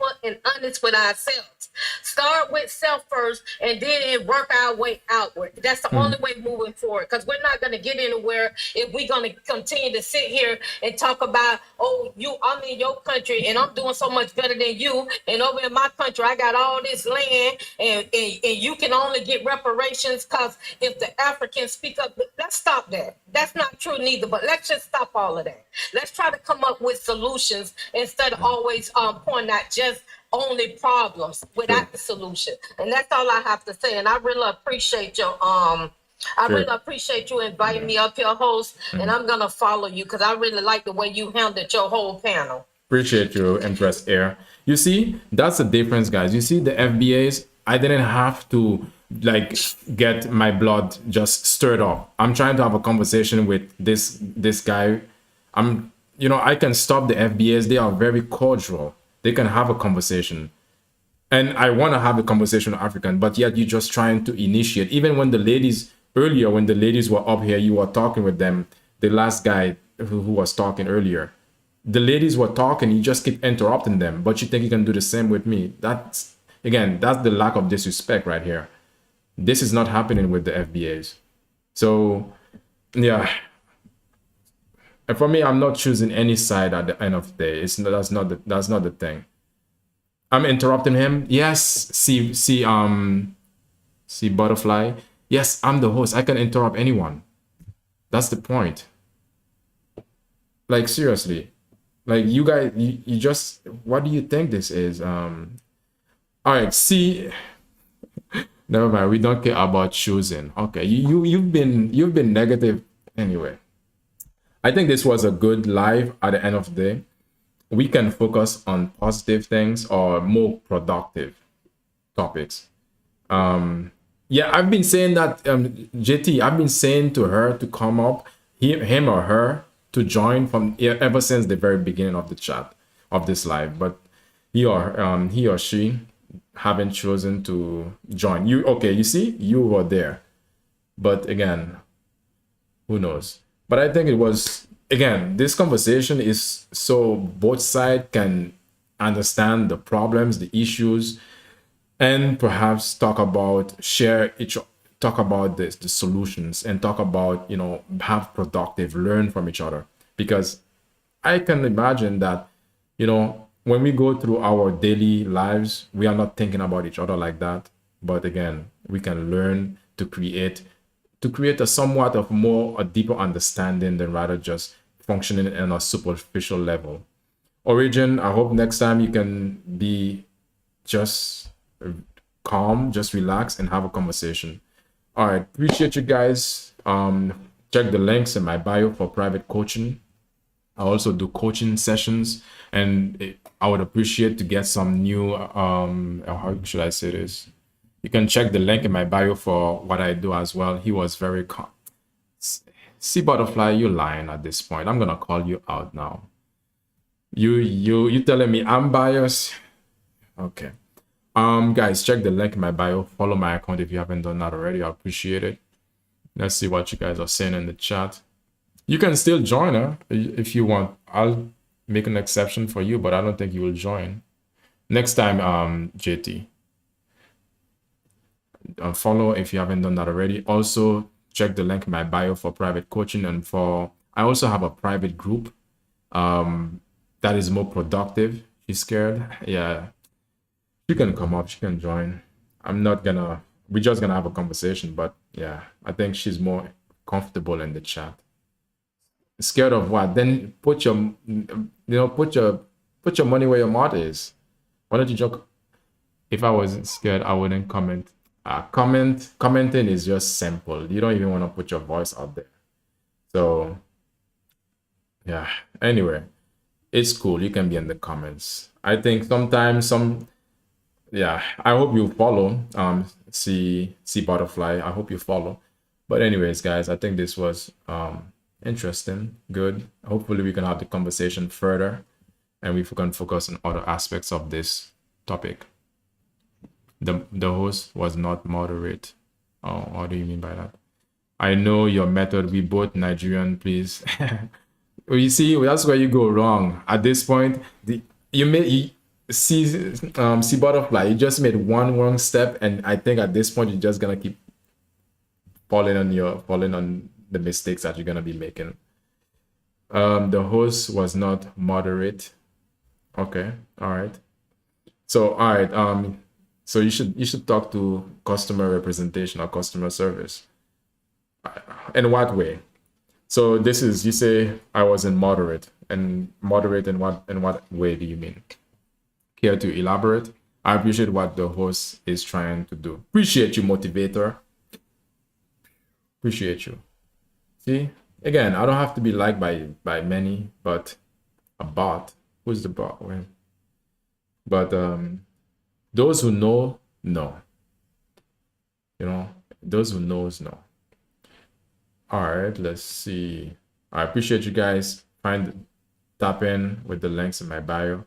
Start with self first and then work our way outward. That's the only way moving forward, because we're not going to get anywhere if we're going to continue to sit here and talk about, oh, I'm in your country and I'm doing so much better than you, and over in my country I got all this land and you can only get reparations because if the Africans speak up. Let's stop that. That's not true neither, but let's just stop all of that. Let's try to come up with solutions instead of always pointing out just only problems without the solution. And that's all I have to say. And I really appreciate your really appreciate you inviting me up here, host, and I'm gonna follow you because I really like the way you handled your whole panel. Appreciate you, Empress Air. You see, that's the difference, guys. You see, the FBAs, I didn't have to like get my blood just stirred up. I'm trying to have a conversation with this guy. I can stop the FBAs. They are very cordial. They can have a conversation. And I want to have a conversation with African, but yet you're just trying to initiate. Even when the ladies were up here, you were talking with them. The last guy who was talking earlier, the ladies were talking, you just keep interrupting them, but you think you can do the same with me. That's the lack of disrespect right here. This is not happening with the FBAs. So, yeah. And for me, I'm not choosing any side at the end of the day. That's not the thing. I'm interrupting him. Yes, see Butterfly. Yes, I'm the host. I can interrupt anyone. That's the point. Like, seriously. Like, you guys, you just, what do you think this is? All right, see, never mind. We don't care about choosing. Okay, you've been negative anyway. I think this was a good live at the end of the day. We can focus on positive things or more productive topics. Yeah, I've been saying that, JT, I've been saying to her to come up, him or her, to join from ever since the very beginning of the chat of this live, but he or she haven't chosen to join. You see, you were there, but again, who knows? But I think it was, again, this conversation is so both sides can understand the problems, the issues, and perhaps talk about the solutions and talk about, have productive, learn from each other. Because I can imagine that, when we go through our daily lives, we are not thinking about each other like that. But again, we can learn to create a somewhat of a deeper understanding than rather just functioning on a superficial level. Origin, I hope next time you can be just calm, just relax and have a conversation. All right, appreciate you guys. Check the links in my bio for private coaching. I also do coaching sessions, and I would appreciate to get some new, how should I say this? You can check the link in my bio for what I do as well. He was very See, Butterfly, you're lying at this point. I'm gonna call you out now. You telling me I'm biased? Okay. Guys, check the link in my bio. Follow my account if you haven't done that already. I appreciate it. Let's see what you guys are saying in the chat. You can still join her if you want. I'll make an exception for you, but I don't think you will join. Next time, JT. Follow if you haven't done that already. Also, check the link in my bio for private coaching, and I also have a private group that is more productive. She's scared. Yeah. She can come up, she can join. I'm not gonna we're just gonna have a conversation. But yeah, I think she's more comfortable in the chat. Scared of what? Then put your put your money where your mouth is. Why don't you joke? If I wasn't scared, I wouldn't comment. Commenting is just simple. You don't even want to put your voice out there. So yeah, anyway, it's cool. You can be in the comments. I think sometimes yeah, I hope you follow see butterfly. I hope you follow. But anyways, guys, I think this was interesting, good. Hopefully we can have the conversation further and we can focus on other aspects of this topic. The host was not moderate. Oh, what do you mean by that? I know your method. We both Nigerian, please. You see, that's where you go wrong. At this point, see butterfly. You just made one wrong step, and I think at this point you're just gonna keep falling on the mistakes that you're gonna be making. The host was not moderate. Okay, all right. So all right. So you should talk to customer representation or customer service. In what way? So this is, you say I wasn't moderate, and moderate in what way do you mean? Care to elaborate? I appreciate what the host is trying to do. Appreciate you, motivator. Appreciate you. See, again, I don't have to be liked by many, but a bot. Who's the bot? Well, but those who know. Those who knows know. All right, let's see. I appreciate you guys. Tap in with the links in my bio.